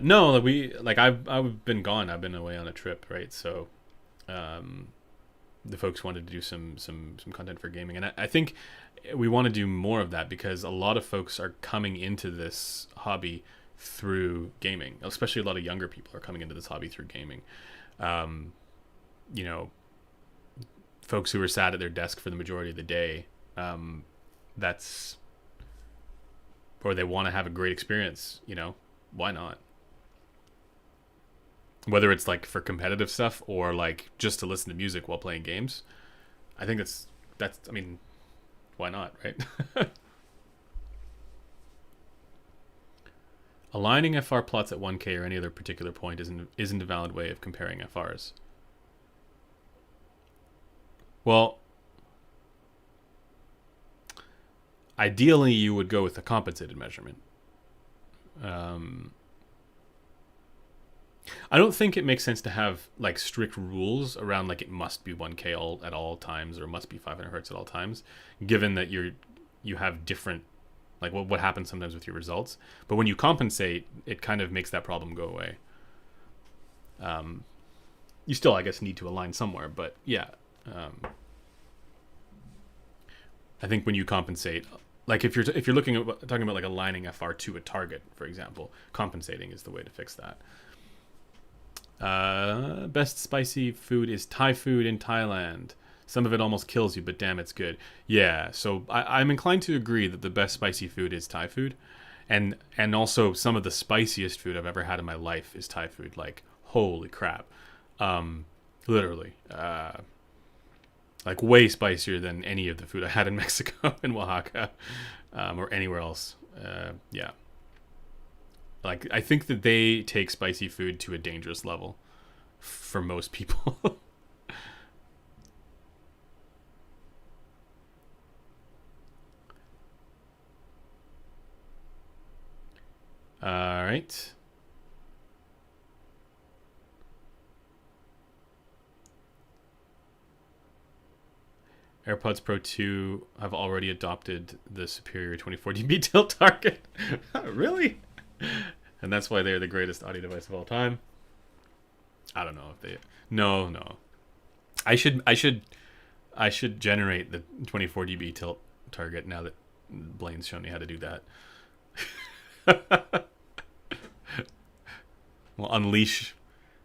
No, I've been gone. I've been away on a trip, right? So, the folks wanted to do some content for gaming, and I think we want to do more of that because a lot of folks are coming into this hobby through gaming. Especially a lot of younger people are coming into this hobby through gaming. You know, folks who are sat at their desk for the majority of the day. That's or they want to have a great experience. You know, why not? Whether it's like for competitive stuff or like just to listen to music while playing games, I think that's I mean, why not, right? Aligning FR plots at 1K or any other particular point isn't a valid way of comparing FRs. Well, ideally you would go with a compensated measurement. I don't think it makes sense to have like strict rules around like it must be 1K at all times or it must be 500 hertz at all times, given that you have different like what happens sometimes with your results. But when you compensate, it kind of makes that problem go away. You still, I guess, need to align somewhere, but yeah. I think when you compensate, like if you're talking about like aligning FR to a target, for example, compensating is the way to fix that. Best spicy food is Thai food in Thailand. Some of it almost kills you, but damn, it's good. Yeah, so I'm inclined to agree that the best spicy food is Thai food, and also some of the spiciest food I've ever had in my life is Thai food. Like, holy crap, literally, like way spicier than any of the food I had in Mexico and Oaxaca, or anywhere else. Yeah. Like, I think that they take spicy food to a dangerous level for most people. All right. AirPods Pro 2 have already adopted the superior 24 dB tilt target. Really? And that's why they're the greatest audio device of all time. I don't know if they. No. I should generate the 24 dB tilt target now that Blaine's shown me how to do that. Well, unleash.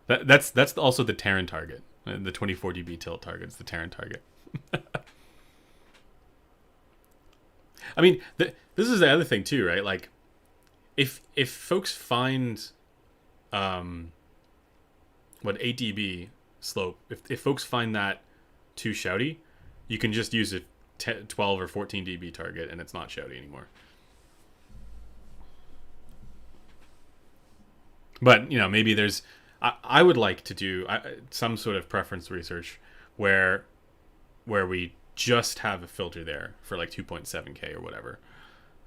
That's also the Terran target. The 24 dB tilt target is the Terran target. I mean, this is the other thing too, right? Like, if folks find, 8 dB slope, if folks find that too shouty, you can just use a 12 or 14 dB target, and it's not shouty anymore. But you know, maybe there's. I would like to do some sort of preference research where we just have a filter there for like 2.7K or whatever,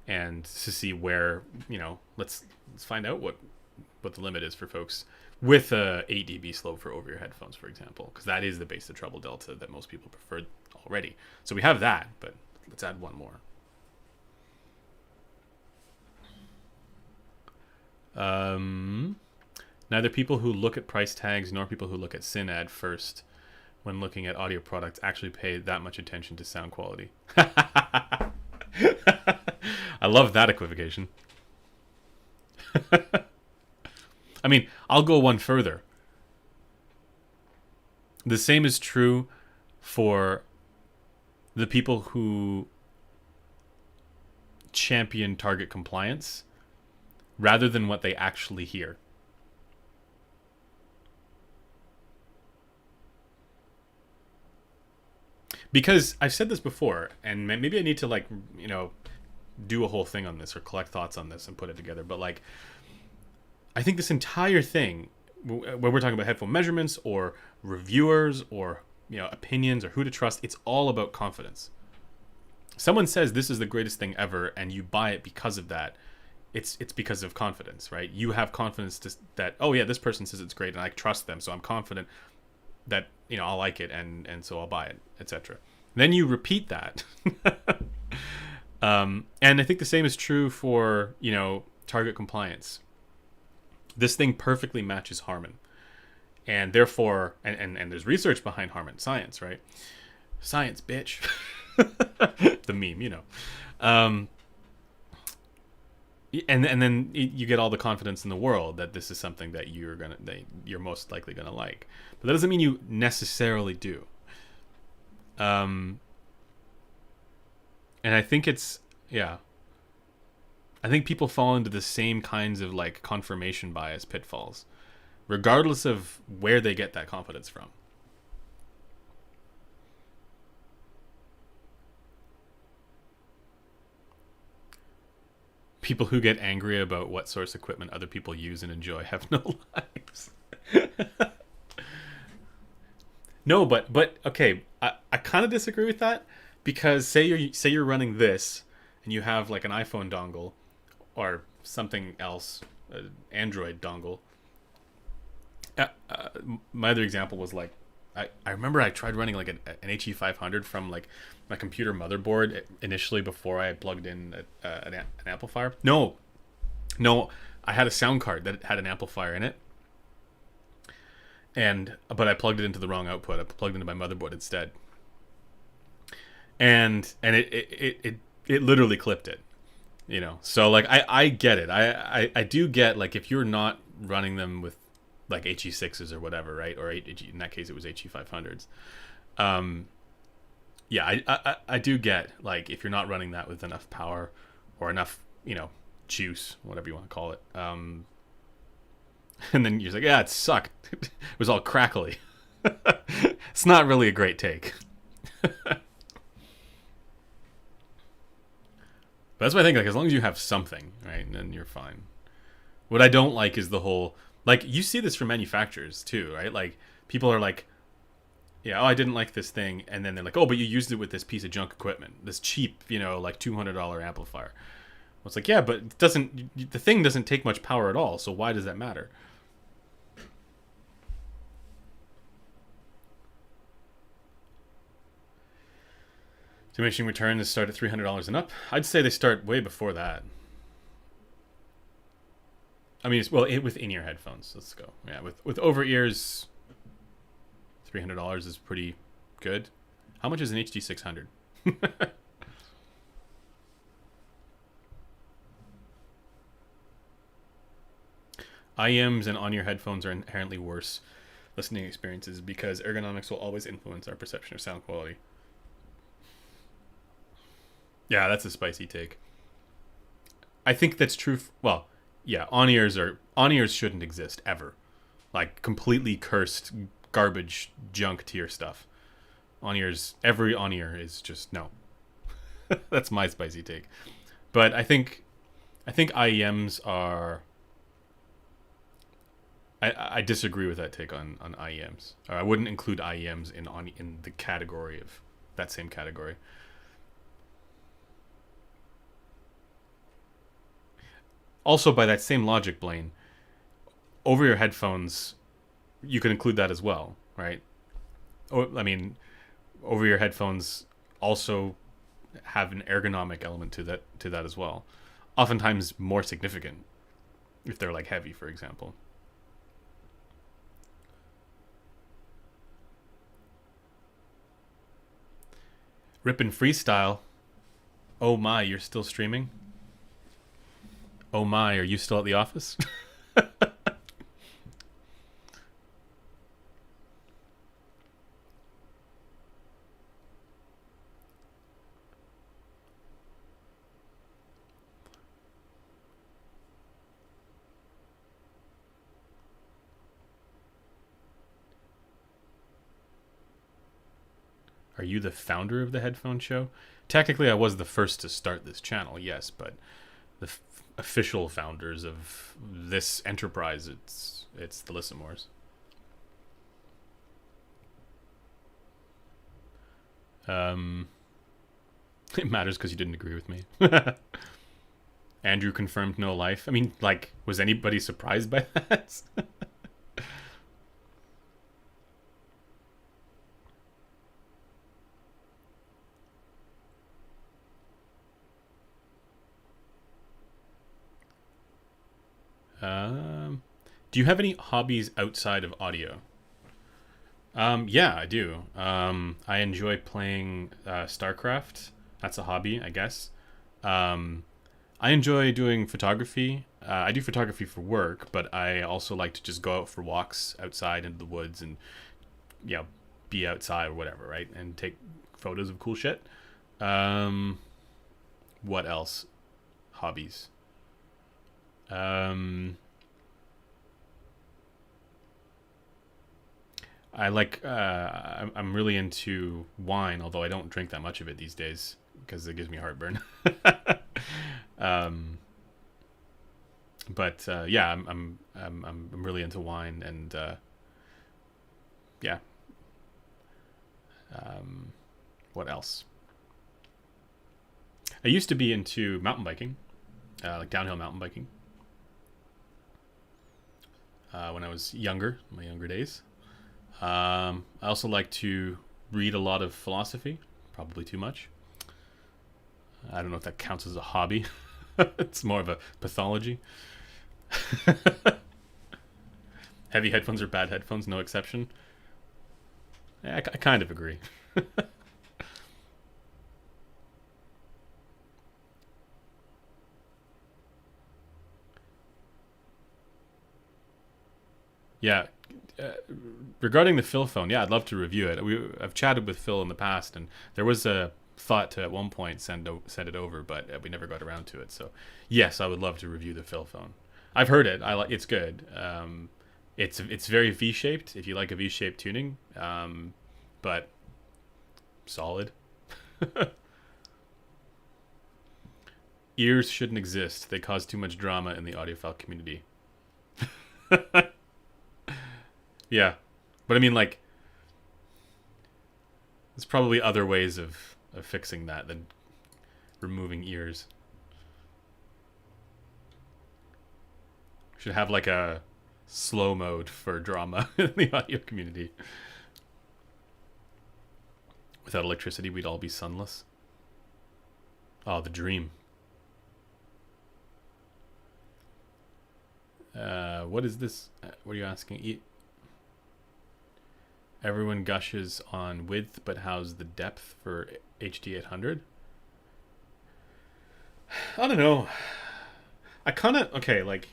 and to see where, you know, let's find out what the limit is for folks with a 8 dB slope for over-ear headphones, for example, because that is the bass to treble delta that most people prefer already. So we have that, but let's add one more. Neither people who look at price tags nor people who look at SynAd first when looking at audio products actually pay that much attention to sound quality. I love that equivocation. I mean, I'll go one further. The same is true for the people who champion target compliance rather than what they actually hear. Because I've said this before, and maybe I need to, like, you know, do a whole thing on this or collect thoughts on this and put it together. But like, I think this entire thing, when we're talking about headphone measurements or reviewers or opinions or who to trust, it's all about confidence. Someone says this is the greatest thing ever, and you buy it because of that. It's because of confidence, right? You have confidence that, oh yeah, this person says it's great, and I trust them, so I'm confident that I'll like it, and so I'll buy it, etc. Then you repeat that, and I think the same is true for target compliance. This thing perfectly matches Harman, and therefore, and there's research behind Harman, science, right? Science, bitch. The meme, and then you get all the confidence in the world that this is something that you're most likely gonna like, but that doesn't mean you necessarily do. And I think I think people fall into the same kinds of like confirmation bias pitfalls, regardless of where they get that confidence from. People who get angry about what source equipment other people use and enjoy have no lives. No, but okay, I kind of disagree with that, because say you're running this and you have like an iPhone dongle or something else, an Android dongle. My other example was like, I remember I tried running like an HE500 from like my computer motherboard initially before I had plugged in an amplifier. No, I had a sound card that had an amplifier in it, but I plugged it into the wrong output. I plugged into my motherboard instead, and it literally clipped it. So like I get it. I do get, like, if you're not running them with like HE6s or whatever, right? Or in that case, it was HE500s. Yeah, I do get, like, if you're not running that with enough power or enough, juice, whatever you want to call it. And then you're like, yeah, it sucked. It was all crackly. It's not really a great take. But that's why I think, like, as long as you have something, right, then you're fine. What I don't like is the whole, like, you see this from manufacturers too, right? Like, people are like, yeah, oh, I didn't like this thing, and then they're like, oh, but you used it with this piece of junk equipment, this cheap, like $200 amplifier. Well, it's like, yeah, but the thing doesn't take much power at all, so why does that matter? Diminishing returns start at $300 and up. I'd say they start way before that. I mean, with in-ear headphones. Let's go. Yeah, with over-ears, $300 is pretty good. How much is an HD600? IEMs and on-ear headphones are inherently worse listening experiences because ergonomics will always influence our perception of sound quality. Yeah, that's a spicy take. I think that's true. Well, yeah, on-ears shouldn't exist ever. Like, completely cursed garbage junk tier stuff. On-ears, every on-ear is just no. That's my spicy take. But I think IEMs are. I disagree with that take on IEMs. I wouldn't include IEMs in the category of that same category. Also, by that same logic, Blaine, over-ear headphones, you can include that as well, right? I mean, over-ear headphones also have an ergonomic element to that as well. Oftentimes more significant if they're like heavy, for example. Rippin' Freestyle. Oh my, you're still streaming? Oh my, are you still at the office? Are you the founder of the Headphone Show? Technically, I was the first to start this channel, yes, but the official founders of this enterprise, it's the Lissamores. It matters because you didn't agree with me. Andrew confirmed no life. I mean, like, was anybody surprised by that? Do you have any hobbies outside of audio? Yeah, I do. I enjoy playing StarCraft. That's a hobby, I guess. Um, I enjoy doing photography. I do photography for work, but I also like to just go out for walks outside into the woods and, you know, be outside or whatever, right? And take photos of cool shit. Um, what else? Hobbies. Um, I like. I'm really into wine, although I don't drink that much of it these days because it gives me heartburn. um, but yeah, I'm really into wine, and yeah. Um, what else? I used to be into mountain biking, like downhill mountain biking, when I was younger, my younger days. I also like to read a lot of philosophy, probably too much. I don't know if that counts as a hobby. It's more of a pathology. Heavy headphones are bad headphones, no exception. I kind of agree. Yeah. Uh, Regarding the Phil phone, yeah, I'd love to review it. I've chatted with Phil in the past, and there was a thought to at one point send it over, but we never got around to it. So, yes, I would love to review the Phil phone. I've heard it. I like it's good. It's very V-shaped. If you like a V-shaped tuning, but solid. Ears shouldn't exist. They cause too much drama in the audiophile community. Yeah, but I mean, like, there's probably other ways of fixing that than removing ears. Should have like a slow mode for drama in the audio community. Without electricity, we'd all be sunless. Oh, the dream. What is this? What are you asking? Everyone gushes on width, but how's the depth for HD 800? I don't know. I kind of okay, like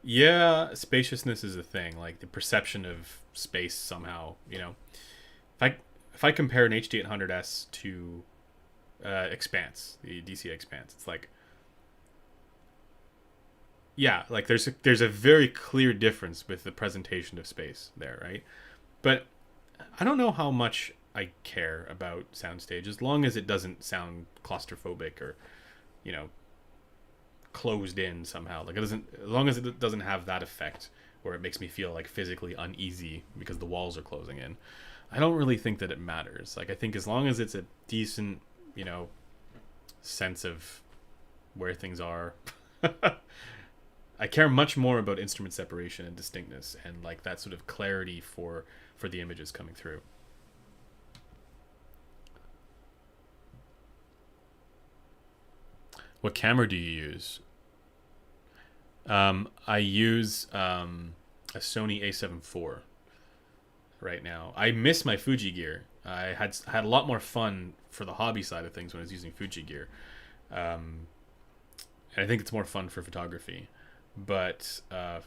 yeah, spaciousness is a thing. Like the perception of space somehow, you know. If I compare an HD 800S to Expanse, the DCA Expanse, it's like yeah, like there's a very clear difference with the presentation of space there, right? But I don't know how much I care about soundstage as long as it doesn't sound claustrophobic or, you know, closed in somehow. Like it doesn't, as long as it doesn't have that effect where it makes me feel like physically uneasy because the walls are closing in. I don't really think that it matters. Like I think as long as it's a decent, you know, sense of where things are. I care much more about instrument separation and distinctness and like that sort of clarity for the images coming through. What camera do you use? I use a Sony A7 IV right now. I miss my Fuji gear. I had a lot more fun for the hobby side of things when I was using Fuji gear, and I think it's more fun for photography. But I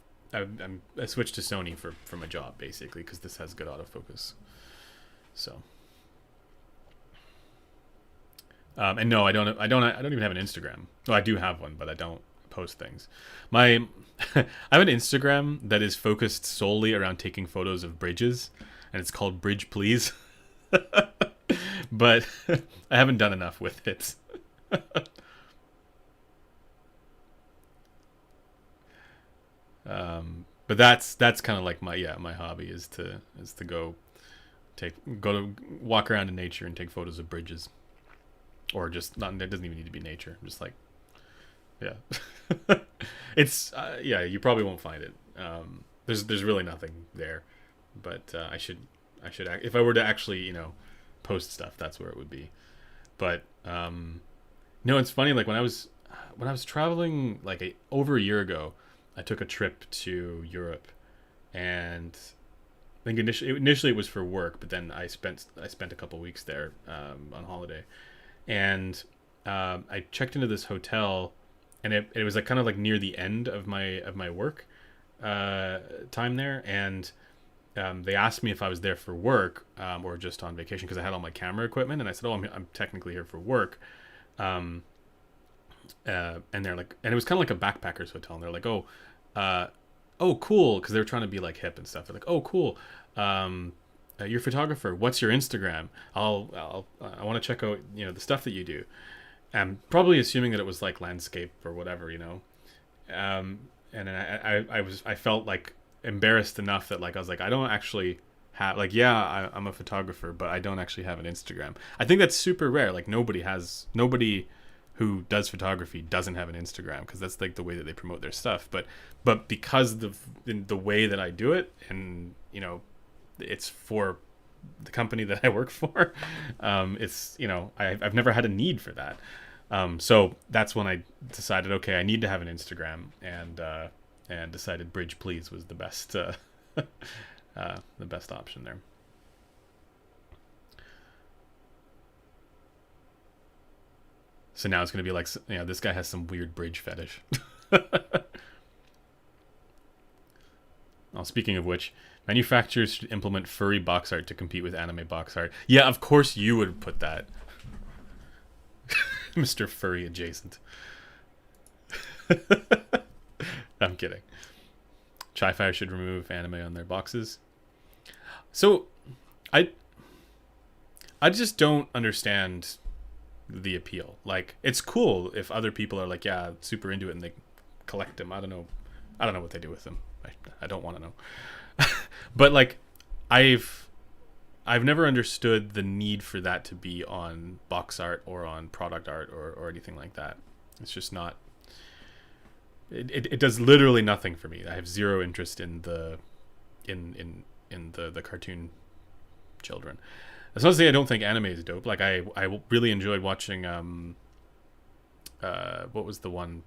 switched to Sony for my job basically because this has good autofocus. So, and no, I don't even have an Instagram. Well, I do have one, but I don't post things. My I have an Instagram that is focused solely around taking photos of bridges, and it's called Bridge Please. but I haven't done enough with it. But that's kind of like my hobby is to go to walk around in nature and take photos of bridges, or just not. It doesn't even need to be nature. Just like yeah, it's yeah. You probably won't find it. There's really nothing there, but if I were to actually post stuff, that's where it would be. But no, it's funny. Like when I was traveling like over a year ago, I took a trip to Europe, and I think initially it was for work, but then I spent a couple weeks there on holiday, and I checked into this hotel, and it was like kind of like near the end of my work time there, and they asked me if I was there for work or just on vacation because I had all my camera equipment, and I said, "Oh, I'm technically here for work." Um, and they're like, and it was kind of like a backpackers hotel, and they're like, oh, cool, because they were trying to be like hip and stuff. They're like, oh, cool, you're a photographer. What's your Instagram? I want to check out the stuff that you do. I'm probably assuming that it was like landscape or whatever. And then I felt like embarrassed enough that like I was like, I don't actually have like I'm a photographer, but I don't actually have an Instagram. I think that's super rare. Like nobody who does photography doesn't have an Instagram, because that's like the way that they promote their stuff. But because the way that I do it, and it's for the company that I work for, it's I've never had a need for that. So that's when I decided, okay, I need to have an Instagram, and decided Bridge Please was the best the best option there. So now it's going to be like, this guy has some weird bridge fetish. Oh, speaking of which, manufacturers should implement furry box art to compete with anime box art. Yeah, of course you would put that. Mr. Furry adjacent. I'm kidding. Chi-Fi should remove anime on their boxes. So, I just don't understand the appeal. Like, it's cool if other people are like, yeah, super into it, and they collect them. I don't know what they do with them. I don't want to know. But like, I've never understood the need for that to be on box art or on product art or anything like that. It's just not. It does literally nothing for me. I have zero interest in the cartoon children. That's not to say I don't think anime is dope. Like I really enjoyed watching what was the one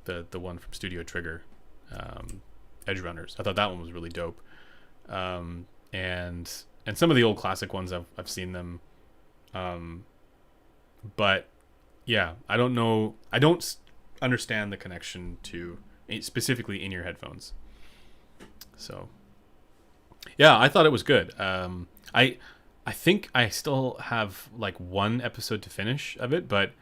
from Studio Trigger, Edge Runners. I thought that one was really dope. And some of the old classic ones I've seen them. But yeah, I don't know. I don't understand the connection to specifically in your headphones. So yeah, I thought it was good. I think I still have like one episode to finish of it, but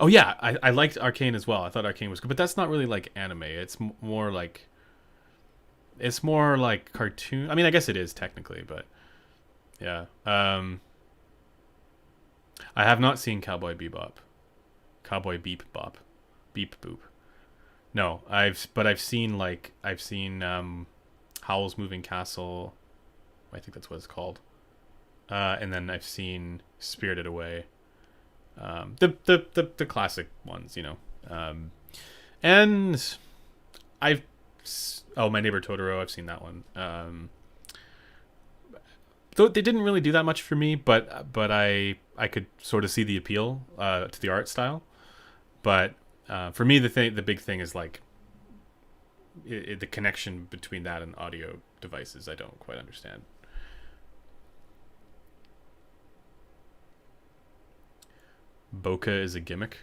oh yeah, I liked Arcane as well. I thought Arcane was good, but that's not really like anime. It's more like cartoon. I mean, I guess it is technically, but yeah. I have not seen Cowboy Bebop. Cowboy Beep Bop. Beep Boop. No, I've seen Howl's Moving Castle. I think that's what it's called. And then I've seen Spirited Away. The classic ones, and My Neighbor Totoro, I've seen that one. Though they didn't really do that much for me, but I could sort of see the appeal to the art style. But for me, the big thing is like the connection between that and audio devices. I don't quite understand. Bokeh is a gimmick.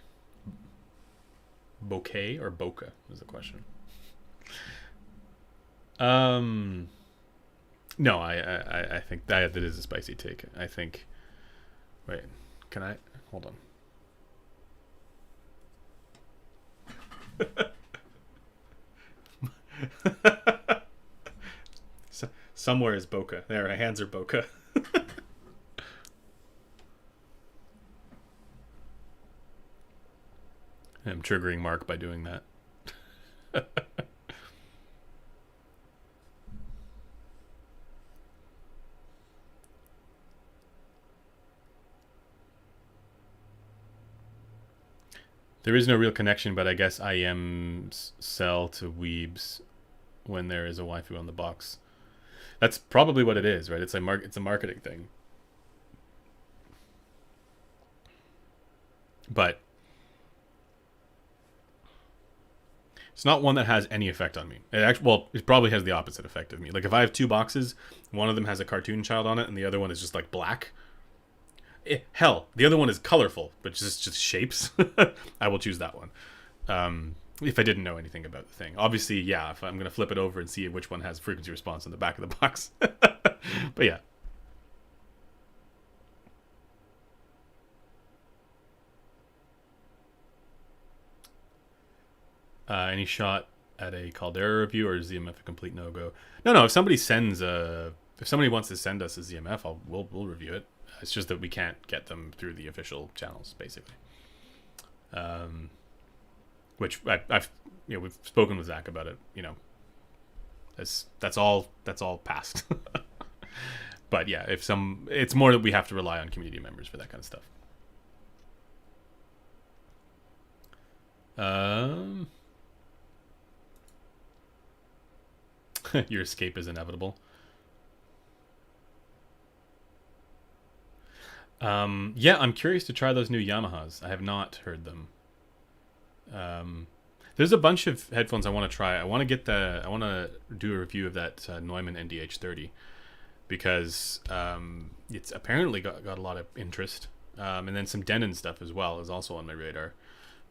Bouquet or bokeh is the question. No, I think that is a spicy take. I think. Wait, can I hold on? Somewhere is bokeh. There, my hands are bokeh. I'm triggering Mark by doing that. There is no real connection, but I guess IMs sell to weebs when there is a waifu on the box. That's probably what it is, right? It's a marketing thing. But it's not one that has any effect on me. It probably has the opposite effect of me. Like if I have two boxes, one of them has a cartoon child on it, and the other one is just like black. Hell, the other one is colorful, but just shapes. I will choose that one. If I didn't know anything about the thing, obviously, yeah. If I'm gonna flip it over and see which one has frequency response on the back of the box, but yeah. Any shot at a Caldera review, or is ZMF a complete no go? No. If somebody wants to send us a ZMF, we'll review it. It's just that we can't get them through the official channels, basically. Which we've spoken with Zach about it. That's all past. But yeah, it's more that we have to rely on community members for that kind of stuff. Your escape is inevitable. Yeah, I'm curious to try those new Yamahas. I have not heard them. There's a bunch of headphones I want to try. I want to do a review of that Neumann NDH30 because it's apparently got a lot of interest. And then some Denon stuff as well is also on my radar.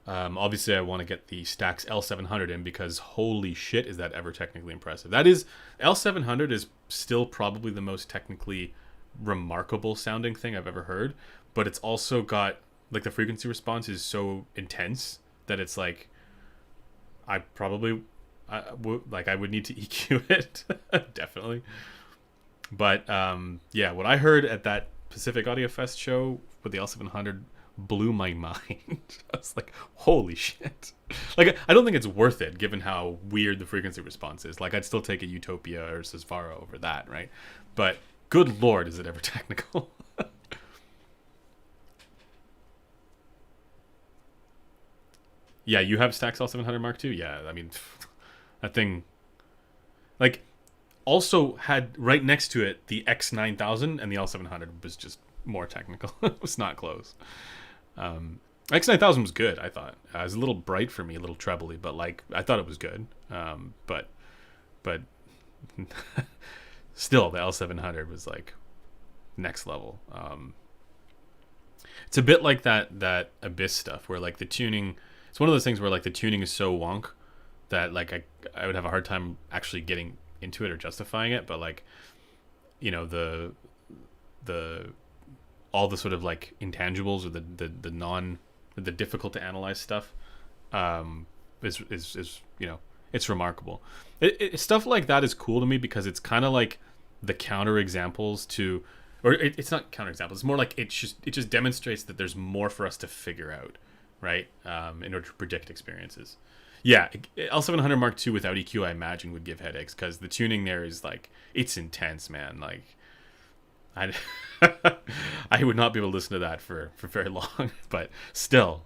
Obviously, I want to get the Stax L700 in because holy shit, is that ever technically impressive. That is, L700 is still probably the most technically remarkable sounding thing I've ever heard, but it's also got, like, the frequency response is so intense that it's like, I would need to EQ it, definitely. But, yeah, what I heard at that Pacific Audio Fest show with the L700 blew my mind. I was like, holy shit. Like, I don't think it's worth it given how weird the frequency response is. Like, I'd still take a Utopia or Sesvara over that, right? But good lord, is it ever technical. Yeah, you have Stax L700 Mark II? Yeah, I mean, that thing, like, also had right next to it the X9000, and the L700 was just more technical. It was not close. X9000 was good, I thought. It was a little bright for me, a little trebly, but like I thought it was good. But still, the L700 was like next level. It's a bit like that Abyss stuff, where like the tuning. It's one of those things where like the tuning is so wonk that like I would have a hard time actually getting into it or justifying it. But like, the all the sort of like intangibles or the difficult to analyze stuff is it's remarkable. Stuff like that is cool to me because it's kind of like the counter examples to, or it's not counter examples. It's more like it just demonstrates that there's more for us to figure out, right? In order to predict experiences. Yeah, L700 Mark II without EQ, I imagine, would give headaches because the tuning there is like, it's intense, man. Like, I would not be able to listen to that for very long, but still,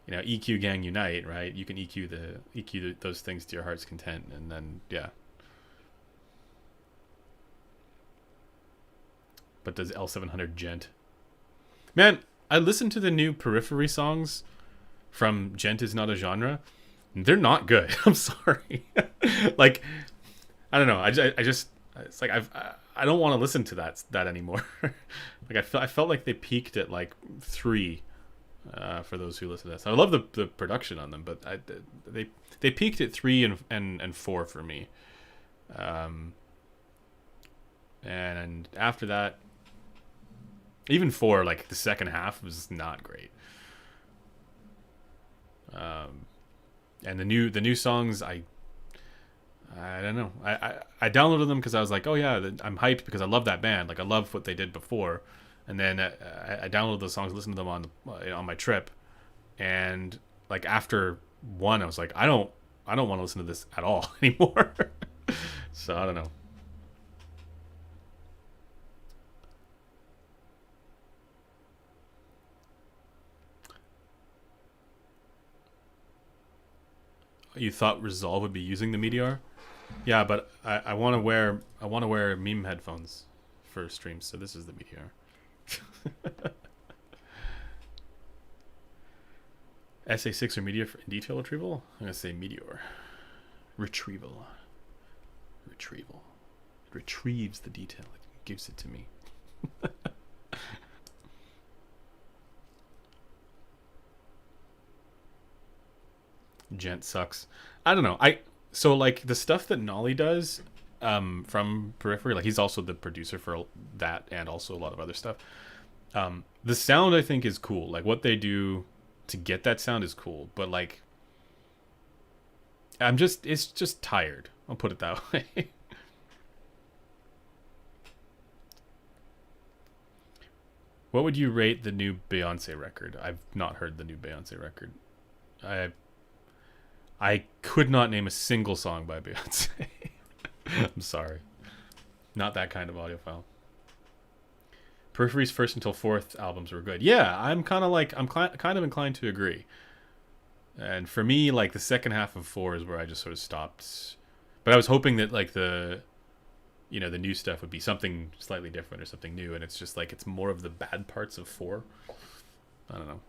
EQ gang unite, right? You can EQ those things to your heart's content, and then yeah. But does L700 Gent? Man, I listened to the new Periphery songs from Gent Is Not a Genre. They're not good. I'm sorry. Like, I don't know. I just it's like I don't want to listen to that anymore. Like I felt like they peaked at like 3 for those who listen to this. I love the production on them, but they peaked at 3 and 4 for me. And after that, even 4, like the second half was not great. And the new songs, I don't know. I downloaded them because I was like, oh yeah, I'm hyped because I love that band. Like I love what they did before, and then I downloaded the songs, listened to them on my trip, and like after one, I was like, I don't want to listen to this at all anymore. So I don't know. You thought Resolve would be using the Meteor? Yeah, but I want to wear meme headphones for streams, so this is the Meteor. SA6 or Meteor for detail retrieval? I'm gonna say Meteor. Retrieval. Retrieval. It retrieves the detail. It gives it to me. Gent sucks. I don't know. So like the stuff that Nolly does from Periphery, like he's also the producer for that and also a lot of other stuff. The sound I think is cool. Like what they do to get that sound is cool, but like it's just tired. I'll put it that way. What would you rate the new Beyonce record? I've not heard the new Beyonce record. I I could not name a single song by Beyonce. I'm sorry. Not that kind of audiophile. Periphery's first until fourth albums were good. Yeah, I'm kind of inclined to agree. And for me, like the second half of four is where I just sort of stopped. But I was hoping that like the new stuff would be something slightly different or something new, and it's just like it's more of the bad parts of four. I don't know.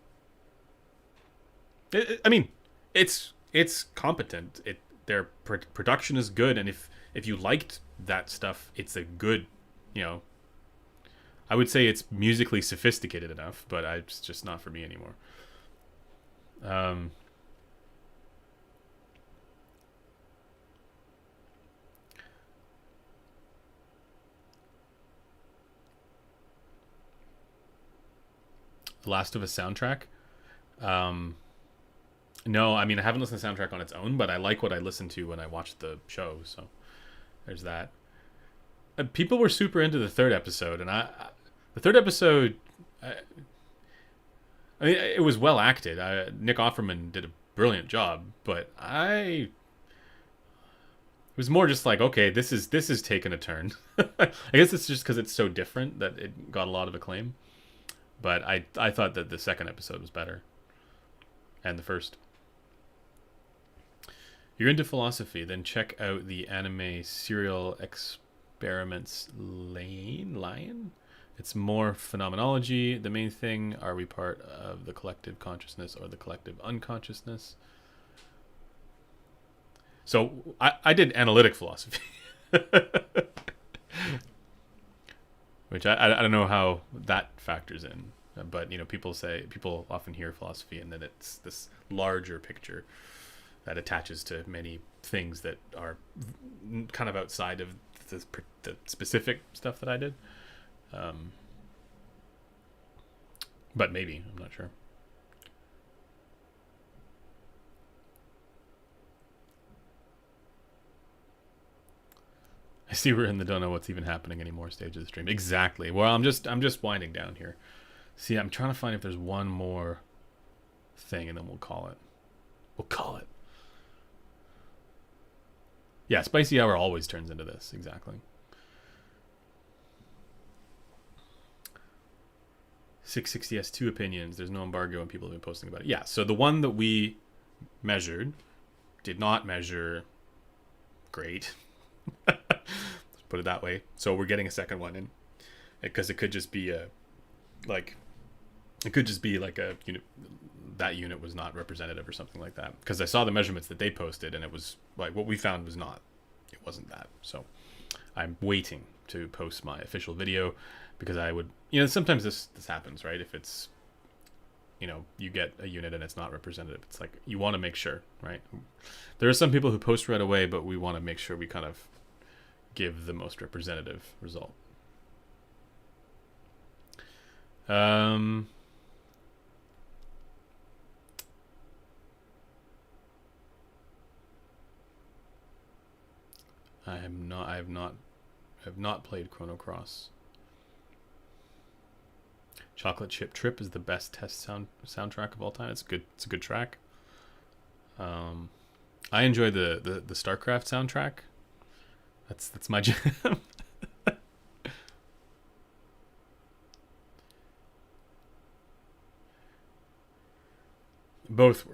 I mean, it's competent. Their production is good, and if you liked that stuff, it's a good, I would say it's musically sophisticated enough, but it's just not for me anymore. The Last of Us soundtrack. No, I mean I haven't listened to the soundtrack on its own, but I like what I listened to when I watched the show. So there's that. People were super into the third episode, and the third episode, I mean, it was well acted. Nick Offerman did a brilliant job, but it was more just like, okay, this is taking a turn. I guess it's just because it's so different that it got a lot of acclaim. But I thought that the second episode was better, and the first. You're into philosophy, then check out the anime Serial Experiments Lion. It's more phenomenology. The main thing, are we part of the collective consciousness or the collective unconsciousness? So I did analytic philosophy. Which I don't know how that factors in. But, people often hear philosophy and then it's this larger picture that attaches to many things that are kind of outside of the specific stuff that I did. But maybe, I'm not sure. I see we're in the don't know what's even happening anymore stage of the stream. Exactly. Well, I'm just winding down here. See, I'm trying to find if there's one more thing, and then we'll call it. We'll call it. Yeah, Spicy Hour always turns into this. Exactly. 660S2 opinions. There's no embargo, and people have been posting about it. Yeah, so the one that we measured did not measure great. Let's put it that way. So we're getting a second one in, because it could just be that unit was not representative or something like that. Because I saw the measurements that they posted, and it was like what we found was not. It wasn't that. So I'm waiting to post my official video, because I would, sometimes this happens, right? If it's, you get a unit and it's not representative, it's like you want to make sure, right? There are some people who post right away, but we want to make sure we kind of give the most representative result. I have not played Chrono Cross. Chocolate Chip Trip is the best test soundtrack of all time. It's good. It's a good track. I enjoy the StarCraft soundtrack. That's my jam. Both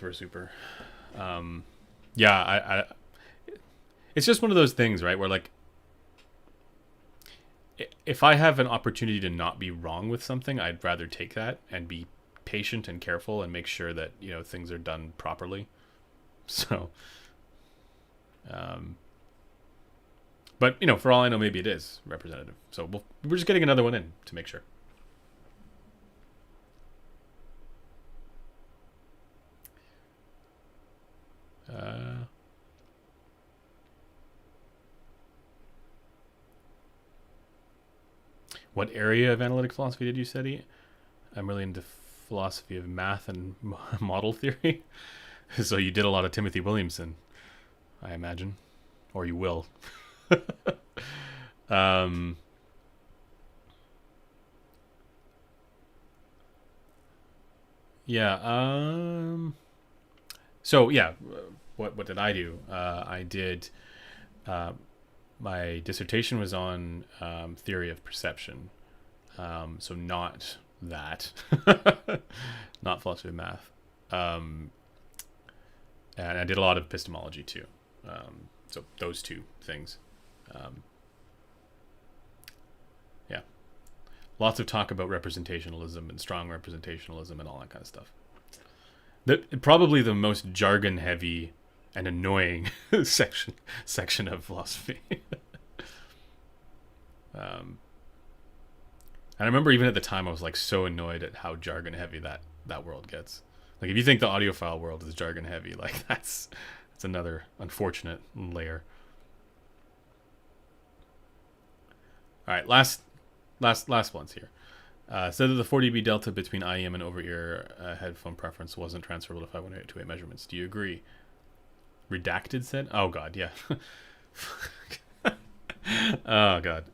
were super. Yeah, I it's just one of those things, right? Where like if I have an opportunity to not be wrong with something, I'd rather take that and be patient and careful and make sure that, you know, things are done properly. So, but you know, for all I know, maybe it is representative. So we're just getting another one in to make sure. What area of analytic philosophy did you study? I'm really into philosophy of math and model theory. So you did a lot of Timothy Williamson, I imagine, or you will. um, yeah. So yeah, what did I do? I did. Uh, my dissertation was on theory of perception. So not that, not philosophy of math. And I did a lot of epistemology too. So those two things. Yeah. Lots of talk about representationalism and strong representationalism and all that kind of stuff. Probably the most jargon heavy and annoying section of philosophy. And I remember even at the time I was like so annoyed at how jargon heavy that world gets. Like if you think the audiophile world is jargon heavy, like that's another unfortunate layer. All right, last ones here. Said that the 4 dB delta between IEM and over-ear headphone preference wasn't transferable to 518 measurements. Do you agree? Redacted said, oh god, yeah. Oh god.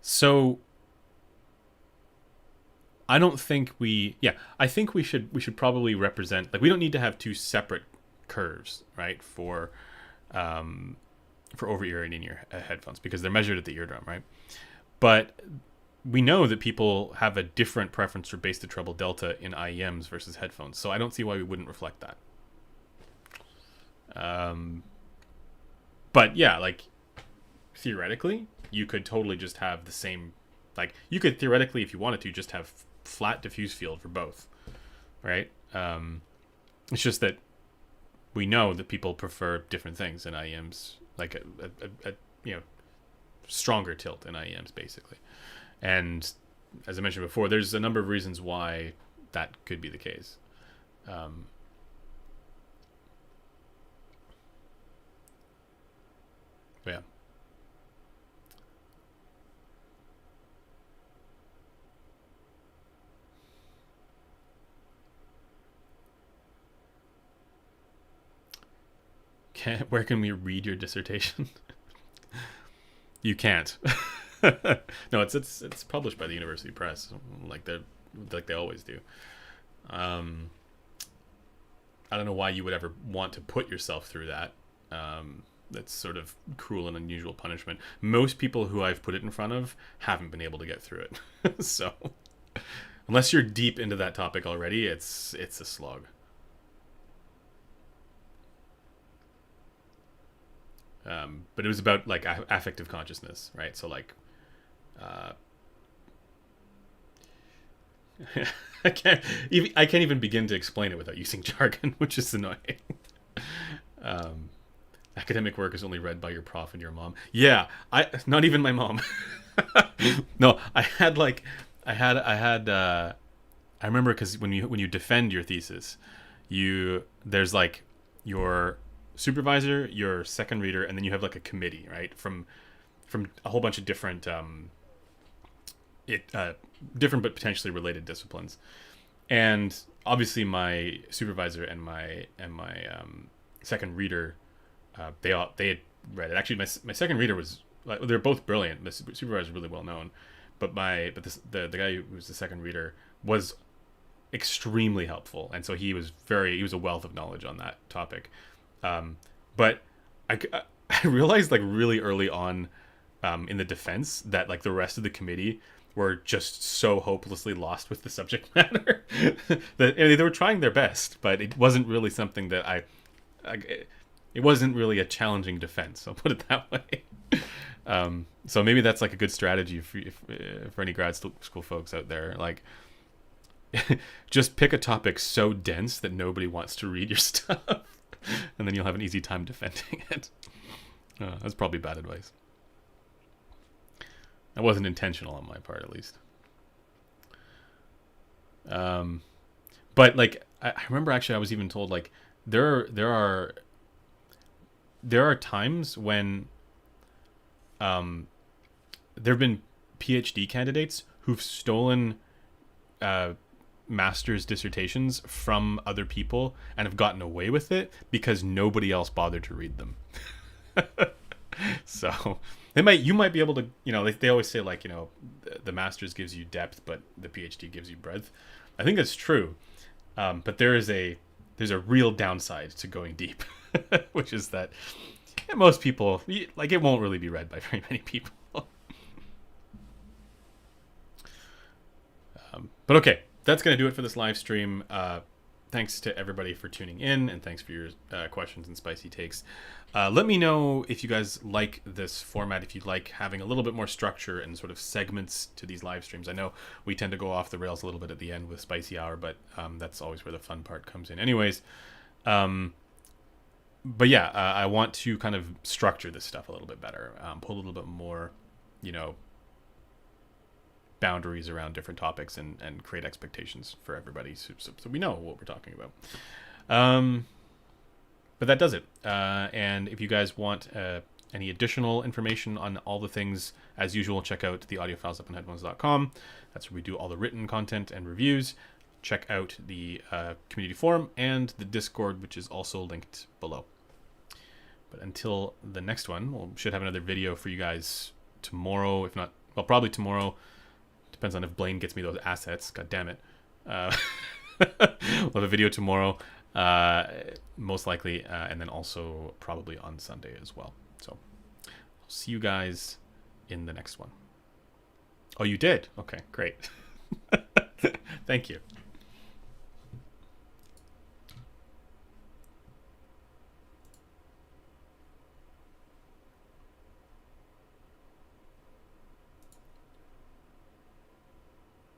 So I don't think I think we should probably represent, like, we don't need to have two separate curves, right, for over ear and in ear headphones, because they're measured at the eardrum, right? But we know that people have a different preference for bass to treble delta in IEMs versus headphones, so I don't see why we wouldn't reflect that. But yeah, like theoretically, you could totally just have the same, like you could theoretically, if you wanted to, just have flat diffuse field for both, right? It's just that we know that people prefer different things in IEMs, like a you know, stronger tilt in IEMs basically. And as I mentioned before, there's a number of reasons why that could be the case. Yeah. Where can we read your dissertation? You can't. No, it's published by the University Press, like they always do. I don't know why you would ever want to put yourself through that. That's sort of cruel and unusual punishment. Most people who I've put it in front of haven't been able to get through it. So unless you're deep into that topic already, it's a slog. But it was about like affective consciousness, right? So like, I can't even begin to explain it without using jargon, which is annoying. Academic work is only read by your prof and your mom. Yeah, not even my mom. No, I remember, because when you defend your thesis, there's like your supervisor, your second reader, and then you have like a committee, right, from a whole bunch of different different but potentially related disciplines. And obviously my supervisor and my second reader, they had read it. Actually, my second reader was like they're both brilliant. The supervisor is really well known, but the guy who was the second reader was extremely helpful, and so he was a wealth of knowledge on that topic. But I realized like really early on in the defense that like the rest of the committee were just so hopelessly lost with the subject matter that they were trying their best, but it wasn't really something that it wasn't really a challenging defense. I'll put it that way. So maybe that's like a good strategy for any grad school folks out there. Like, just pick a topic so dense that nobody wants to read your stuff, and then you'll have an easy time defending it. That's probably bad advice. That wasn't intentional on my part, at least. But like, I remember actually I was even told like there are times when there have been PhD candidates who've stolen master's dissertations from other people and have gotten away with it because nobody else bothered to read them. So you might be able to, they always say like, the master's gives you depth, but the PhD gives you breadth. I think that's true. But there's a real downside to going deep, which is that most people, like, it won't really be read by very many people. But okay, that's going to do it for this live stream. Thanks to everybody for tuning in, and thanks for your questions and spicy takes. Let me know if you guys like this format, if you like having a little bit more structure and sort of segments to these live streams. I know we tend to go off the rails a little bit at the end with Spicy Hour, but that's always where the fun part comes in. Anyways, but yeah, I want to kind of structure this stuff a little bit better, put a little bit more, boundaries around different topics and create expectations for everybody so we know what we're talking about. But that does it. And if you guys want any additional information on all the things, as usual, check out the audio files up on headphones.com. That's where we do all the written content and reviews. Check out the community forum and the Discord, which is also linked below. But until the next one, we should have another video for you guys tomorrow, if not, well, probably tomorrow. Depends on if Blaine gets me those assets. God damn it. We'll have a video tomorrow, most likely, and then also probably on Sunday as well. So I'll see you guys in the next one. Oh, you did? Okay, great. Thank you.